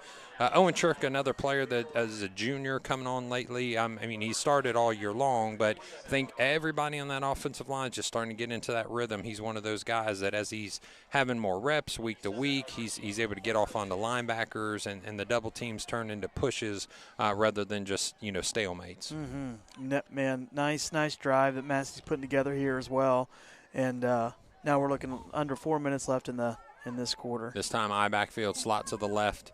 Owen Trick, another player that is a junior coming on lately. I mean, he started all year long, but I think everybody on that offensive line is just starting to get into that rhythm. He's one of those guys that as he's having more reps week to week, he's able to get off onto linebackers, and the double teams turn into pushes rather than just, stalemates. Man, nice drive that Massie's putting together here as well. And now we're looking under 4 minutes left in this quarter. This time, I backfield, slot to the left.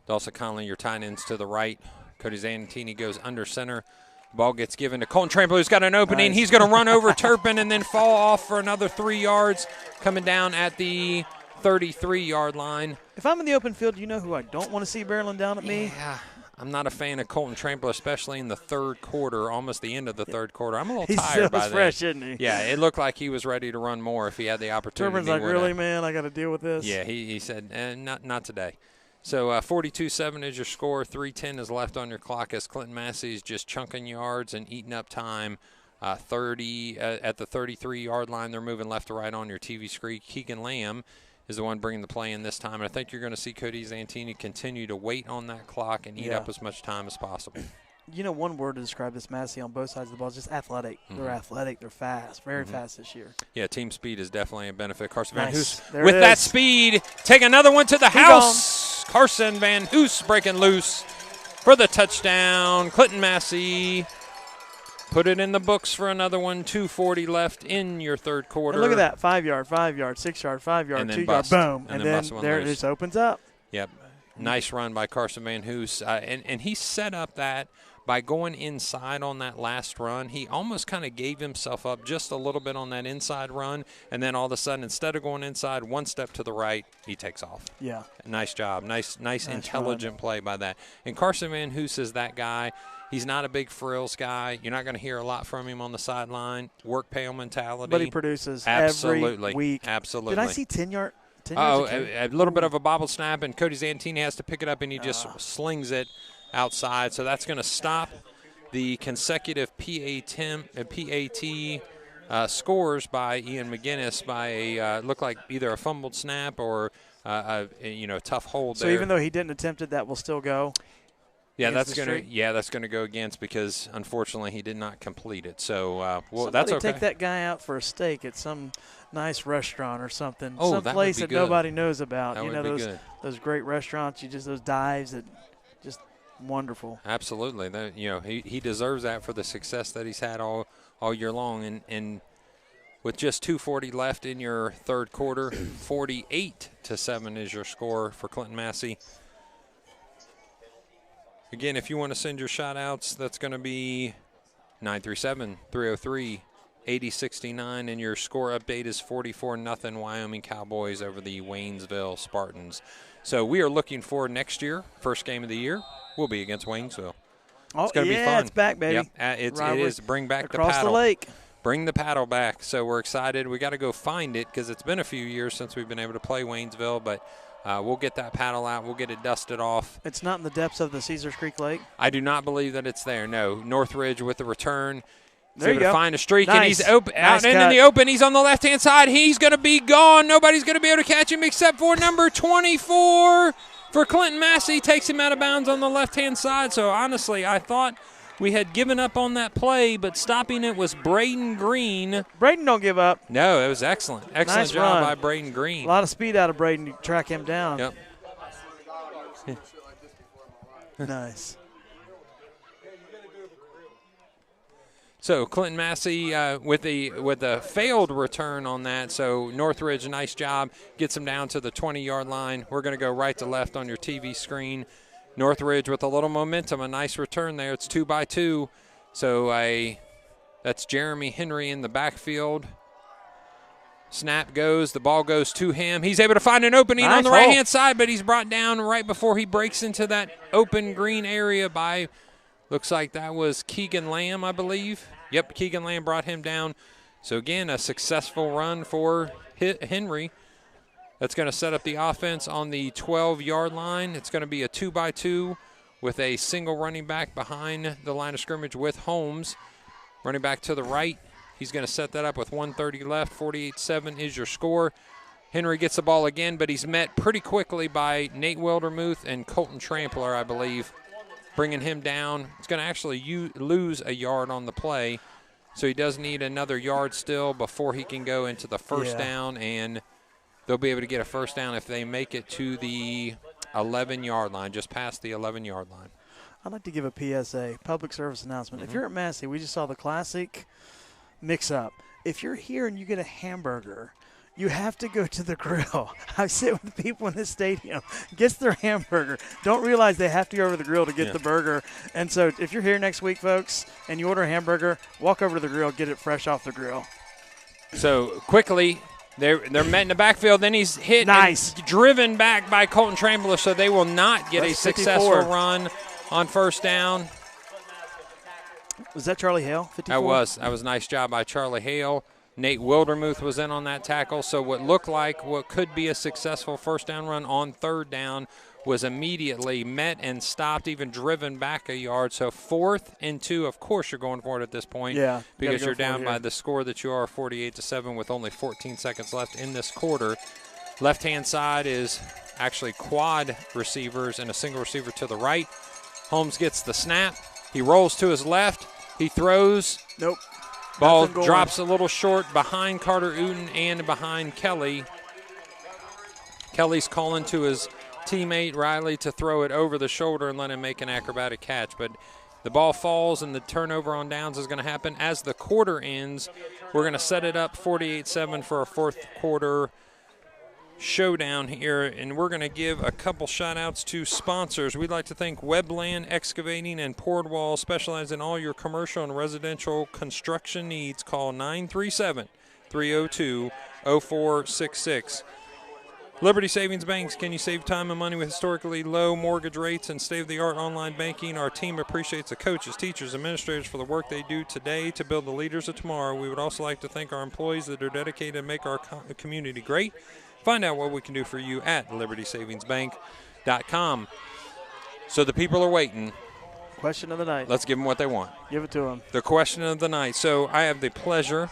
Dawson Conley, your tight ends to the right. Cody Zantini goes under center. Ball gets given to Colton Trample, who's got an opening. Nice. He's going to run over Turpin and then fall off for another 3 yards, coming down at the 33-yard line. If I'm in the open field, you know who I don't want to see barreling down at me? Yeah, I'm not a fan of Colton Trample, especially in the third quarter, almost the end of the third quarter. I'm a little tired by that. He's fresh, isn't he? Yeah, it looked like he was ready to run more if he had the opportunity. Turpin's like, really, man? I got to deal with this? Yeah, he said, not today. So 42-7 is your score. 3:10 is left on your clock as Clinton-Massie is just chunking yards and eating up time. 30 at the 33-yard line. They're moving left to right on your TV screen. Keegan Lamb is the one bringing the play in this time. And I think you're going to see Cody Zantini continue to wait on that clock and eat up as much time as possible. One word to describe this Massie on both sides of the ball is just athletic. They're athletic. They're fast, very fast this year. Yeah, team speed is definitely a benefit. Carson Van Hoos with that speed, take another one to the house. Carson Van Hoos breaking loose for the touchdown. Clinton-Massie put it in the books for another one. 2:40 left in your third quarter. And look at that, 5 yard, 5 yard, 6 yard, 5 yard, 2 yard, boom. And then there it just opens up. Yep. Nice run by Carson Van Hoos. And he set up that by going inside on that last run. He almost kind of gave himself up just a little bit on that inside run, and then all of a sudden, instead of going inside, one step to the right, he takes off. Yeah. Nice job. Nice intelligent play by that. And Carson Van Hoos is that guy. He's not a big frills guy. You're not going to hear a lot from him on the sideline. Work pail mentality. But he produces absolutely every week. Absolutely. Did I see 10 yard? A little bit of a bobble snap, and Cody Zantini has to pick it up, and he just slings it outside. So that's going to stop the consecutive PAT scores by Ian McGinnis by look like either a fumbled snap or a tough hold there. So even though he didn't attempt it, that will still go? Yeah, that's going to go against because unfortunately he did not complete it. So that's okay. Take that guy out for a steak at some nice restaurant or something. Oh, some that place would be that good. nobody knows about. That you would know be good. those great restaurants. Those dives that just wonderful. Absolutely. He deserves that for the success that he's had all year long. And with just 2:40 left in your third quarter, 48-7 is your score for Clinton-Massie. Again, if you want to send your shout-outs, that's going to be 937-303-8069, and your score update is 44-0 Wyoming Cowboys over the Waynesville Spartans. So we are looking for next year, first game of the year, will be against Waynesville. It's going to be fun. It's back, baby. Yep, it is. Bring back the paddle. Across the lake. Bring the paddle back. So we're excited. We got to go find it because it's been a few years since we've been able to play Waynesville, but we'll get that paddle out. We'll get it dusted off. It's not in the depths of the Caesars Creek Lake? I do not believe that it's there, no. Northridge with the return. There you go. Find a streak, nice. And he's open, nice out in the open. He's on the left-hand side. He's going to be gone. Nobody's going to be able to catch him except for number 24 for Clinton-Massie. Takes him out of bounds on the left-hand side. So, honestly, I thought we had given up on that play, but stopping it was Braden Green. Braden don't give up. No, it was excellent. Excellent nice job run. by Braden Green. A lot of speed out of Braden to track him down. Yep. Nice. So Clinton-Massie with a failed return on that. So Northridge, nice job, gets him down to the 20-yard line. We're going to go right to left on your TV screen. Northridge with a little momentum, a nice return there. It's 2-by-2. So that's Jeremy Henry in the backfield. Snap goes, the ball goes to him. He's able to find an opening on the right-hand side, but he's brought down right before he breaks into that open green area by, looks like that was Keegan Lamb, I believe. Yep, Keegan Lamb brought him down. So, again, a successful run for Henry. That's going to set up the offense on the 12-yard line. It's going to be a 2-by-2 with a single running back behind the line of scrimmage with Holmes. Running back to the right. He's going to set that up with 1:30 left. 48-7 is your score. Henry gets the ball again, but he's met pretty quickly by Nate Wildermuth and Colton Trampler, I believe, bringing him down. He's going to actually lose a yard on the play, so he does need another yard still before he can go into the first down, and they'll be able to get a first down if they make it to the 11-yard line, just past the 11-yard line. I'd like to give a PSA, public service announcement. If you're at Massie, we just saw the classic mix-up. If you're here and you get a hamburger, you have to go to the grill. I sit with people in this stadium, gets their hamburger, don't realize they have to go over to the grill to get the burger. And so if you're here next week, folks, and you order a hamburger, walk over to the grill, get it fresh off the grill. So quickly, they're met in the backfield. Then he's hit and driven back by Colton Trampler, so they will not get a successful run on first down. Was that Charlie Hale, 54? That was a nice job by Charlie Hale. Nate Wildermuth was in on that tackle. So what looked like what could be a successful first down run on third down was immediately met and stopped, even driven back a yard. So 4th and 2, of course you're going for it at this point. Yeah. Because you're down by the score that you are, 48-7, with only 14 seconds left in this quarter. Left-hand side is actually quad receivers and a single receiver to the right. Holmes gets the snap. He rolls to his left. He throws. Nope. Ball drops a little short behind Carter Uten and behind Kelly. Kelly's calling to his teammate Riley to throw it over the shoulder and let him make an acrobatic catch. But the ball falls and the turnover on downs is going to happen. As the quarter ends, we're going to set it up 48-7 for a fourth quarter showdown here, and we're going to give a couple shout-outs to sponsors. We'd like to thank Webland Excavating and Poured Wall, specializing in all your commercial and residential construction needs. Call 937-302-0466. Liberty Savings Banks, can you save time and money with historically low mortgage rates and state-of-the-art online banking? Our team appreciates the coaches, teachers, administrators for the work they do today to build the leaders of tomorrow. We would also like to thank our employees that are dedicated to make our community great. Find out what we can do for you at libertysavingsbank.com. So the people are waiting. Question of the night. Let's give them what they want. Give it to them. The question of the night. So I have the pleasure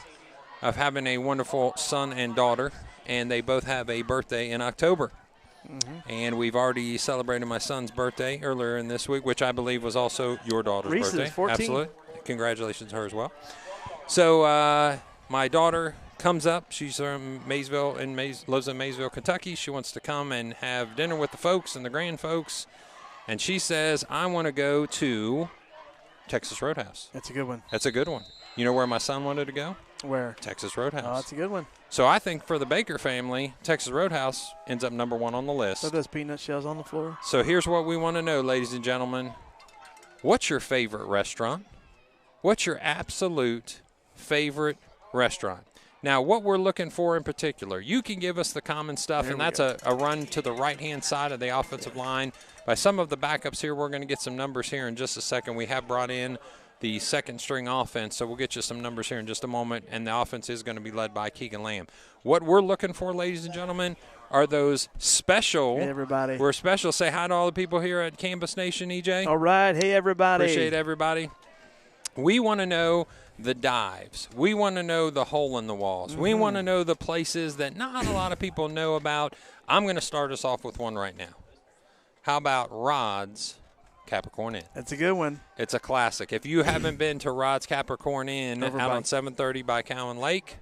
of having a wonderful son and daughter, and they both have a birthday in October. And we've already celebrated my son's birthday earlier in this week, which I believe was also your daughter's Reese's, birthday. 14. Absolutely. Congratulations to her as well. So my daughter comes up. She's from Maysville lives in Maysville, Kentucky. She wants to come and have dinner with the folks and the grand folks. And she says, I want to go to Texas Roadhouse. That's a good one. That's a good one. You know where my son wanted to go? Where? Texas Roadhouse. Oh, that's a good one. So I think for the Baker family, Texas Roadhouse ends up number 1 on the list. So does peanut shells on the floor. So here's what we want to know, ladies and gentlemen. What's your favorite restaurant? What's your absolute favorite restaurant? Now, what we're looking for in particular, you can give us the common stuff, and that's a run to the right-hand side of the offensive line. By some of the backups here, we're going to get some numbers here in just a second. We have brought in the second-string offense, so we'll get you some numbers here in just a moment, and the offense is going to be led by Keegan Lamb. What we're looking for, ladies and gentlemen, are those special. Hey, everybody. We're special. Say hi to all the people here at Campus Nation, EJ. All right. Hey, everybody. Appreciate everybody. We want to know the dives. We want to know the hole in the walls. We want to know the places that not a lot of people know about. I'm going to start us off with one right now. How about Rod's Capricorn Inn? That's a good one. It's a classic. If you haven't been to Rod's Capricorn Inn out on 730 by Cowan Lake,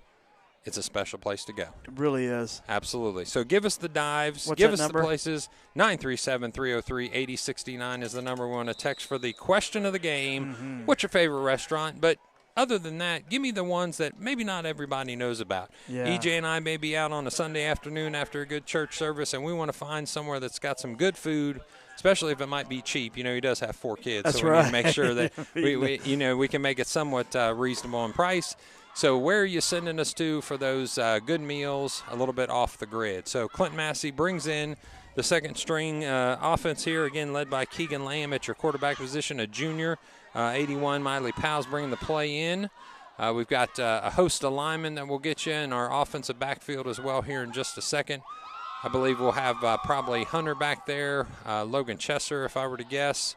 it's a special place to go. It really is. Absolutely. So give us the dives. What's give that us number? the places. 937-303-8069 is the number we want to text for the question of the game. What's your favorite restaurant? But other than that, give me the ones that maybe not everybody knows about. Yeah. EJ and I may be out on a Sunday afternoon after a good church service, and we want to find somewhere that's got some good food, especially if it might be cheap. You know, he does have 4 kids, That's so we right. need to make sure that we can make it somewhat reasonable in price. So where are you sending us to for those good meals a little bit off the grid? So Clinton-Massie brings in the second string offense here, again led by Keegan Lamb at your quarterback position, a junior. 81, Miley Powell's bringing the play in. We've got a host of linemen that will get you in our offensive backfield as well here in just a second. I believe we'll have probably Hunter back there, Logan Chesser if I were to guess.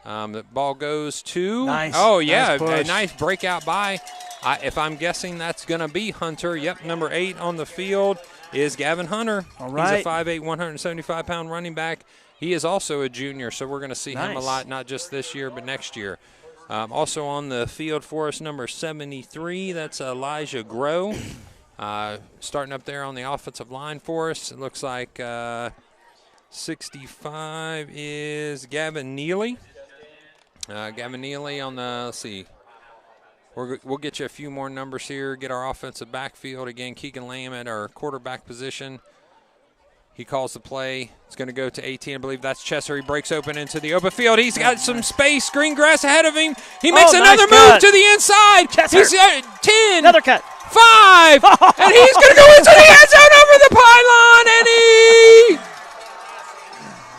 The ball goes to. Nice. Oh, yeah, Nice a nice breakout by. If I'm guessing that's going to be Hunter. Yep, number 8 on the field is Gavin Hunter. All right. He's a 5'8", 175-pound running back. He is also a junior, so we're going to see him a lot, not just this year but next year. Also on the field for us, number 73, that's Elijah Grow. Starting up there on the offensive line for us. It looks like 65 is Gavin Neely. Gavin Neely on the, let's see, we'll get you a few more numbers here, get our offensive backfield. Again, Keegan Lamb at our quarterback position. He calls the play. It's going to go to 18. I believe that's Chesser. He breaks open into the open field. He's got some space, green grass ahead of him. He makes another move to the inside. Chesser. He's got 10. Another cut. 5. And he's going to go into the end zone over the pylon. And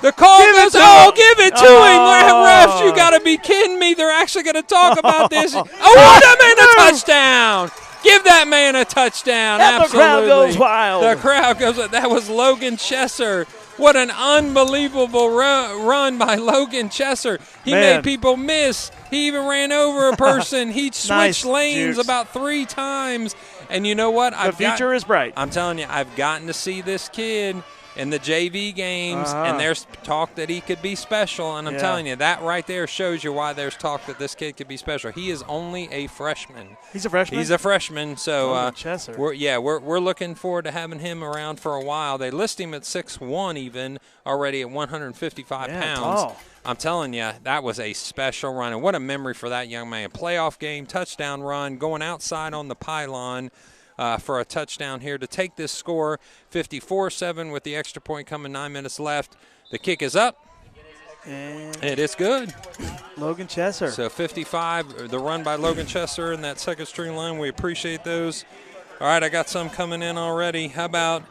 the call goes, give it to him. Refs, you got to be kidding me. They're actually going to talk about this. What a man, a touchdown. Give that man a touchdown. And absolutely. The crowd goes wild. The crowd goes wild. That was Logan Chesser. What an unbelievable run by Logan Chesser. He made people miss. He even ran over a person. He switched lanes about 3 times. And you know what? The future is bright. I'm telling you, I've gotten to see this kid in the JV games, and there's talk that he could be special. And I'm telling you, that right there shows you why there's talk that this kid could be special. He is only a freshman. He's a freshman? He's a freshman. So, we're looking forward to having him around for a while. They list him at 6'1", even already at 155 pounds. Tall. I'm telling you, that was a special run. And what a memory for that young man. Playoff game, touchdown run, going outside on the pylon. For a touchdown here to take this score 54-7 with the extra point coming 9 minutes left. The kick is up. And it is good. Logan Chesser. So 55, the run by Logan Chesser in that second string line. We appreciate those. All right, I got some coming in already. How about,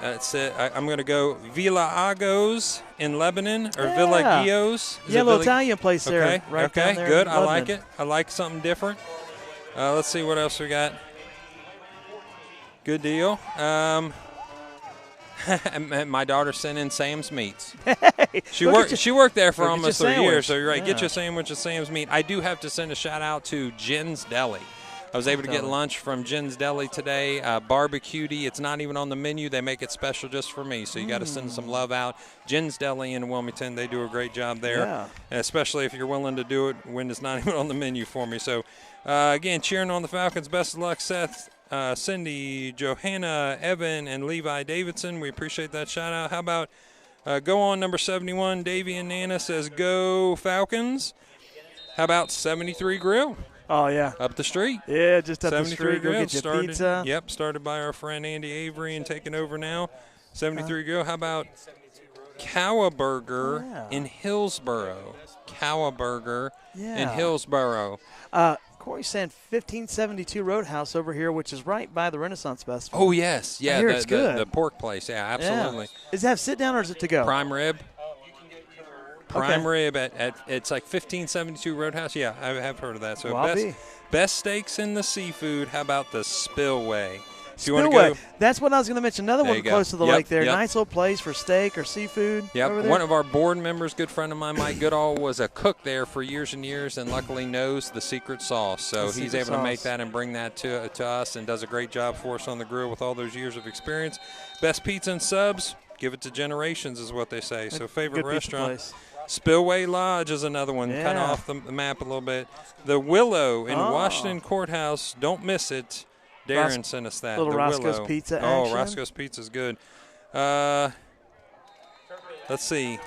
that's it. I'm going to go Villa Agos in Lebanon, or Villa Gios. Little Italian place there. Okay, right down there good. in I like Lebanon. it. I like something different. Let's see what else we got. Good deal. My daughter sent in Sam's Meats. She worked there for almost 3 years. So you're right. Get your sandwich at Sam's Meat. I do have to send a shout out to Jen's Deli. I was able to get lunch from Jen's Deli today, barbecued. It's not even on the menu. They make it special just for me, so you got to send some love out. Jen's Deli in Wilmington, they do a great job there, especially if you're willing to do it when it's not even on the menu for me. So, again, cheering on the Falcons. Best of luck, Seth, Cindy, Johanna, Evan, and Levi Davidson. We appreciate that shout-out. How about go on number 71, Davey and Nana says, go Falcons. How about 73 Grill? Oh, yeah. Up the street. Yeah, just up the street. Go get your pizza. Yep, started by our friend Andy Avery and taking over now. 73 Grill. How about Cowaburger in Hillsboro? Cowaburger in Hillsboro. Corey's saying 1572 Roadhouse over here, which is right by the Renaissance Festival. Oh, yes. Yeah, it's good. The pork place. Yeah, absolutely. Yeah. Is that sit-down or is it to go? Prime rib. Prime rib at it's like 1572 Roadhouse. Yeah, I have heard of that. So best steaks in the seafood. How about the Spillway? Spillway. That's what I was going to mention. Another one close to the lake there. Nice little place for steak or seafood. Yep. One of our board members, good friend of mine, Mike Goodall, was a cook there for years and years, and luckily knows the secret sauce. So he's able to make that and bring that to us, and does a great job for us on the grill with all those years of experience. Best pizza and subs. Give it to generations, is what they say. So favorite restaurant. Spillway Lodge is another one, kind of off the map a little bit. The Willow in Washington Courthouse. Don't miss it. Darren sent us that. Little the Roscoe's Willow. Pizza action. Oh, Roscoe's Pizza is good. Let's see.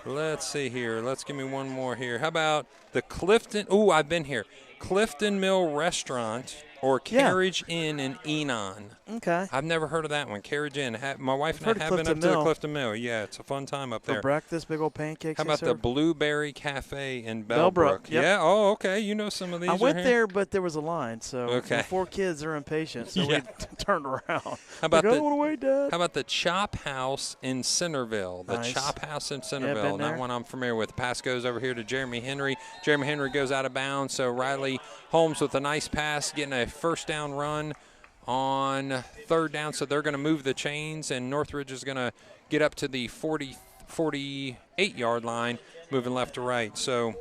Let's see here. Let's give me one more here. How about the Clifton? Ooh, I've been here. Clifton Mill Restaurant or Carriage Inn in Enon. Okay. I've never heard of that one. Carriage Inn. My wife and I have been up to the Clifton Mill. Yeah, it's a fun time up there. For breakfast, big old pancakes. How about the Blueberry Cafe in Bellbrook? Yep. Yeah. Oh, okay. You know some of these. I went there, but there was a line, so my 4 kids are impatient, so we turned around. How about I don't want to wait, Dad. How about the Chop House in Centerville? The Chop House in Centerville. Not one I'm familiar with. Pass goes over here to Jeremy Henry. Jeremy Henry goes out of bounds, so Riley Holmes with a nice pass, getting a first down run on third down. So they're going to move the chains, and Northridge is going to get up to the 48-yard line, moving left to right. So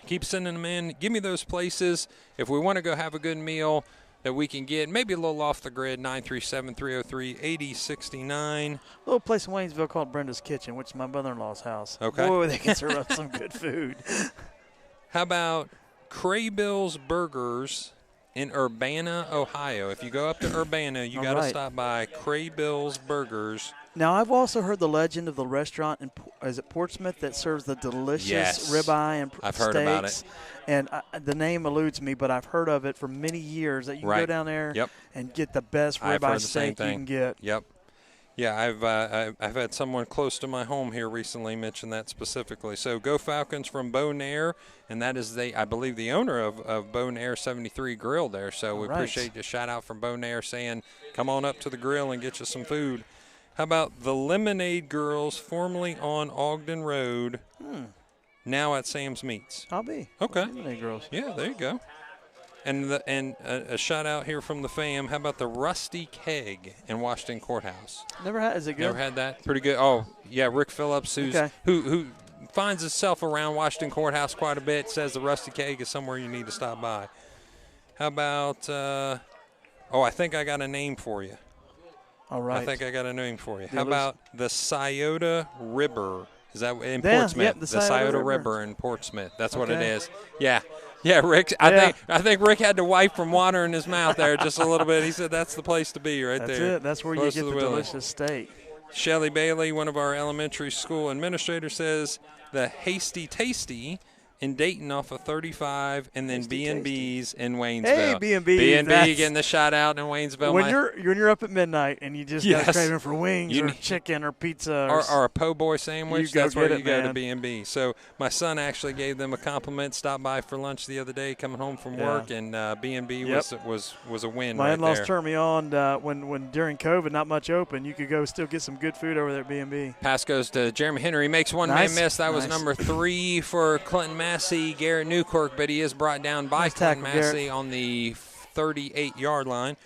keep sending them in. Give me those places. If we want to go have a good meal that we can get, maybe a little off the grid, 937-303-8069. Little place in Waynesville called Brenda's Kitchen, which is my mother-in-law's house. Okay. Boy, they can serve up some good food. How about Kraybill's Burgers in Urbana, Ohio? If you go up to Urbana, you got to stop by Kraybill's Burgers. Now, I've also heard the legend of the restaurant in Portsmouth that serves the delicious ribeye and I've steaks. Heard about it. And the name eludes me, but I've heard of it for many years that you can go down there and get the best ribeye steak you can get. Yep. Yeah, I've had someone close to my home here recently mention that specifically. So go Falcons from Bonaire, and that is I believe the owner of Bonaire 73 Grill there. So we appreciate the shout out from Bonaire saying, come on up to the grill and get you some food. How about the Lemonade Girls, formerly on Ogden Road, now at Sam's Meats? I'll be. Okay. Lemonade Girls. Yeah, there you go. And a shout out here from the fam. How about the Rusty Keg in Washington Courthouse? Never had. Is it good? Never had that. Pretty good. Oh yeah, Rick Phillips, who finds himself around Washington Courthouse quite a bit, says the Rusty Keg is somewhere you need to stop by. How about? I think I got a name for you. All right. I think I got a name for you. How about the Scioto Ribber? Is that in Portsmouth? Yep, the Scioto Ribber in Portsmouth. That's what it is. Yeah. Yeah, Rick. I think Rick had to wipe from water in his mouth there just a little bit. He said that's the place to be there. That's it. That's where you get the delicious steak. Shelly Bailey, one of our elementary school administrators, says the Hasty Tasty in Dayton off of 35, and then B&B's in Waynesville. Hey, B&B. B&B getting the shout out in Waynesville. When you're up at midnight and you just got a craving for wings or chicken or pizza or a po' boy sandwich, that's where you go to man. B&B. So my son actually gave them a compliment, stopped by for lunch the other day coming home from work, and B&B was a win My right in-laws there. turned me on when during COVID, not much open, you could go still get some good food over there at B&B. Pass goes to Jeremy Henry. Makes one man miss. That was number 3 for Clinton-Massie, Garrett Newkirk, but he is brought down by Clinton-Massie on the 38-yard line.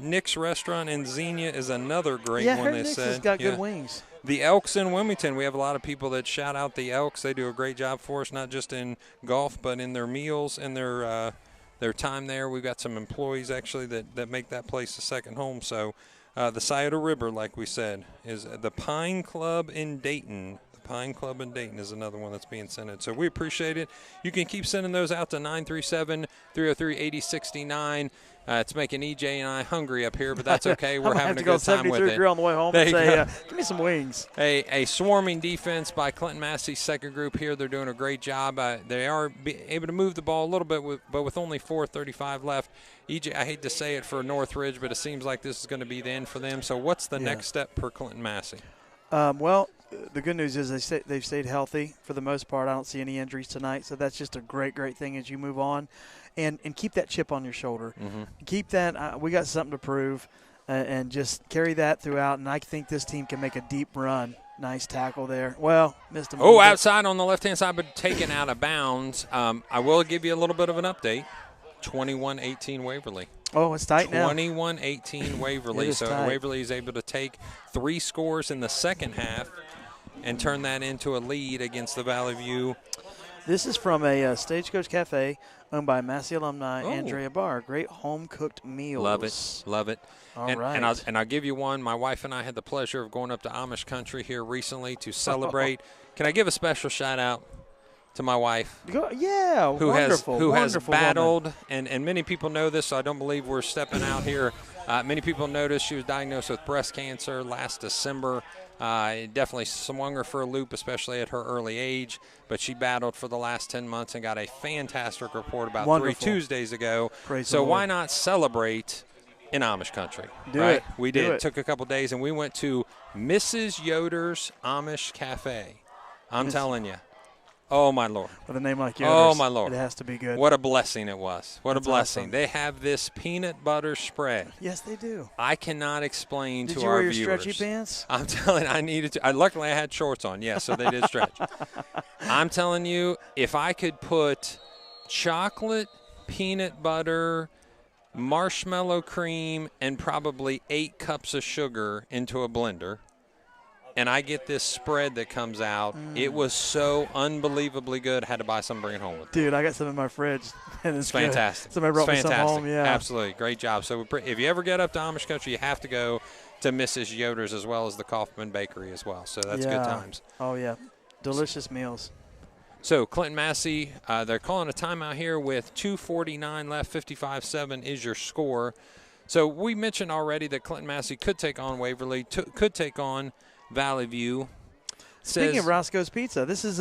Nick's Restaurant in Xenia is another great one. They Nick's said has got good wings. The Elks in Wilmington. We have a lot of people that shout out the Elks. They do a great job for us, not just in golf, but in their meals and their their time there. We've got some employees actually that make that place a second home. So the Scioto River, like we said, is the Pine Club in Dayton. The Pine Club in Dayton is another one that's being sent in. So we appreciate it. You can keep sending those out to 937-303-8069. It's making EJ and I hungry up here, but that's okay. We're having a good time with it. Grill on the way home and say, give me some wings. A swarming defense by Clinton-Massie's second group here. They're doing a great job. They are able to move the ball a little bit, but with only 4:35 left. EJ, I hate to say it for Northridge, but it seems like this is going to be the end for them. So what's the next step for Clinton-Massie? Well, the good news is they've stayed healthy for the most part. I don't see any injuries tonight, so that's just a great thing as you move on. And keep that chip on your shoulder. Mm-hmm. Keep that. We got something to prove, and just carry that throughout. And I think this team can make a deep run. Nice tackle there. Well, missed him. Outside on the left-hand side, but taken out of bounds. I will give you a little bit of an update. 21-18 Waverly. Oh, it's tight now. 21-18 Waverly. So tight. Waverly is able to take 3 scores in the second half and turn that into a lead against the Valley View. This is from a Stagecoach Cafe owned by Massey alumni Andrea Barr. Great home-cooked meals. Love it. All right. And I'll give you one. My wife and I had the pleasure of going up to Amish country here recently to celebrate. Can I give a special shout-out to my wife? Who has battled, and many people know this, so I don't believe we're stepping out here. Many people noticed she was diagnosed with breast cancer last December. It definitely swung her for a loop, especially at her early age. But she battled for the last 10 months and got a fantastic report about 3 Tuesdays ago. So why not celebrate in Amish country? We did. Took a couple days, and we went to Mrs. Yoder's Amish Cafe. I'm telling you. Oh, my Lord. With a name like yours, oh, my Lord. It has to be good. What a blessing it was. What That's a blessing. Awesome. They have this peanut butter spread. Yes, they do. I cannot explain to our viewers. Did you wear your stretchy pants? I'm telling you, I needed to. Luckily, I had shorts on, yes, so they did stretch. I'm telling you, if I could put chocolate, peanut butter, marshmallow cream, and probably 8 cups of sugar into a blender, and I get this spread that comes out. It was so unbelievably good. I had to buy some, bring it home with me. Dude, I got some in my fridge. And it's fantastic. Somebody brought me some home, yeah. Absolutely. Great job. So if you ever get up to Amish country, you have to go to Mrs. Yoder's as well as the Kaufman Bakery as well. So that's good times. Oh, yeah. Delicious meals. So Clinton-Massie, they're calling a timeout here with 2:49 left. 55-7 is your score. So we mentioned already that Clinton-Massie could take on Waverly, could take on Valley View. Speaking of Roscoe's Pizza, this is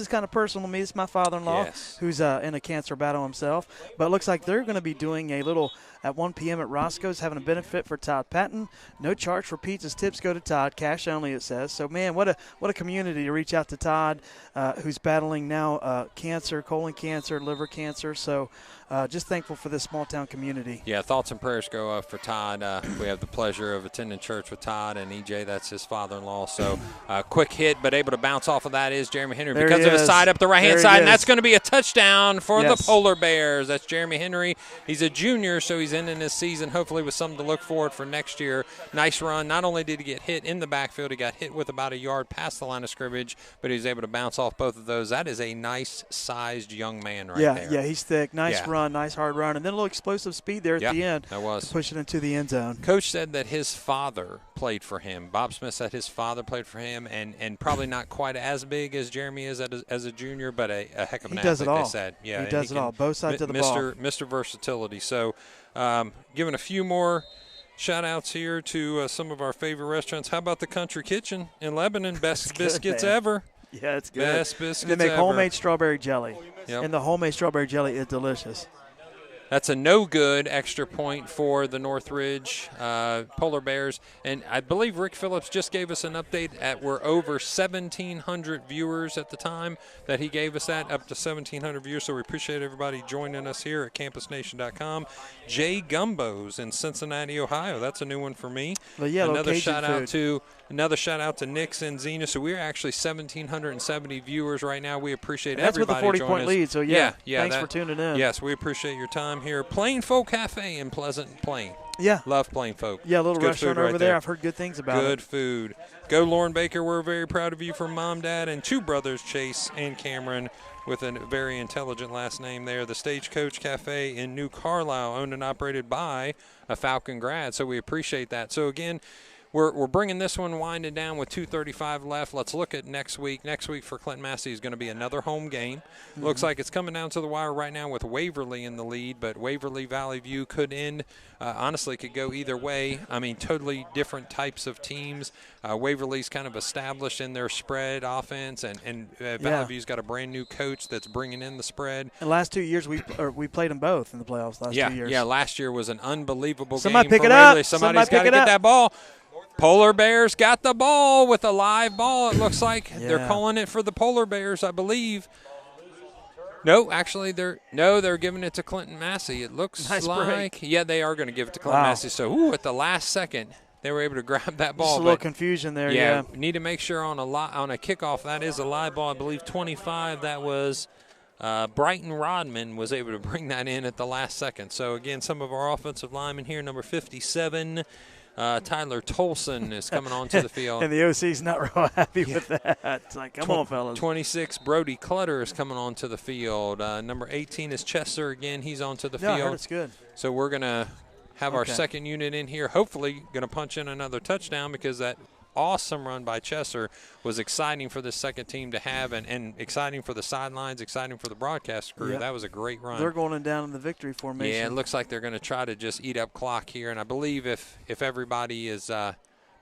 kind of personal to me. This is my father-in-law who's in a cancer battle himself. But it looks like they're going to be doing a little at 1 p.m. at Roscoe's, having a benefit for Todd Patton. No charge for pizzas. Tips go to Todd. Cash only, it says. So, man, what a community to reach out to Todd, who's battling now cancer, colon cancer, liver cancer. So just thankful for this small-town community. Yeah, thoughts and prayers go up for Todd. We have the pleasure of attending church with Todd and EJ. That's his father-in-law. So quick hit, but able to bounce off of that is Jeremy Henry because of his side up the right-hand side, and that's going to be a touchdown for the Polar Bears. That's Jeremy Henry. He's a junior, so he's ending his season hopefully with something to look forward for next year. Nice run. Not only did he get hit in the backfield, he got hit with about a yard past the line of scrimmage, but he was able to bounce off both of those. That is a nice-sized young man there. Yeah, he's thick. Nice run, nice hard run, and then a little explosive speed there at the end. That was. To push it into the end zone. Coach said that his father played for him. Bob Smith said his father played for him, and probably not quite as big as Jeremy is as a junior, but a heck of an athlete, does it all. they said. Yeah, he does it all, both sides of the ball. Mr. Versatility. So giving a few more shout-outs here to some of our favorite restaurants. How about the Country Kitchen in Lebanon? Best biscuits ever. Yeah, it's good. Best biscuits ever. They make homemade strawberry jelly, yep. And the homemade strawberry jelly is delicious. That's a no-good extra point for the Northridge Polar Bears. And I believe Rick Phillips just gave us an update we're over 1,700 viewers at the time that he gave us that, up to 1,700 viewers. So we appreciate everybody joining us here at campusnation.com. Jay Gumbo's in Cincinnati, Ohio. That's a new one for me. Another shout-out to Nick's and Zena. So we're actually 1,770 viewers right now. We appreciate everybody joining us. That's with a 40-point lead. So, thanks for tuning in. Yes, we appreciate your time here. Plain Folk Cafe in Pleasant Plain. Yeah. Love Plain Folk. Yeah, a little Good restaurant food over right there. I've heard good things about it. Good food. Go Lauren Baker. We're very proud of you from Mom, Dad, and two brothers, Chase and Cameron, with a very intelligent last name there. The Stagecoach Cafe in New Carlisle, owned and operated by a Falcon grad, so we appreciate that. So, again, we're bringing this one winding down with 2:35 left. Let's look at next week. Next week for Clinton-Massie is going to be another home game. Looks like it's coming down to the wire right now with Waverly in the lead, but Waverly Valley View could end. Honestly, could go either way. I mean, totally different types of teams. Waverly's kind of established in their spread offense, and Valley View's got a brand-new coach that's bringing in the spread. The last 2 years, we played them both in the playoffs last 2 years. Yeah, last year was an unbelievable Somebody game pick for it up. Waverly. Somebody's got to get that ball. Polar Bears got the ball with a live ball, it looks like. Yeah. They're calling it for the Polar Bears, I believe. No, actually, they're giving it to Clinton-Massie. It looks like. Yeah, they are going to give it to Clinton-Massie. So, at the last second, they were able to grab that ball. Just a little confusion there, yeah. Need to make sure on a kickoff, that is a live ball. I believe 25, that was Brighton Rodman was able to bring that in at the last second. So, again, some of our offensive linemen here, number 57, Tyler Tolson is coming onto the field. And the OC's not real happy with that. It's like, come on, fellas. 26, Brody Clutter is coming onto the field. Number 18 is Chester again. He's onto the field. I heard it's good. So we're going to have our second unit in here. Hopefully going to punch in another touchdown, because that awesome run by Chester was exciting for the second team to have, and exciting for the sidelines, exciting for the broadcast crew. That was a great run. They're going down in the victory formation. Yeah, it looks like they're going to try to just eat up clock here, and I believe if everybody is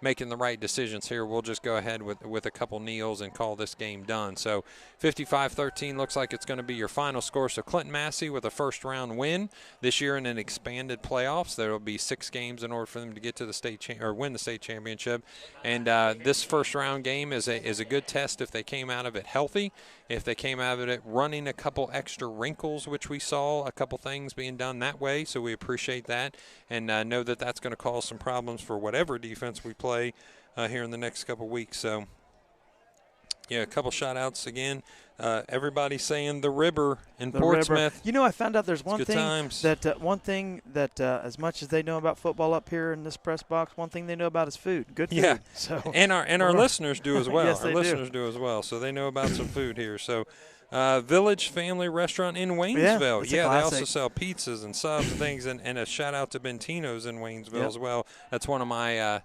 making the right decisions here, we'll just go ahead with a couple kneels and call this game done. So 55-13 looks like it's going to be your final score. So Clinton-Massie with a first-round win this year in an expanded playoffs. There will be 6 games in order for them to get to the win the state championship. And this first-round game is a good test if they came out of it healthy, if they came out of it running a couple extra wrinkles, which we saw a couple things being done that way. So we appreciate that, and know that that's going to cause some problems for whatever defense we play here in the next couple weeks. So, yeah, a couple shout-outs again. Everybody saying the River in Portsmouth. River. You know, I found out there's one thing times. that as much as they know about football up here in this press box, one thing they know about is food. Good food. Yeah, so, and our listeners do as well. Yes, our listeners do as well. So they know about some food here. So Village Family Restaurant in Waynesville. Yeah, they also sell pizzas and subs and things. And a shout-out to Bentino's in Waynesville as well. That's one of my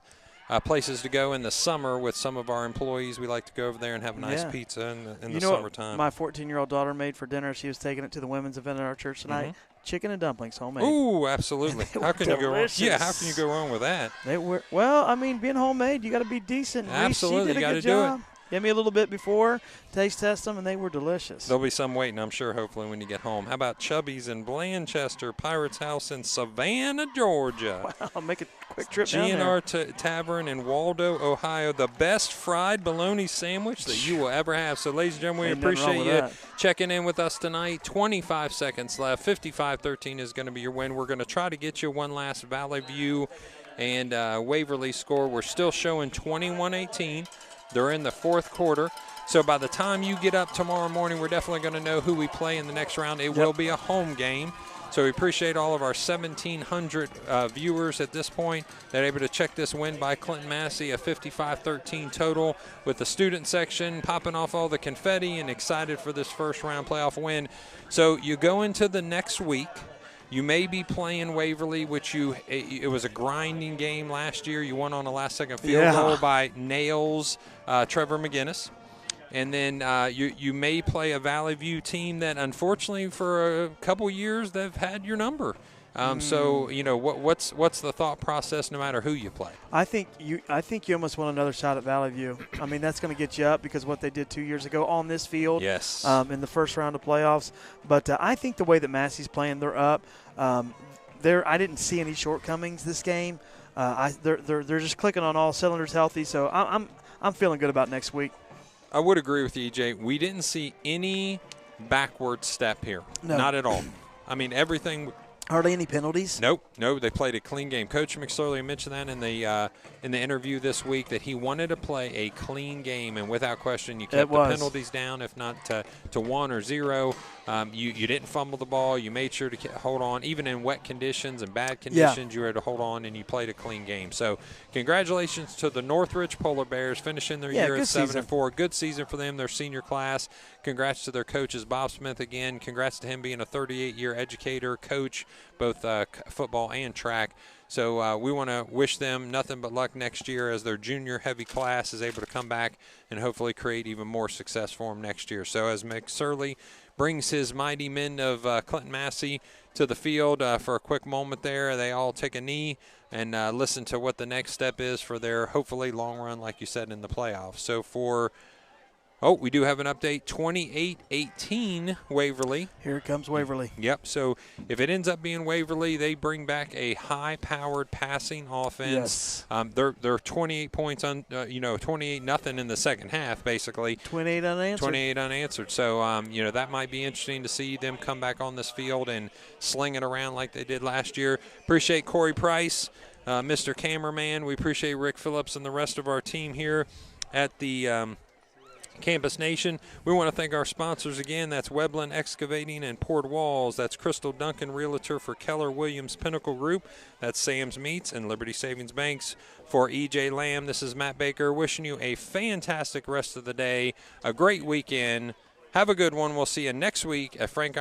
places to go in the summer with some of our employees. We like to go over there and have a nice pizza in the summertime. My 14-year-old daughter made for dinner. She was taking it to the women's event at our church tonight. Chicken and dumplings, homemade. Ooh, absolutely. How can you go wrong? Yeah, how can you go wrong with that? They were being homemade, you got to be decent. Absolutely, you got to do it. Give me a little bit before, taste test them, and they were delicious. There'll be some waiting, I'm sure, hopefully, when you get home. How about Chubby's in Blanchester, Pirates House in Savannah, Georgia? Wow, I'll make a quick trip down there. GNR Tavern in Waldo, Ohio. The best fried bologna sandwich that you will ever have. So, ladies and gentlemen, we appreciate you checking in with us tonight. 25 seconds left. 55-13 is going to be your win. We're going to try to get you one last Valley View and Waverly score. We're still showing 21-18. They're in the fourth quarter. So by the time you get up tomorrow morning, we're definitely going to know who we play in the next round. It will be a home game. So we appreciate all of our 1,700 viewers at this point that are able to check this win by Clinton-Massie, a 55-13 total, with the student section popping off all the confetti and excited for this first round playoff win. So you go into the next week. You may be playing Waverly, which it was a grinding game last year. You won on a last-second field goal by Nails, Trevor McGinnis. And then you may play a Valley View team that, unfortunately, for a couple years, they've had your number. So, you know, what's the thought process no matter who you play? I think you almost want another shot at Valley View. I mean, that's going to get you up because what they did 2 years ago on this field in the first round of playoffs. But I think the way that Massey's playing, they're up. I didn't see any shortcomings this game. They're just clicking on all cylinders healthy. So I'm feeling good about next week. I would agree with you, EJ. We didn't see any backward step here. No. Not at all. I mean, everything – hardly any penalties? Nope. No, they played a clean game. Coach McSorley mentioned that in the interview this week, that he wanted to play a clean game, and without question, you kept the penalties down, if not to 1 or 0. You didn't fumble the ball. You made sure to hold on. Even in wet conditions and bad conditions, you were able to hold on, and you played a clean game. So congratulations to the Northridge Polar Bears finishing their year at 7-4. Good season for them, their senior class. Congrats to their coaches, Bob Smith again. Congrats to him being a 38-year educator, coach, both football and track. So we want to wish them nothing but luck next year as their junior heavy class is able to come back and hopefully create even more success for them next year. So as McSurley brings his mighty men of Clinton-Massie to the field for a quick moment there, they all take a knee and listen to what the next step is for their hopefully long run, like you said, in the playoffs. So for we do have an update, 28-18 Waverly. Here comes Waverly. Yep, so if it ends up being Waverly, they bring back a high-powered passing offense. Yes. They're 28 points, 28-0 in the second half, basically. 28 unanswered. 28 unanswered. So, that might be interesting to see them come back on this field and sling it around like they did last year. Appreciate Corey Price, Mr. Cameraman. We appreciate Rick Phillips and the rest of our team here at the Campus Nation. We want to thank our sponsors again. That's Webland Excavating and Poured Walls. That's Crystal Duncan, Realtor for Keller Williams Pinnacle Group. That's Sam's Meats and Liberty Savings Banks. For E.J. Lamb, this is Matt Baker wishing you a fantastic rest of the day, a great weekend. Have a good one. We'll see you next week at Frank